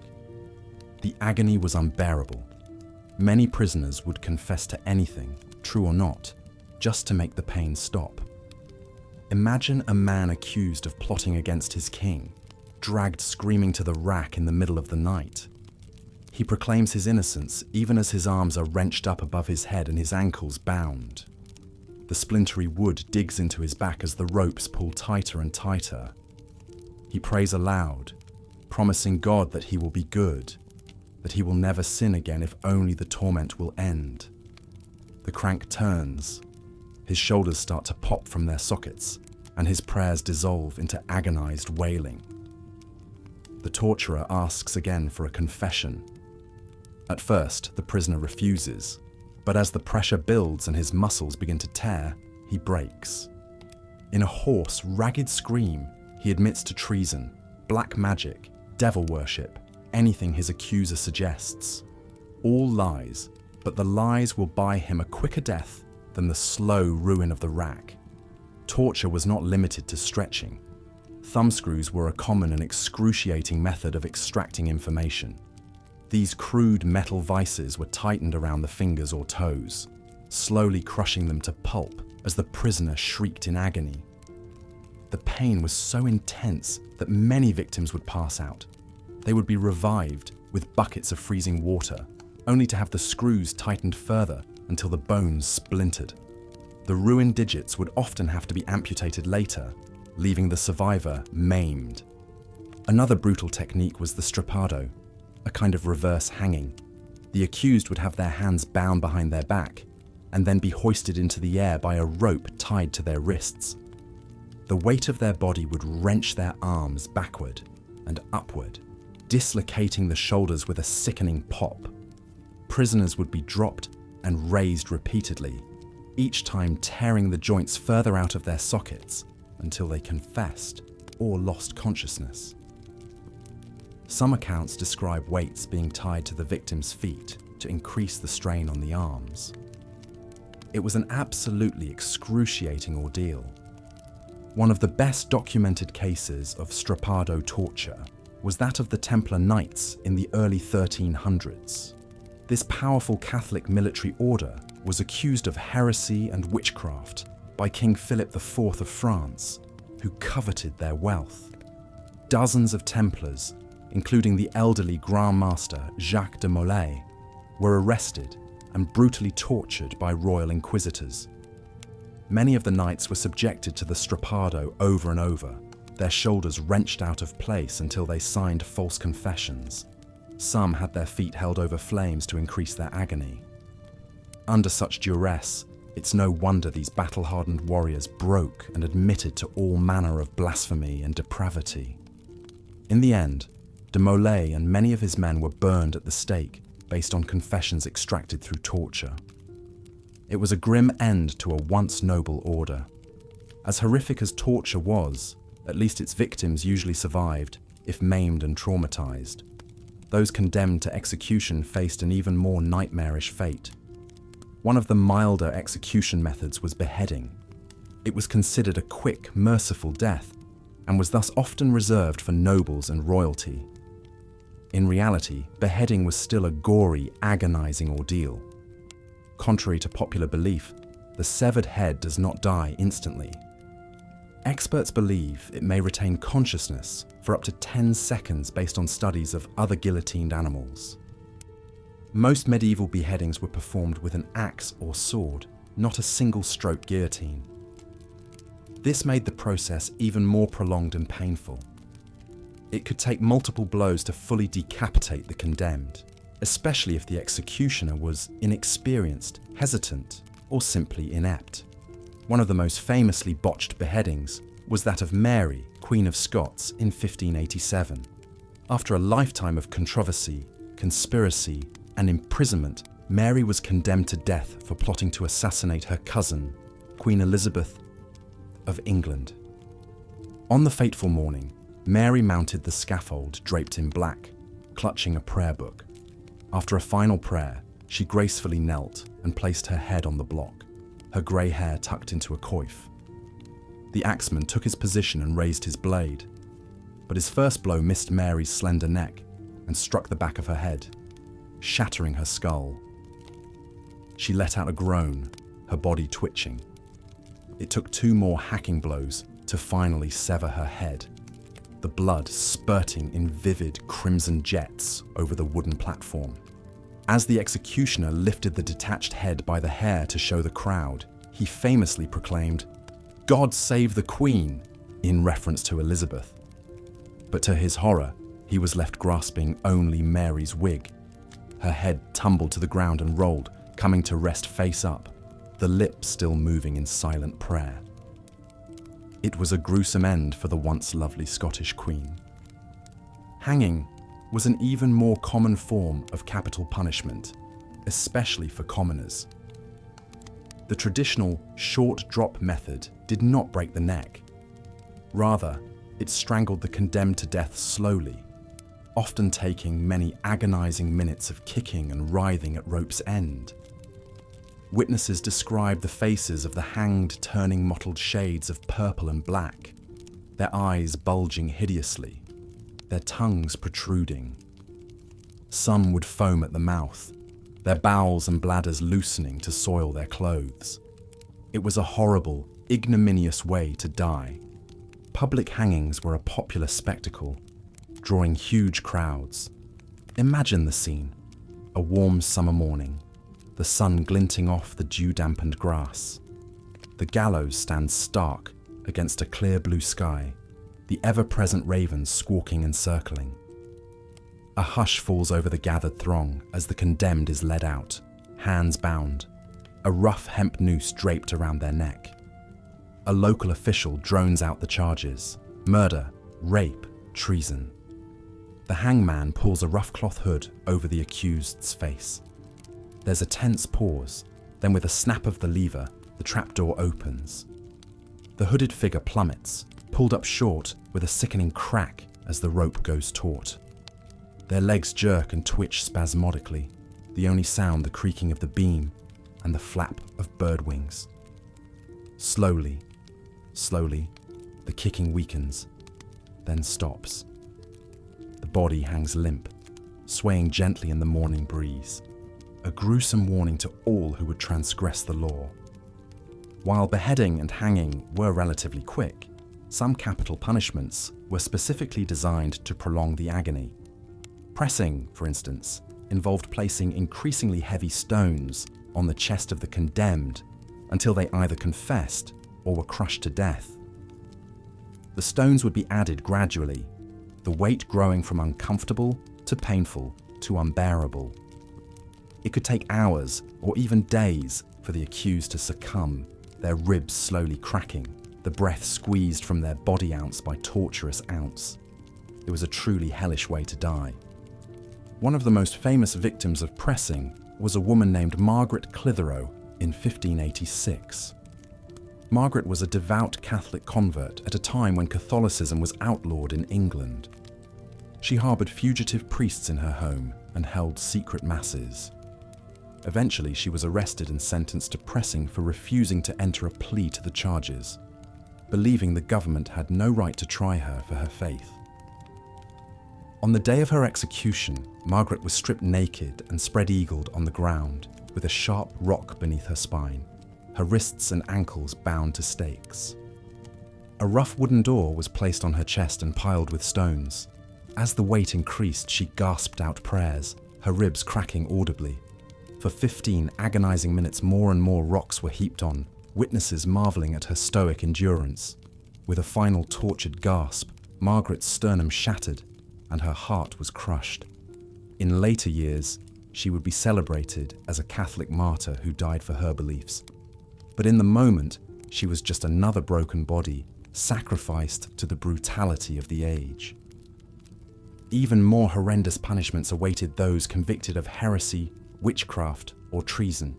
The agony was unbearable. Many prisoners would confess to anything, true or not, just to make the pain stop. Imagine a man accused of plotting against his king, dragged screaming to the rack in the middle of the night. He proclaims his innocence even as his arms are wrenched up above his head and his ankles bound. The splintery wood digs into his back as the ropes pull tighter and tighter. He prays aloud, promising God that he will be good, that he will never sin again if only the torment will end. The crank turns. His shoulders start to pop from their sockets, and his prayers dissolve into agonized wailing. The torturer asks again for a confession. At first, the prisoner refuses, but as the pressure builds and his muscles begin to tear, he breaks. In a hoarse, ragged scream, he admits to treason, black magic, devil worship, anything his accuser suggests. All lies, but the lies will buy him a quicker death than the slow ruin of the rack. Torture was not limited to stretching. Thumbscrews were a common and excruciating method of extracting information. These crude metal vices were tightened around the fingers or toes, slowly crushing them to pulp as the prisoner shrieked in agony. The pain was so intense that many victims would pass out. They would be revived with buckets of freezing water, only to have the screws tightened further until the bones splintered. The ruined digits would often have to be amputated later, leaving the survivor maimed. Another brutal technique was the strappado, a kind of reverse hanging. The accused would have their hands bound behind their back and then be hoisted into the air by a rope tied to their wrists. The weight of their body would wrench their arms backward and upward, dislocating the shoulders with a sickening pop. Prisoners would be dropped and raised repeatedly, each time tearing the joints further out of their sockets until they confessed or lost consciousness. Some accounts describe weights being tied to the victim's feet to increase the strain on the arms. It was an absolutely excruciating ordeal. One of the best documented cases of strappado torture was that of the Templar Knights in the early 1300s. This powerful Catholic military order was accused of heresy and witchcraft by King Philip IV of France, who coveted their wealth. Dozens of Templars, including the elderly Grand Master Jacques de Molay, were arrested and brutally tortured by royal inquisitors. Many of the knights were subjected to the strappado over and over, their shoulders wrenched out of place until they signed false confessions. Some had their feet held over flames to increase their agony. Under such duress, it's no wonder these battle-hardened warriors broke and admitted to all manner of blasphemy and depravity. In the end, de Molay and many of his men were burned at the stake based on confessions extracted through torture. It was a grim end to a once noble order. As horrific as torture was, at least its victims usually survived, if maimed and traumatized. Those condemned to execution faced an even more nightmarish fate. One of the milder execution methods was beheading. It was considered a quick, merciful death, and was thus often reserved for nobles and royalty. In reality, beheading was still a gory, agonizing ordeal. Contrary to popular belief, the severed head does not die instantly. Experts believe it may retain consciousness for up to 10 seconds based on studies of other guillotined animals. Most medieval beheadings were performed with an axe or sword, not a single-stroke guillotine. This made the process even more prolonged and painful. It could take multiple blows to fully decapitate the condemned, especially if the executioner was inexperienced, hesitant, or simply inept. One of the most famously botched beheadings was that of Mary, Queen of Scots, in 1587. After a lifetime of controversy, conspiracy, and imprisonment, Mary was condemned to death for plotting to assassinate her cousin, Queen Elizabeth of England. On the fateful morning, Mary mounted the scaffold draped in black, clutching a prayer book. After a final prayer, she gracefully knelt and placed her head on the block, her grey hair tucked into a coif. The axeman took his position and raised his blade, but his first blow missed Mary's slender neck and struck the back of her head, shattering her skull. She let out a groan, her body twitching. It took 2 more hacking blows to finally sever her head, the blood spurting in vivid crimson jets over the wooden platform. As the executioner lifted the detached head by the hair to show the crowd, he famously proclaimed, "God save the Queen," in reference to Elizabeth. But to his horror, he was left grasping only Mary's wig. Her head tumbled to the ground and rolled, coming to rest face up, the lips still moving in silent prayer. It was a gruesome end for the once lovely Scottish Queen. Hanging was an even more common form of capital punishment, especially for commoners. The traditional short drop method did not break the neck. Rather, it strangled the condemned to death slowly, often taking many agonizing minutes of kicking and writhing at rope's end. Witnesses described the faces of the hanged turning mottled shades of purple and black, their eyes bulging hideously, their tongues protruding. Some would foam at the mouth, their bowels and bladders loosening to soil their clothes. It was a horrible, ignominious way to die. Public hangings were a popular spectacle, drawing huge crowds. Imagine the scene: a warm summer morning, the sun glinting off the dew-dampened grass. The gallows stands stark against a clear blue sky, the ever-present ravens squawking and circling. A hush falls over the gathered throng as the condemned is led out, hands bound, a rough hemp noose draped around their neck. A local official drones out the charges: murder, rape, treason. The hangman pulls a rough cloth hood over the accused's face. There's a tense pause, then with a snap of the lever, the trapdoor opens. The hooded figure plummets, pulled up short with a sickening crack as the rope goes taut. Their legs jerk and twitch spasmodically, the only sound the creaking of the beam and the flap of bird wings. Slowly, the kicking weakens, then stops. The body hangs limp, swaying gently in the morning breeze, a gruesome warning to all who would transgress the law. While beheading and hanging were relatively quick, some capital punishments were specifically designed to prolong the agony. Pressing, for instance, involved placing increasingly heavy stones on the chest of the condemned until they either confessed or were crushed to death. The stones would be added gradually, the weight growing from uncomfortable to painful to unbearable. It could take hours or even days for the accused to succumb, their ribs slowly cracking, the breath squeezed from their body ounce by torturous ounce. It was a truly hellish way to die. One of the most famous victims of pressing was a woman named Margaret Clitheroe in 1586. Margaret was a devout Catholic convert at a time when Catholicism was outlawed in England. She harboured fugitive priests in her home and held secret masses. Eventually, she was arrested and sentenced to pressing for refusing to enter a plea to the charges, believing the government had no right to try her for her faith. On the day of her execution, Margaret was stripped naked and spread-eagled on the ground, with a sharp rock beneath her spine, her wrists and ankles bound to stakes. A rough wooden door was placed on her chest and piled with stones. As the weight increased, she gasped out prayers, her ribs cracking audibly. For 15 agonizing minutes, more and more rocks were heaped on, witnesses marveling at her stoic endurance. With a final tortured gasp, Margaret's sternum shattered and her heart was crushed. In later years, she would be celebrated as a Catholic martyr who died for her beliefs. But in the moment, she was just another broken body, sacrificed to the brutality of the age. Even more horrendous punishments awaited those convicted of heresy, witchcraft, or treason.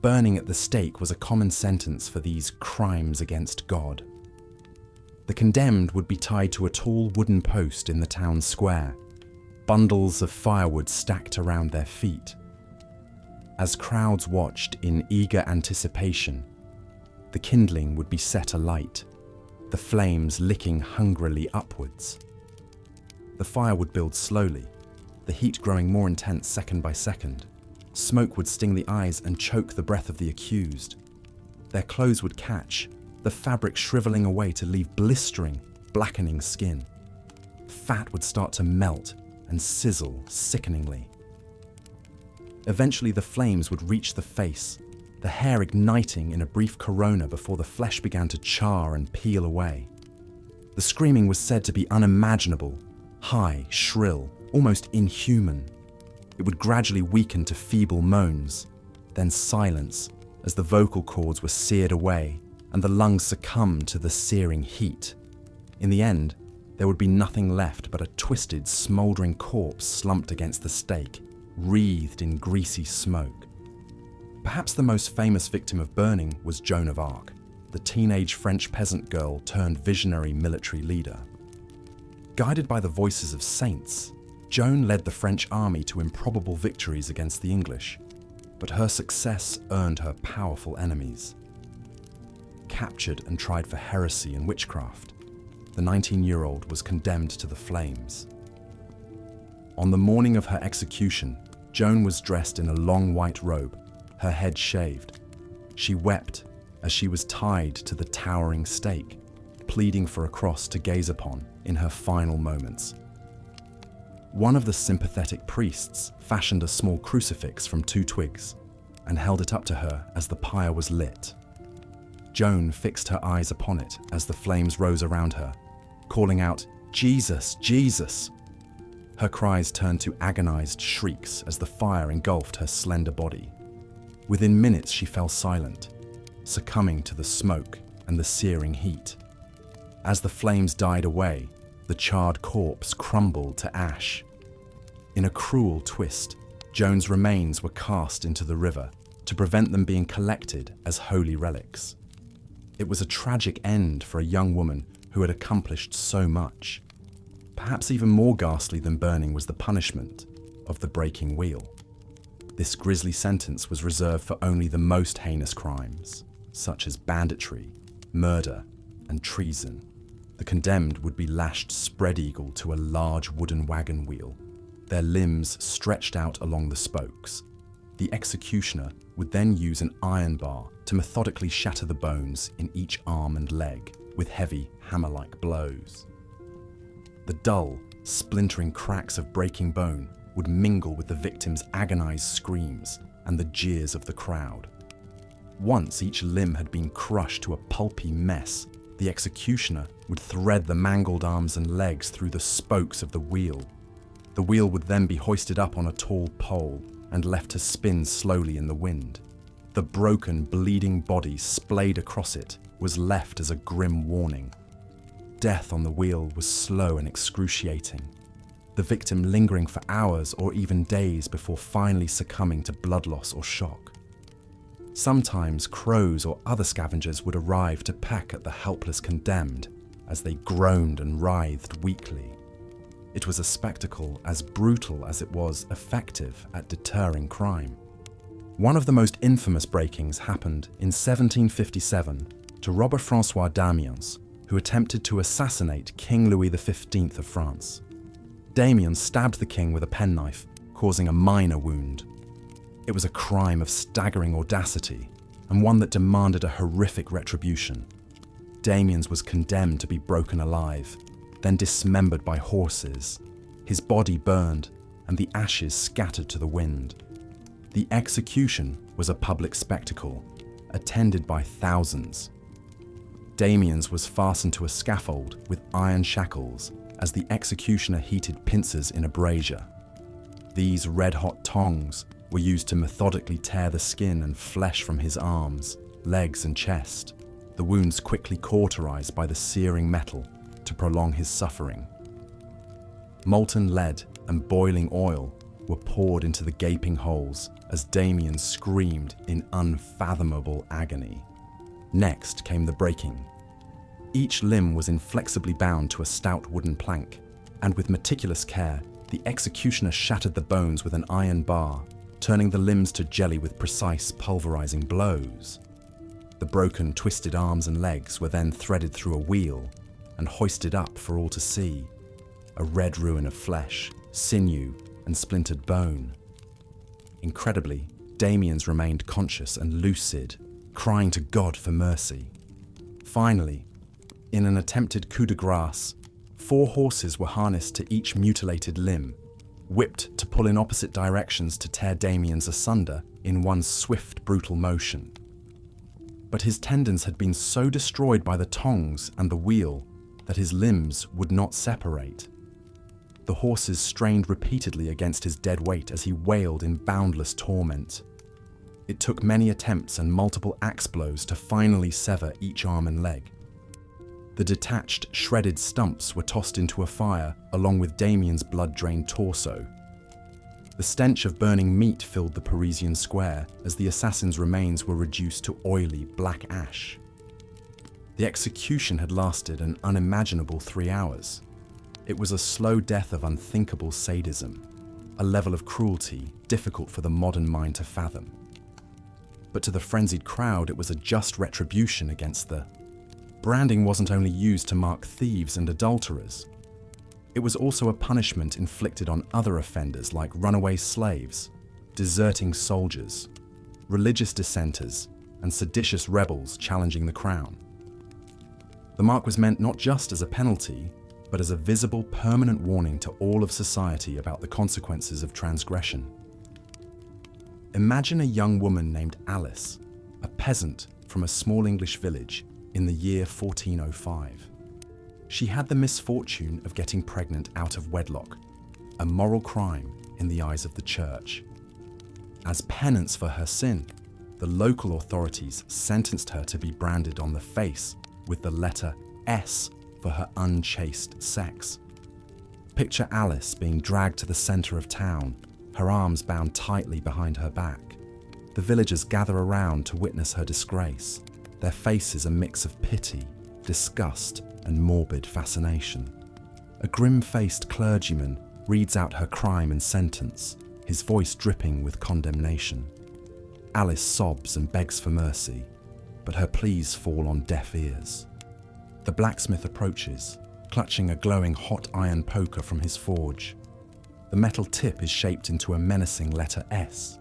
Burning at the stake was a common sentence for these crimes against God. The condemned would be tied to a tall wooden post in the town square, bundles of firewood stacked around their feet. As crowds watched in eager anticipation, the kindling would be set alight, the flames licking hungrily upwards. The fire would build slowly, the heat growing more intense second by second. Smoke would sting the eyes and choke the breath of the accused. Their clothes would catch, the fabric shriveling away to leave blistering, blackening skin. Fat would start to melt and sizzle sickeningly. Eventually the flames would reach the face, the hair igniting in a brief corona before the flesh began to char and peel away. The screaming was said to be unimaginable, high, shrill, almost inhuman. It would gradually weaken to feeble moans, then silence as the vocal cords were seared away and the lungs succumbed to the searing heat. In the end, there would be nothing left but a twisted, smouldering corpse slumped against the stake, wreathed in greasy smoke. Perhaps the most famous victim of burning was Joan of Arc, the teenage French peasant girl turned visionary military leader. Guided by the voices of saints, Joan led the French army to improbable victories against the English, but her success earned her powerful enemies. Captured and tried for heresy and witchcraft, the 19-year-old was condemned to the flames. On the morning of her execution, Joan was dressed in a long white robe, her head shaved. She wept as she was tied to the towering stake, pleading for a cross to gaze upon in her final moments. One of the sympathetic priests fashioned a small crucifix from 2 twigs and held it up to her as the pyre was lit. Joan fixed her eyes upon it as the flames rose around her, calling out, "Jesus, Jesus!" Her cries turned to agonized shrieks as the fire engulfed her slender body. Within minutes she fell silent, succumbing to the smoke and the searing heat. As the flames died away, the charred corpse crumbled to ash. In a cruel twist, Joan's remains were cast into the river to prevent them being collected as holy relics. It was a tragic end for a young woman who had accomplished so much. Perhaps even more ghastly than burning was the punishment of the breaking wheel. This grisly sentence was reserved for only the most heinous crimes, such as banditry, murder, and treason. The condemned would be lashed spread-eagle to a large wooden wagon wheel, their limbs stretched out along the spokes. The executioner would then use an iron bar to methodically shatter the bones in each arm and leg with heavy hammer-like blows. The dull, splintering cracks of breaking bone would mingle with the victim's agonized screams and the jeers of the crowd. Once each limb had been crushed to a pulpy mess, the executioner would thread the mangled arms and legs through the spokes of the wheel. The wheel would then be hoisted up on a tall pole and left to spin slowly in the wind. The broken, bleeding body splayed across it was left as a grim warning. Death on the wheel was slow and excruciating, the victim lingering for hours or even days before finally succumbing to blood loss or shock. Sometimes crows or other scavengers would arrive to peck at the helpless condemned as they groaned and writhed weakly. It was a spectacle as brutal as it was effective at deterring crime. One of the most infamous breakings happened in 1757 to Robert François d'Amiens, who attempted to assassinate King Louis XV of France. D'Amiens stabbed the king with a penknife, causing a minor wound. It was a crime of staggering audacity, and one that demanded a horrific retribution. D'Amiens was condemned to be broken alive, then dismembered by horses, his body burned, and the ashes scattered to the wind. The execution was a public spectacle, attended by thousands. D'Amiens was fastened to a scaffold with iron shackles as the executioner heated pincers in a brazier. These red-hot tongs were used to methodically tear the skin and flesh from his arms, legs and chest, the wounds quickly cauterized by the searing metal to prolong his suffering. Molten lead and boiling oil were poured into the gaping holes as D'Amiens screamed in unfathomable agony. Next came the breaking. Each limb was inflexibly bound to a stout wooden plank, and with meticulous care, the executioner shattered the bones with an iron bar, turning the limbs to jelly with precise pulverizing blows. The broken, twisted arms and legs were then threaded through a wheel and hoisted up for all to see, a red ruin of flesh, sinew, and splintered bone. Incredibly, D'Amiens remained conscious and lucid, crying to God for mercy. Finally, in an attempted coup de grace, 4 horses were harnessed to each mutilated limb, whipped to pull in opposite directions to tear D'Amiens asunder in one swift, brutal motion. But his tendons had been so destroyed by the tongs and the wheel that his limbs would not separate. The horses strained repeatedly against his dead weight as he wailed in boundless torment. It took many attempts and multiple axe blows to finally sever each arm and leg. The detached, shredded stumps were tossed into a fire along with D'Amiens' blood-drained torso. The stench of burning meat filled the Parisian square as the assassin's remains were reduced to oily, black ash. The execution had lasted an unimaginable 3 hours. It was a slow death of unthinkable sadism, a level of cruelty difficult for the modern mind to fathom. But to the frenzied crowd, it was a just retribution against the branding wasn't only used to mark thieves and adulterers. It was also a punishment inflicted on other offenders like runaway slaves, deserting soldiers, religious dissenters, and seditious rebels challenging the crown. The mark was meant not just as a penalty, but as a visible, permanent warning to all of society about the consequences of transgression. Imagine a young woman named Alice, a peasant from a small English village in the year 1405. She had the misfortune of getting pregnant out of wedlock, a moral crime in the eyes of the church. As penance for her sin, the local authorities sentenced her to be branded on the face with the letter S for her unchaste sex. Picture Alice being dragged to the center of town, her arms bound tightly behind her back. The villagers gather around to witness her disgrace, their faces a mix of pity, disgust, and morbid fascination. A grim-faced clergyman reads out her crime and sentence, his voice dripping with condemnation. Alice sobs and begs for mercy, but her pleas fall on deaf ears. The blacksmith approaches, clutching a glowing hot iron poker from his forge. The metal tip is shaped into a menacing letter S.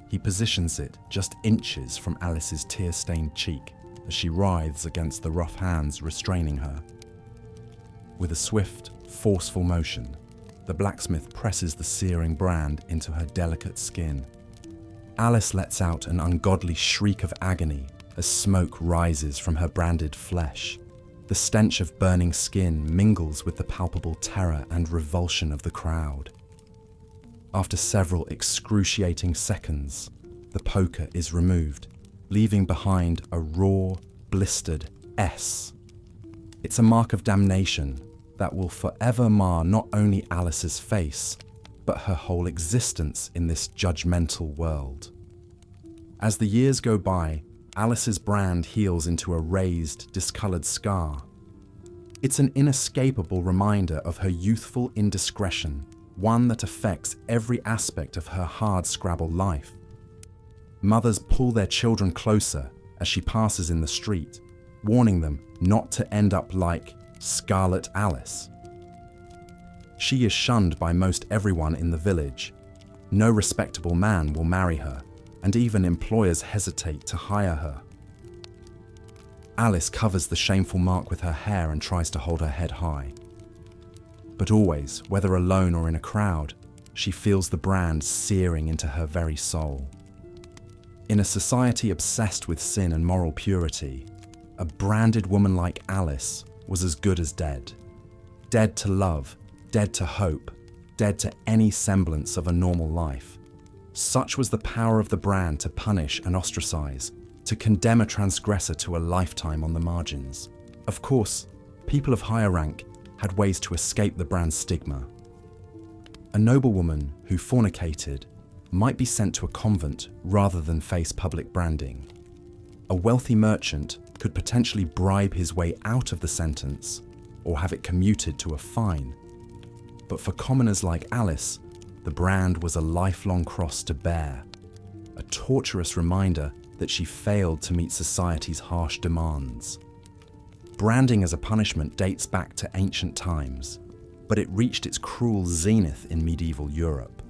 He positions it just inches from Alice's tear-stained cheek as she writhes against the rough hands restraining her. With a swift, forceful motion, the blacksmith presses the searing brand into her delicate skin. Alice lets out an ungodly shriek of agony as smoke rises from her branded flesh. The stench of burning skin mingles with the palpable terror and revulsion of the crowd. After several excruciating seconds, the poker is removed, leaving behind a raw, blistered S. It's a mark of damnation that will forever mar not only Alice's face, but her whole existence in this judgmental world. As the years go by, Alice's brand heals into a raised, discolored scar. It's an inescapable reminder of her youthful indiscretion, one that affects every aspect of her hard-scrabble life. Mothers pull their children closer as she passes in the street, warning them not to end up like Scarlet Alice. She is shunned by most everyone in the village. No respectable man will marry her, and even employers hesitate to hire her. Alice covers the shameful mark with her hair and tries to hold her head high. But always, whether alone or in a crowd, she feels the brand searing into her very soul. In a society obsessed with sin and moral purity, a branded woman like Alice was as good as dead. Dead to love, dead to hope, dead to any semblance of a normal life. Such was the power of the brand to punish and ostracize, to condemn a transgressor to a lifetime on the margins. Of course, people of higher rank had ways to escape the brand's stigma. A noblewoman who fornicated might be sent to a convent rather than face public branding. A wealthy merchant could potentially bribe his way out of the sentence or have it commuted to a fine. But for commoners like Alice, the brand was a lifelong cross to bear, a torturous reminder that she failed to meet society's harsh demands. Branding as a punishment dates back to ancient times, but it reached its cruel zenith in medieval Europe.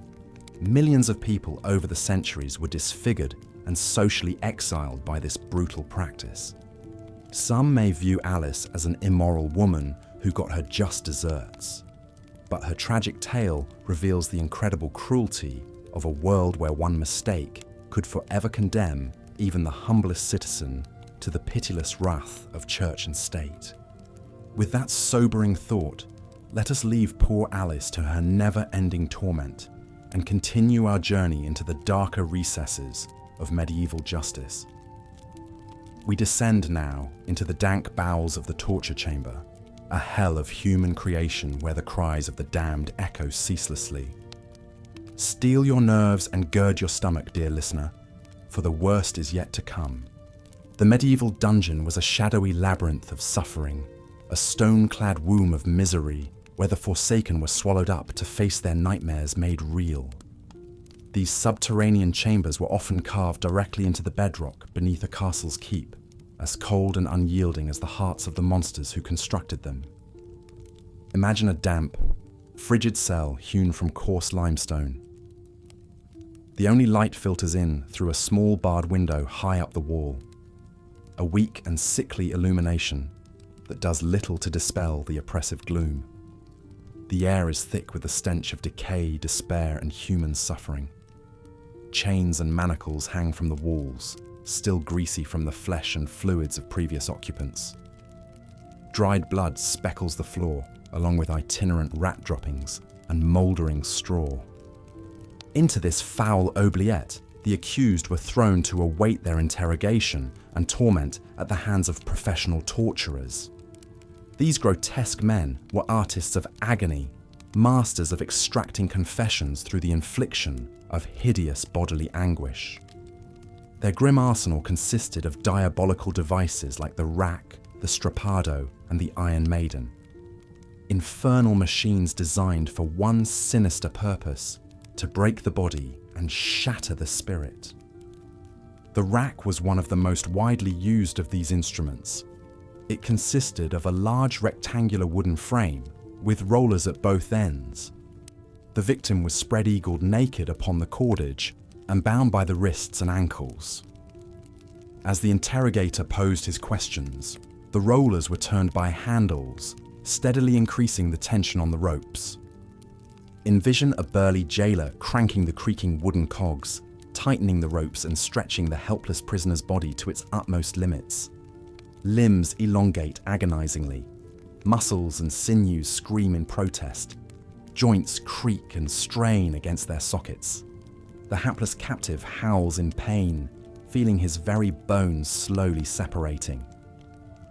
Millions of people over the centuries were disfigured and socially exiled by this brutal practice. Some may view Alice as an immoral woman who got her just desserts, but her tragic tale reveals the incredible cruelty of a world where one mistake could forever condemn even the humblest citizen to the pitiless wrath of church and state. With that sobering thought, let us leave poor Alice to her never-ending torment and continue our journey into the darker recesses of medieval justice. We descend now into the dank bowels of the torture chamber, a hell of human creation where the cries of the damned echo ceaselessly. Steel your nerves and gird your stomach, dear listener, for the worst is yet to come. The medieval dungeon was a shadowy labyrinth of suffering, a stone-clad womb of misery where the forsaken were swallowed up to face their nightmares made real. These subterranean chambers were often carved directly into the bedrock beneath a castle's keep, as cold and unyielding as the hearts of the monsters who constructed them. Imagine a damp, frigid cell hewn from coarse limestone. The only light filters in through a small barred window high up the wall, a weak and sickly illumination that does little to dispel the oppressive gloom. The air is thick with the stench of decay, despair, and human suffering. Chains and manacles hang from the walls, still greasy from the flesh and fluids of previous occupants. Dried blood speckles the floor, along with itinerant rat droppings and mouldering straw. Into this foul oubliette, the accused were thrown to await their interrogation and torment at the hands of professional torturers. These grotesque men were artists of agony, masters of extracting confessions through the infliction of hideous bodily anguish. Their grim arsenal consisted of diabolical devices like the rack, the strappado, and the Iron Maiden. Infernal machines designed for one sinister purpose: to break the body and shatter the spirit. The rack was one of the most widely used of these instruments. It consisted of a large rectangular wooden frame with rollers at both ends. The victim was spread-eagled naked upon the cordage and bound by the wrists and ankles. As the interrogator posed his questions, the rollers were turned by handles, steadily increasing the tension on the ropes. Envision a burly jailer cranking the creaking wooden cogs, tightening the ropes and stretching the helpless prisoner's body to its utmost limits. Limbs elongate agonizingly. Muscles and sinews scream in protest. Joints creak and strain against their sockets. The hapless captive howls in pain, feeling his very bones slowly separating.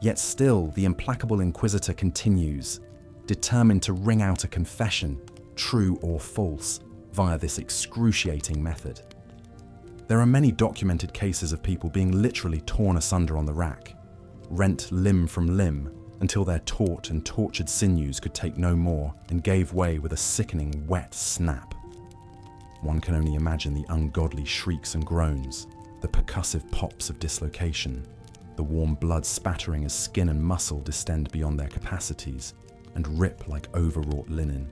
Yet still, the implacable inquisitor continues, determined to wring out a confession, true or false, via this excruciating method. There are many documented cases of people being literally torn asunder on the rack, rent limb from limb, until their taut and tortured sinews could take no more and gave way with a sickening wet snap. One can only imagine the ungodly shrieks and groans, the percussive pops of dislocation, the warm blood spattering as skin and muscle distend beyond their capacities and rip like overwrought linen.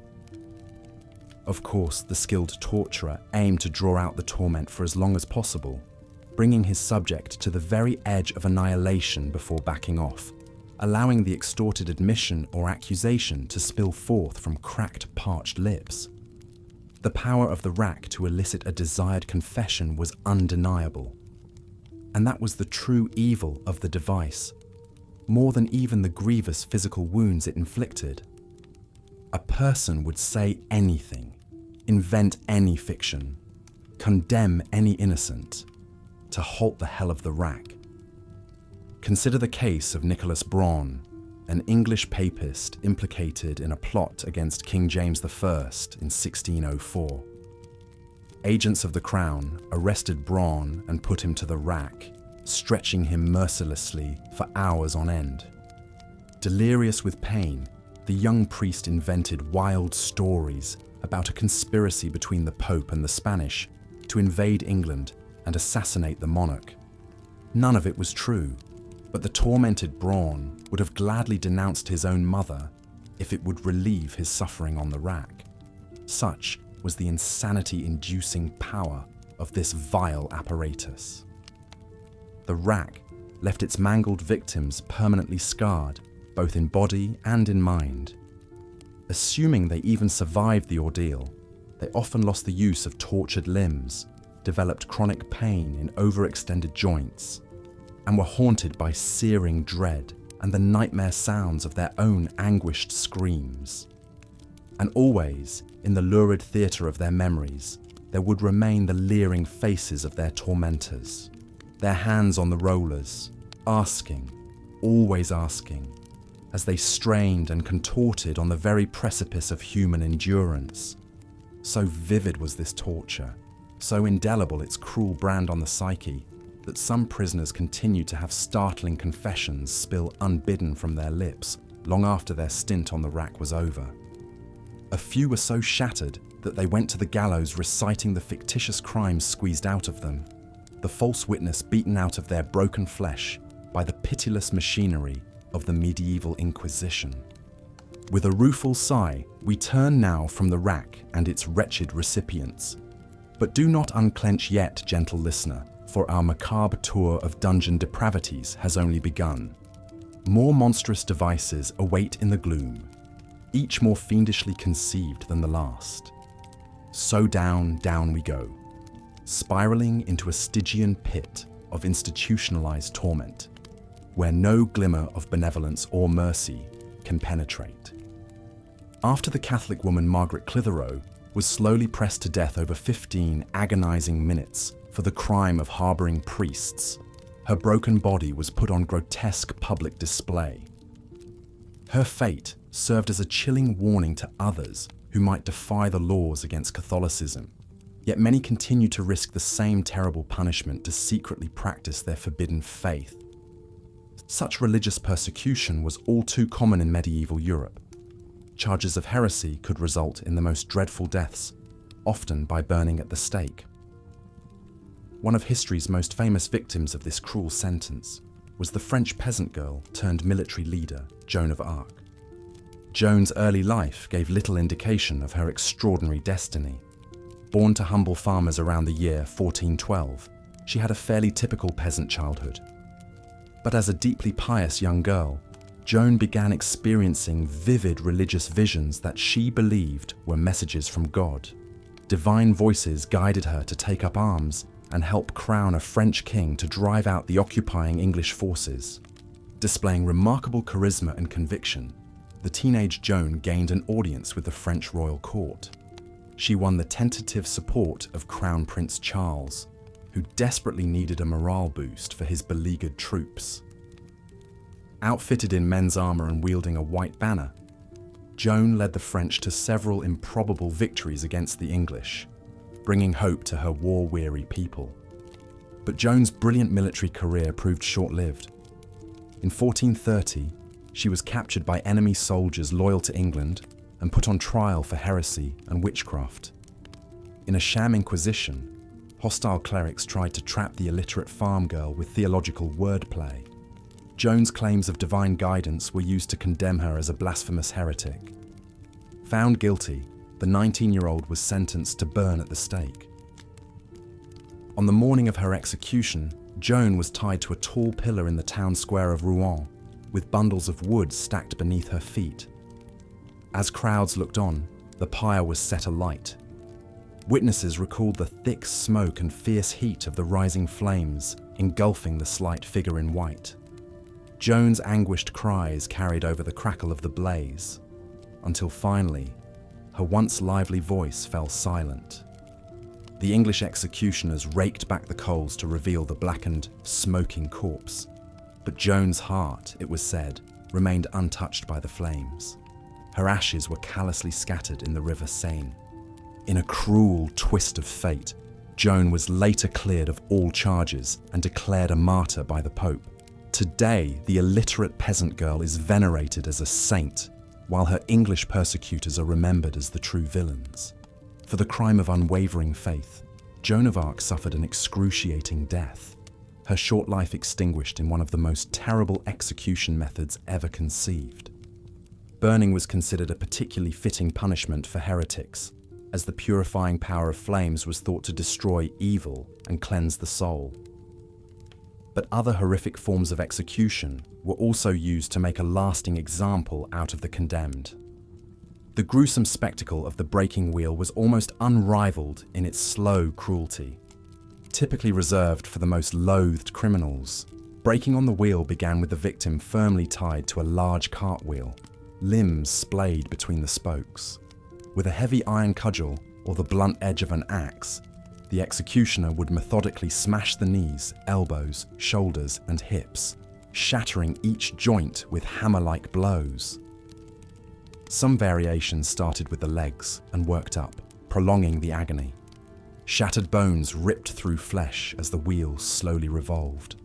Of course, the skilled torturer aimed to draw out the torment for as long as possible, bringing his subject to the very edge of annihilation before backing off, allowing the extorted admission or accusation to spill forth from cracked, parched lips. The power of the rack to elicit a desired confession was undeniable. And that was the true evil of the device, more than even the grievous physical wounds it inflicted. A person would say anything, invent any fiction, condemn any innocent, to halt the hell of the rack. Consider the case of Nicholas Braun, an English papist implicated in a plot against King James I in 1604. Agents of the Crown arrested Braun and put him to the rack, stretching him mercilessly for hours on end. Delirious with pain, the young priest invented wild stories about a conspiracy between the Pope and the Spanish to invade England and assassinate the monarch. None of it was true, but the tormented Braun would have gladly denounced his own mother if it would relieve his suffering on the rack. Such was the insanity-inducing power of this vile apparatus. The rack left its mangled victims permanently scarred, both in body and in mind. Assuming they even survived the ordeal, they often lost the use of tortured limbs, developed chronic pain in overextended joints, and were haunted by searing dread and the nightmare sounds of their own anguished screams. And always, in the lurid theatre of their memories, there would remain the leering faces of their tormentors, their hands on the rollers, asking, always asking, as they strained and contorted on the very precipice of human endurance. So vivid was this torture, so indelible its cruel brand on the psyche, that some prisoners continued to have startling confessions spill unbidden from their lips long after their stint on the rack was over. A few were so shattered that they went to the gallows reciting the fictitious crimes squeezed out of them, the false witness beaten out of their broken flesh by the pitiless machinery of the medieval Inquisition. With a rueful sigh, we turn now from the rack and its wretched recipients. But do not unclench yet, gentle listener, for our macabre tour of dungeon depravities has only begun. More monstrous devices await in the gloom, each more fiendishly conceived than the last. So down, down we go, spiraling into a Stygian pit of institutionalized torment, where no glimmer of benevolence or mercy can penetrate. After the Catholic woman Margaret Clitheroe was slowly pressed to death over 15 agonizing minutes for the crime of harboring priests, her broken body was put on grotesque public display. Her fate served as a chilling warning to others who might defy the laws against Catholicism, yet many continue to risk the same terrible punishment to secretly practice their forbidden faith. Such religious persecution was all too common in medieval Europe. Charges of heresy could result in the most dreadful deaths, often by burning at the stake. One of history's most famous victims of this cruel sentence was the French peasant girl turned military leader, Joan of Arc. Joan's early life gave little indication of her extraordinary destiny. Born to humble farmers around the year 1412, she had a fairly typical peasant childhood. But as a deeply pious young girl, Joan began experiencing vivid religious visions that she believed were messages from God. Divine voices guided her to take up arms and help crown a French king to drive out the occupying English forces. Displaying remarkable charisma and conviction, the teenage Joan gained an audience with the French royal court. She won the tentative support of Crown Prince Charles, who desperately needed a morale boost for his beleaguered troops. Outfitted in men's armor and wielding a white banner, Joan led the French to several improbable victories against the English, bringing hope to her war-weary people. But Joan's brilliant military career proved short-lived. In 1430, she was captured by enemy soldiers loyal to England and put on trial for heresy and witchcraft. In a sham inquisition, hostile clerics tried to trap the illiterate farm girl with theological wordplay. Joan's claims of divine guidance were used to condemn her as a blasphemous heretic. Found guilty, the 19-year-old was sentenced to burn at the stake. On the morning of her execution, Joan was tied to a tall pillar in the town square of Rouen, with bundles of wood stacked beneath her feet. As crowds looked on, the pyre was set alight. Witnesses recalled the thick smoke and fierce heat of the rising flames, engulfing the slight figure in white. Joan's anguished cries carried over the crackle of the blaze, until finally, her once lively voice fell silent. The English executioners raked back the coals to reveal the blackened, smoking corpse, but Joan's heart, it was said, remained untouched by the flames. Her ashes were callously scattered in the River Seine. In a cruel twist of fate, Joan was later cleared of all charges and declared a martyr by the Pope. Today, the illiterate peasant girl is venerated as a saint, while her English persecutors are remembered as the true villains. For the crime of unwavering faith, Joan of Arc suffered an excruciating death, her short life extinguished in one of the most terrible execution methods ever conceived. Burning was considered a particularly fitting punishment for heretics, as the purifying power of flames was thought to destroy evil and cleanse the soul. But other horrific forms of execution were also used to make a lasting example out of the condemned. The gruesome spectacle of the breaking wheel was almost unrivaled in its slow cruelty. Typically reserved for the most loathed criminals, breaking on the wheel began with the victim firmly tied to a large cartwheel, limbs splayed between the spokes. With a heavy iron cudgel or the blunt edge of an axe, the executioner would methodically smash the knees, elbows, shoulders, and hips, shattering each joint with hammer-like blows. Some variations started with the legs and worked up, prolonging the agony. Shattered bones ripped through flesh as the wheel slowly revolved,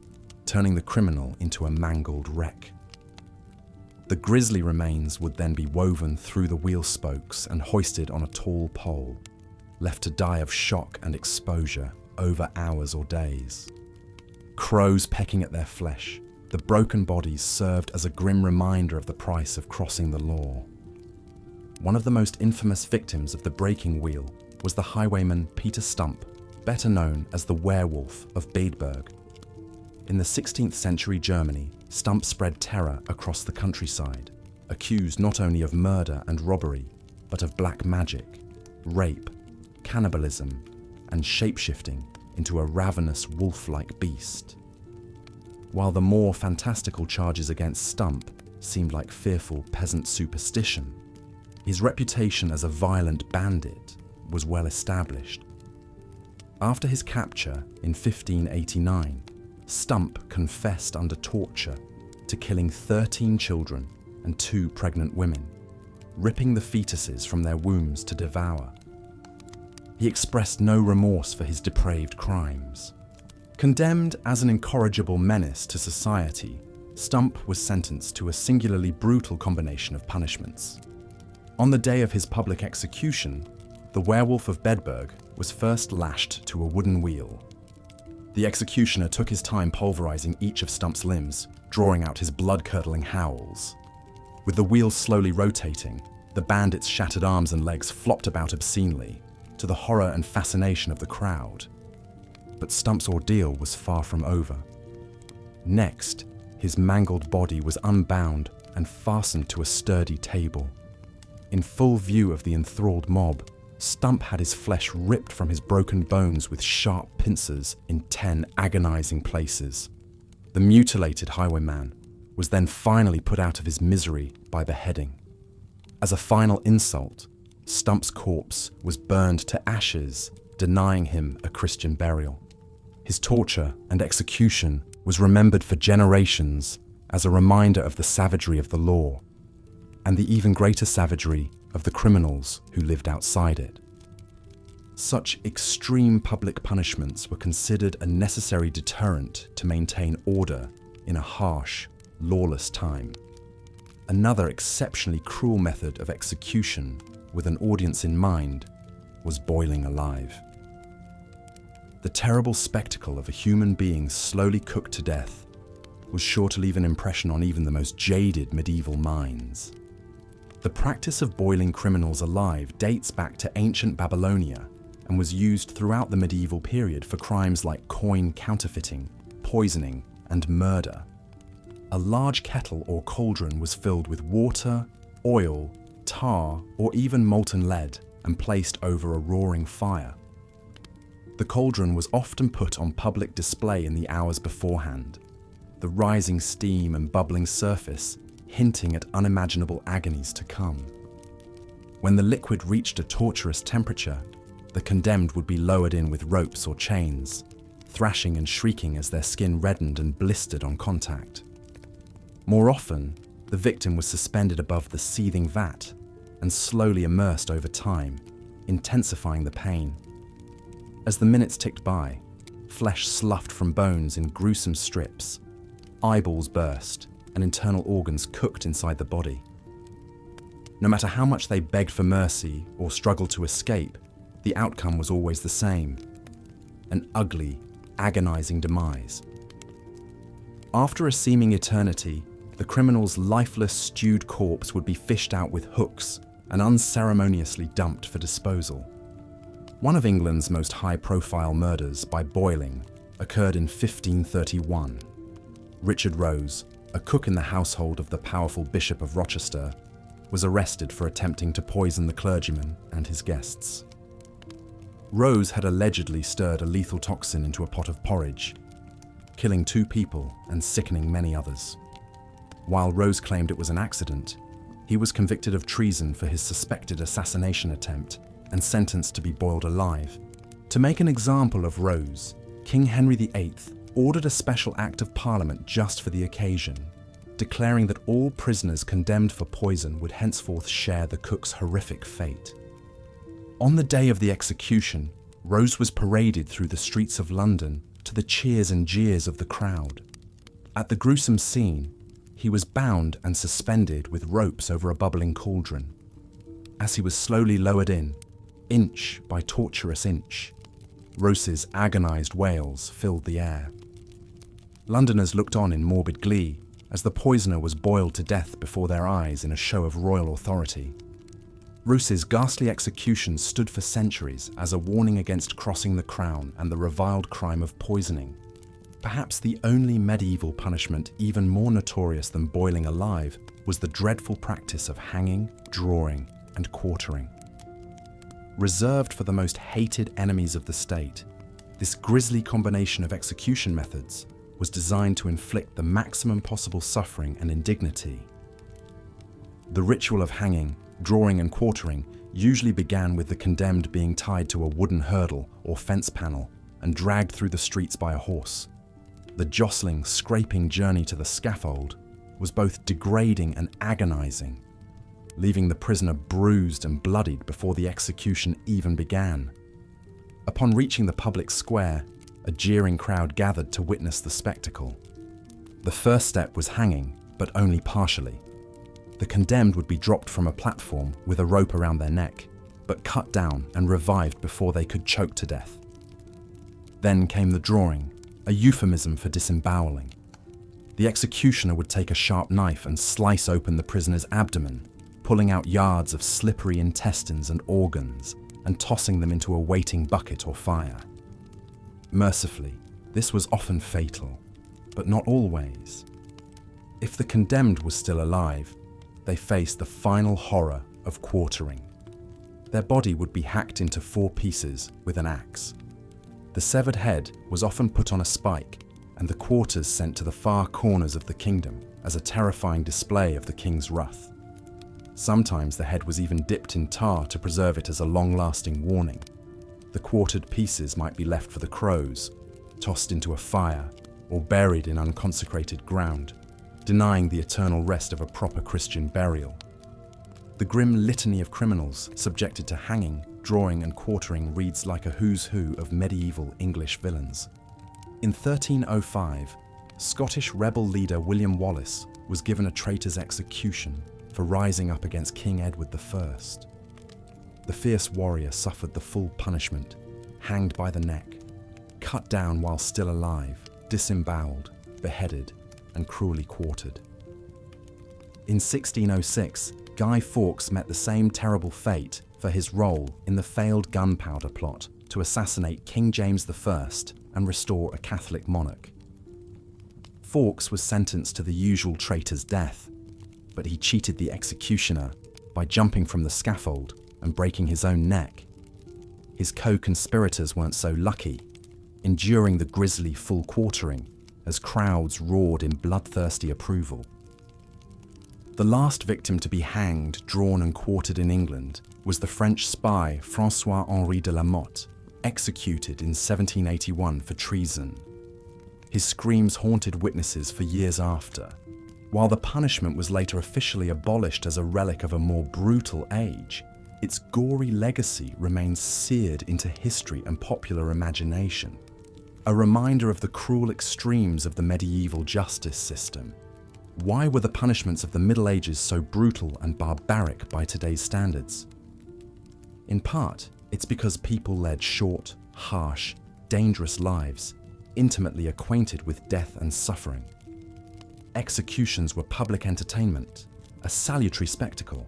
turning the criminal into a mangled wreck. The grisly remains would then be woven through the wheel spokes and hoisted on a tall pole, left to die of shock and exposure over hours or days. Crows pecking at their flesh, the broken bodies served as a grim reminder of the price of crossing the law. One of the most infamous victims of the breaking wheel was the highwayman Peter Stump, better known as the werewolf of Bedburg. In the 16th century Germany, Stump spread terror across the countryside, accused not only of murder and robbery, but of black magic, rape, cannibalism, and shapeshifting into a ravenous wolf-like beast. While the more fantastical charges against Stump seemed like fearful peasant superstition, his reputation as a violent bandit was well established. After his capture in 1589, Stump confessed under torture to killing 13 children and 2 pregnant women, ripping the fetuses from their wombs to devour. He expressed no remorse for his depraved crimes. Condemned as an incorrigible menace to society, Stump was sentenced to a singularly brutal combination of punishments. On the day of his public execution, the werewolf of Bedburg was first lashed to a wooden wheel. The executioner took his time pulverizing each of Stump's limbs, drawing out his blood-curdling howls. With the wheel slowly rotating, the bandit's shattered arms and legs flopped about obscenely, to the horror and fascination of the crowd. But Stump's ordeal was far from over. Next, his mangled body was unbound, and fastened to a sturdy table. In full view of the enthralled mob, Stump had his flesh ripped from his broken bones with sharp pincers in 10 agonizing places. The mutilated highwayman was then finally put out of his misery by beheading. As a final insult, Stump's corpse was burned to ashes, denying him a Christian burial. His torture and execution was remembered for generations as a reminder of the savagery of the law, and the even greater savagery of the criminals who lived outside it. Such extreme public punishments were considered a necessary deterrent to maintain order in a harsh, lawless time. Another exceptionally cruel method of execution with an audience in mind was boiling alive. The terrible spectacle of a human being slowly cooked to death was sure to leave an impression on even the most jaded medieval minds. The practice of boiling criminals alive dates back to ancient Babylonia and was used throughout the medieval period for crimes like coin counterfeiting, poisoning, and murder. A large kettle or cauldron was filled with water, oil, tar, or even molten lead and placed over a roaring fire. The cauldron was often put on public display in the hours beforehand, the rising steam and bubbling surface hinting at unimaginable agonies to come. When the liquid reached a torturous temperature, the condemned would be lowered in with ropes or chains, thrashing and shrieking as their skin reddened and blistered on contact. More often, the victim was suspended above the seething vat and slowly immersed over time, intensifying the pain. As the minutes ticked by, flesh sloughed from bones in gruesome strips, eyeballs burst, and internal organs cooked inside the body. No matter how much they begged for mercy or struggled to escape, the outcome was always the same: an ugly, agonizing demise. After a seeming eternity, the criminal's lifeless, stewed corpse would be fished out with hooks and unceremoniously dumped for disposal. One of England's most high-profile murders by boiling occurred in 1531. Richard Rose, a cook in the household of the powerful Bishop of Rochester, was arrested for attempting to poison the clergyman and his guests. Rose had allegedly stirred a lethal toxin into a pot of porridge, killing 2 people and sickening many others. While Rose claimed it was an accident, he was convicted of treason for his suspected assassination attempt and sentenced to be boiled alive. To make an example of Rose, King Henry VIII ordered a special Act of Parliament just for the occasion, declaring that all prisoners condemned for poison would henceforth share the cook's horrific fate. On the day of the execution, Rose was paraded through the streets of London to the cheers and jeers of the crowd. At the gruesome scene, he was bound and suspended with ropes over a bubbling cauldron. As he was slowly lowered in, inch by torturous inch, Rose's agonized wails filled the air. Londoners looked on in morbid glee as the poisoner was boiled to death before their eyes in a show of royal authority. Rose's ghastly execution stood for centuries as a warning against crossing the crown and the reviled crime of poisoning. Perhaps the only medieval punishment even more notorious than boiling alive was the dreadful practice of hanging, drawing, and quartering. Reserved for the most hated enemies of the state, this grisly combination of execution methods was designed to inflict the maximum possible suffering and indignity. The ritual of hanging, drawing, and quartering usually began with the condemned being tied to a wooden hurdle or fence panel and dragged through the streets by a horse. The jostling, scraping journey to the scaffold was both degrading and agonizing, leaving the prisoner bruised and bloodied before the execution even began. Upon reaching the public square, a jeering crowd gathered to witness the spectacle. The first step was hanging, but only partially. The condemned would be dropped from a platform with a rope around their neck, but cut down and revived before they could choke to death. Then came the drawing, a euphemism for disemboweling. The executioner would take a sharp knife and slice open the prisoner's abdomen, pulling out yards of slippery intestines and organs and tossing them into a waiting bucket or fire. Mercifully, this was often fatal, but not always. If the condemned was still alive, they faced the final horror of quartering. Their body would be hacked into 4 pieces with an axe. The severed head was often put on a spike and the quarters sent to the far corners of the kingdom as a terrifying display of the king's wrath. Sometimes the head was even dipped in tar to preserve it as a long-lasting warning. The quartered pieces might be left for the crows, tossed into a fire, or buried in unconsecrated ground, denying the eternal rest of a proper Christian burial. The grim litany of criminals subjected to hanging, drawing and quartering reads like a who's who of medieval English villains. In 1305, Scottish rebel leader William Wallace was given a traitor's execution for rising up against King Edward I. The fierce warrior suffered the full punishment, hanged by the neck, cut down while still alive, disemboweled, beheaded, and cruelly quartered. In 1606, Guy Fawkes met the same terrible fate for his role in the failed gunpowder plot to assassinate King James I and restore a Catholic monarch. Fawkes was sentenced to the usual traitor's death, but he cheated the executioner by jumping from the scaffold and breaking his own neck. His co-conspirators weren't so lucky, enduring the grisly full quartering as crowds roared in bloodthirsty approval. The last victim to be hanged, drawn and quartered in England was the French spy François-Henri de la Motte, executed in 1781 for treason. His screams haunted witnesses for years after. While the punishment was later officially abolished as a relic of a more brutal age, its gory legacy remains seared into history and popular imagination, a reminder of the cruel extremes of the medieval justice system. Why were the punishments of the Middle Ages so brutal and barbaric by today's standards? In part, it's because people led short, harsh, dangerous lives, intimately acquainted with death and suffering. Executions were public entertainment, a salutary spectacle.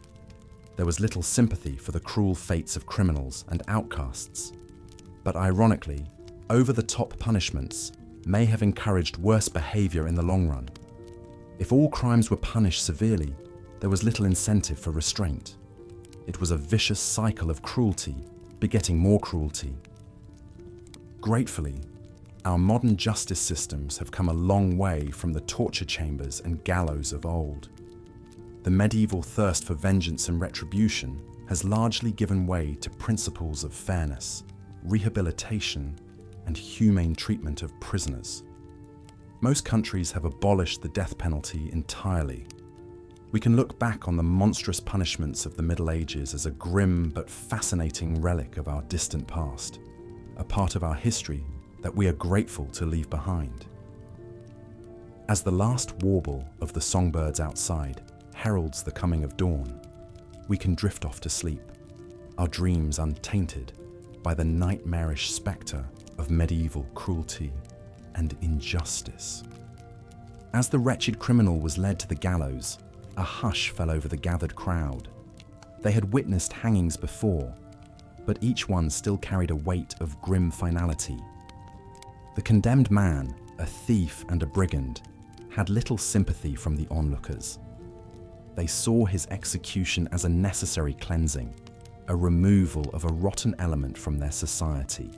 There was little sympathy for the cruel fates of criminals and outcasts. But ironically, over-the-top punishments may have encouraged worse behavior in the long run. If all crimes were punished severely, there was little incentive for restraint. It was a vicious cycle of cruelty, begetting more cruelty. Gratefully, our modern justice systems have come a long way from the torture chambers and gallows of old. The medieval thirst for vengeance and retribution has largely given way to principles of fairness, rehabilitation, and humane treatment of prisoners. Most countries have abolished the death penalty entirely. We can look back on the monstrous punishments of the Middle Ages as a grim but fascinating relic of our distant past, a part of our history that we are grateful to leave behind. As the last warble of the songbirds outside heralds the coming of dawn, we can drift off to sleep, our dreams untainted by the nightmarish spectre of medieval cruelty and injustice. As the wretched criminal was led to the gallows, a hush fell over the gathered crowd. They had witnessed hangings before, but each one still carried a weight of grim finality. The condemned man, a thief and a brigand, had little sympathy from the onlookers. They saw his execution as a necessary cleansing, a removal of a rotten element from their society.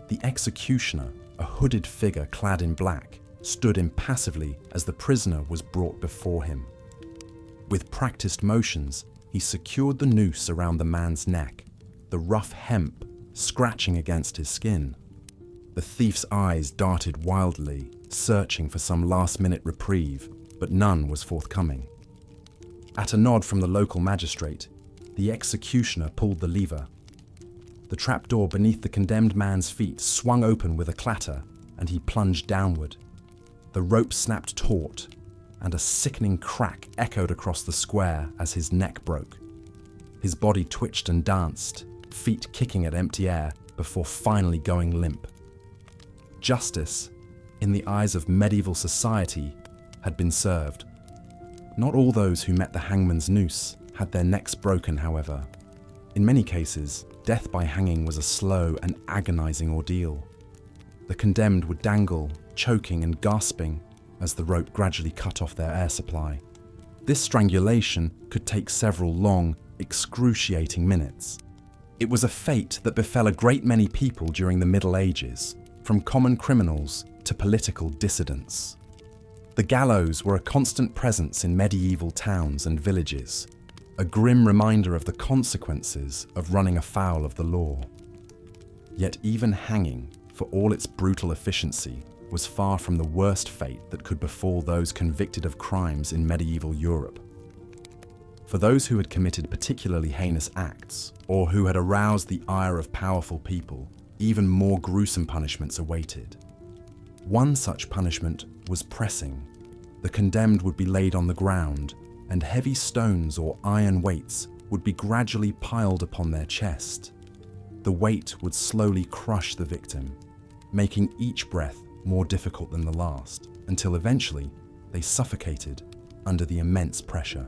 The executioner, a hooded figure clad in black, stood impassively as the prisoner was brought before him. With practiced motions, he secured the noose around the man's neck, the rough hemp scratching against his skin. The thief's eyes darted wildly, searching for some last-minute reprieve, but none was forthcoming. At a nod from the local magistrate, the executioner pulled the lever. The trapdoor beneath the condemned man's feet swung open with a clatter, and he plunged downward. The rope snapped taut, and a sickening crack echoed across the square as his neck broke. His body twitched and danced, feet kicking at empty air before finally going limp. Justice, in the eyes of medieval society, had been served. Not all those who met the hangman's noose had their necks broken, however. In many cases, death by hanging was a slow and agonizing ordeal. The condemned would dangle, choking and gasping, as the rope gradually cut off their air supply. This strangulation could take several long, excruciating minutes. It was a fate that befell a great many people during the Middle Ages, from common criminals to political dissidents. The gallows were a constant presence in medieval towns and villages, a grim reminder of the consequences of running afoul of the law. Yet even hanging, for all its brutal efficiency, was far from the worst fate that could befall those convicted of crimes in medieval Europe. For those who had committed particularly heinous acts, or who had aroused the ire of powerful people, even more gruesome punishments awaited. One such punishment was pressing. The condemned would be laid on the ground, and heavy stones or iron weights would be gradually piled upon their chest. The weight would slowly crush the victim, making each breath more difficult than the last, until eventually they suffocated under the immense pressure.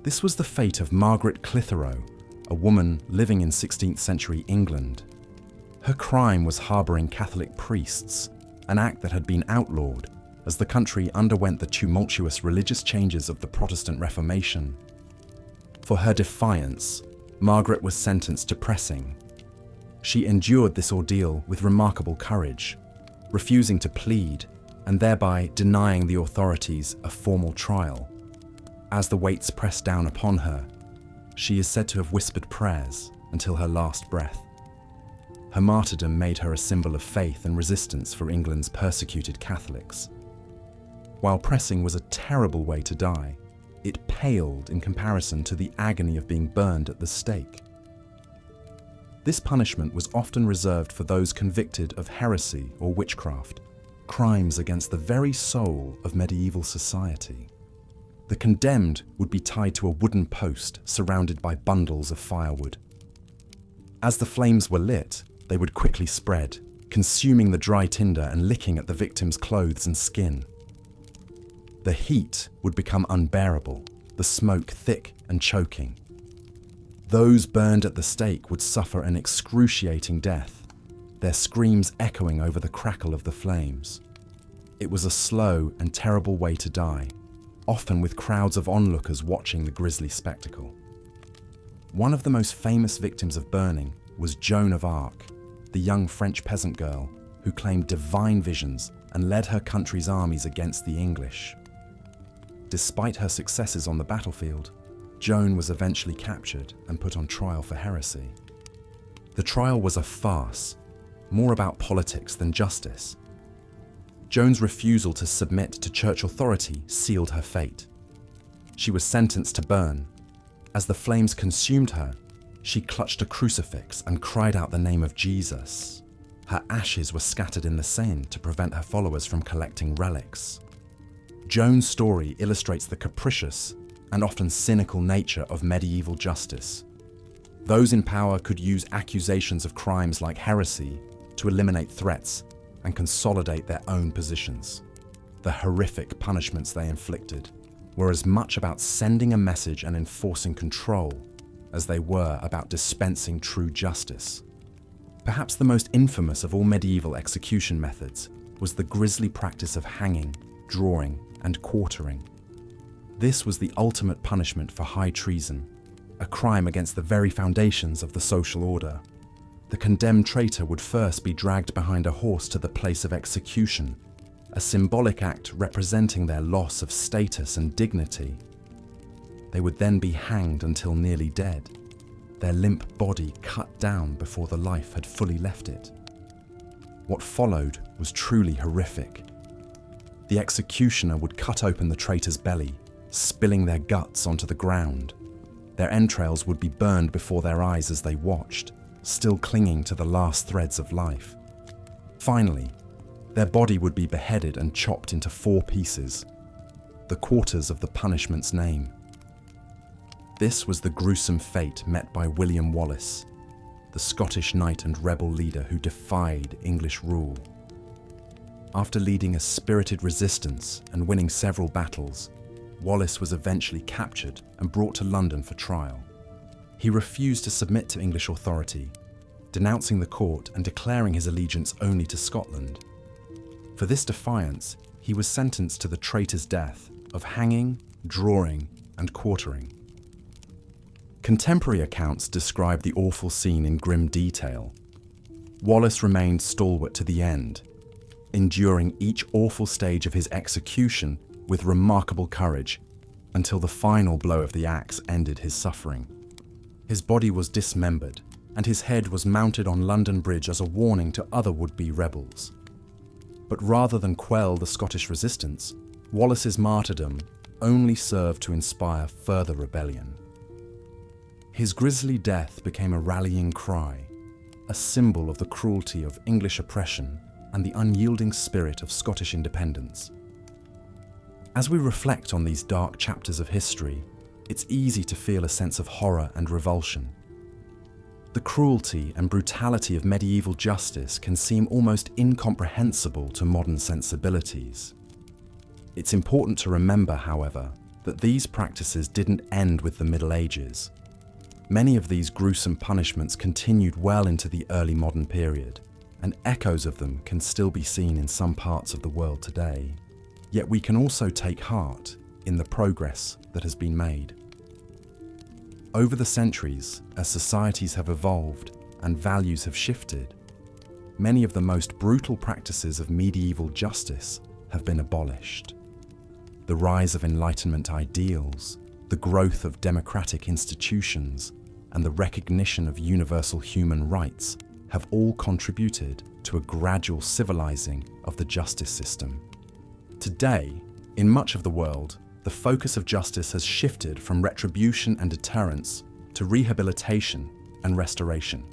This was the fate of Margaret Clitheroe, a woman living in 16th century England. Her crime was harbouring Catholic priests, an act that had been outlawed as the country underwent the tumultuous religious changes of the Protestant Reformation. For her defiance, Margaret was sentenced to pressing. She endured this ordeal with remarkable courage, refusing to plead and thereby denying the authorities a formal trial. As the weights pressed down upon her, she is said to have whispered prayers until her last breath. Her martyrdom made her a symbol of faith and resistance for England's persecuted Catholics. While pressing was a terrible way to die, it paled in comparison to the agony of being burned at the stake. This punishment was often reserved for those convicted of heresy or witchcraft, crimes against the very soul of medieval society. The condemned would be tied to a wooden post surrounded by bundles of firewood. As the flames were lit, they would quickly spread, consuming the dry tinder and licking at the victim's clothes and skin. The heat would become unbearable, the smoke thick and choking. Those burned at the stake would suffer an excruciating death, their screams echoing over the crackle of the flames. It was a slow and terrible way to die, often with crowds of onlookers watching the grisly spectacle. One of the most famous victims of burning was Joan of Arc, the young French peasant girl who claimed divine visions and led her country's armies against the English. Despite her successes on the battlefield, Joan was eventually captured and put on trial for heresy. The trial was a farce, more about politics than justice. Joan's refusal to submit to church authority sealed her fate. She was sentenced to burn. As the flames consumed her, she clutched a crucifix and cried out the name of Jesus. Her ashes were scattered in the Seine to prevent her followers from collecting relics. Joan's story illustrates the capricious and often cynical nature of medieval justice. Those in power could use accusations of crimes like heresy to eliminate threats and consolidate their own positions. The horrific punishments they inflicted were as much about sending a message and enforcing control as they were about dispensing true justice. Perhaps the most infamous of all medieval execution methods was the grisly practice of hanging, drawing, and quartering. This was the ultimate punishment for high treason, a crime against the very foundations of the social order. The condemned traitor would first be dragged behind a horse to the place of execution, a symbolic act representing their loss of status and dignity. They would then be hanged until nearly dead, their limp body cut down before the life had fully left it. What followed was truly horrific. The executioner would cut open the traitor's belly, spilling their guts onto the ground. Their entrails would be burned before their eyes as they watched, still clinging to the last threads of life. Finally, their body would be beheaded and chopped into 4 pieces, the quarters of the punishment's name. This was the gruesome fate met by William Wallace, the Scottish knight and rebel leader who defied English rule. After leading a spirited resistance and winning several battles, Wallace was eventually captured and brought to London for trial. He refused to submit to English authority, denouncing the court and declaring his allegiance only to Scotland. For this defiance, he was sentenced to the traitor's death of hanging, drawing, and quartering. Contemporary accounts describe the awful scene in grim detail. Wallace remained stalwart to the end, enduring each awful stage of his execution with remarkable courage until the final blow of the axe ended his suffering. His body was dismembered, and his head was mounted on London Bridge as a warning to other would-be rebels. But rather than quell the Scottish resistance, Wallace's martyrdom only served to inspire further rebellion. His grisly death became a rallying cry, a symbol of the cruelty of English oppression and the unyielding spirit of Scottish independence. As we reflect on these dark chapters of history, it's easy to feel a sense of horror and revulsion. The cruelty and brutality of medieval justice can seem almost incomprehensible to modern sensibilities. It's important to remember, however, that these practices didn't end with the Middle Ages. Many of these gruesome punishments continued well into the early modern period, and echoes of them can still be seen in some parts of the world today. Yet we can also take heart in the progress that has been made. Over the centuries, as societies have evolved and values have shifted, many of the most brutal practices of medieval justice have been abolished. The rise of Enlightenment ideals, the growth of democratic institutions, and the recognition of universal human rights have all contributed to a gradual civilizing of the justice system. Today, in much of the world, the focus of justice has shifted from retribution and deterrence to rehabilitation and restoration.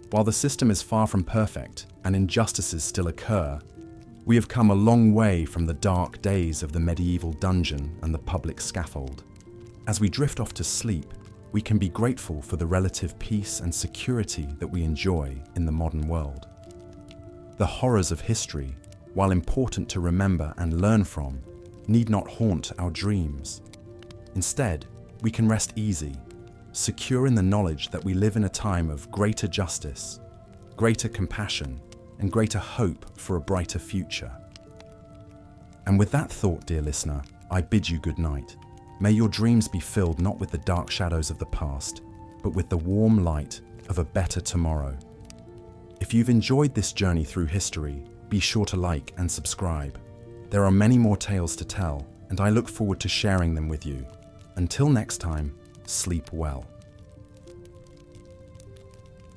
While the system is far from perfect and injustices still occur, we have come a long way from the dark days of the medieval dungeon and the public scaffold. As we drift off to sleep, we can be grateful for the relative peace and security that we enjoy in the modern world. The horrors of history, while important to remember and learn from, need not haunt our dreams. Instead, we can rest easy, secure in the knowledge that we live in a time of greater justice, greater compassion, and greater hope for a brighter future. And with that thought, dear listener, I bid you good night. May your dreams be filled not with the dark shadows of the past, but with the warm light of a better tomorrow. If you've enjoyed this journey through history, be sure to like and subscribe. There are many more tales to tell, and I look forward to sharing them with you. Until next time, sleep well.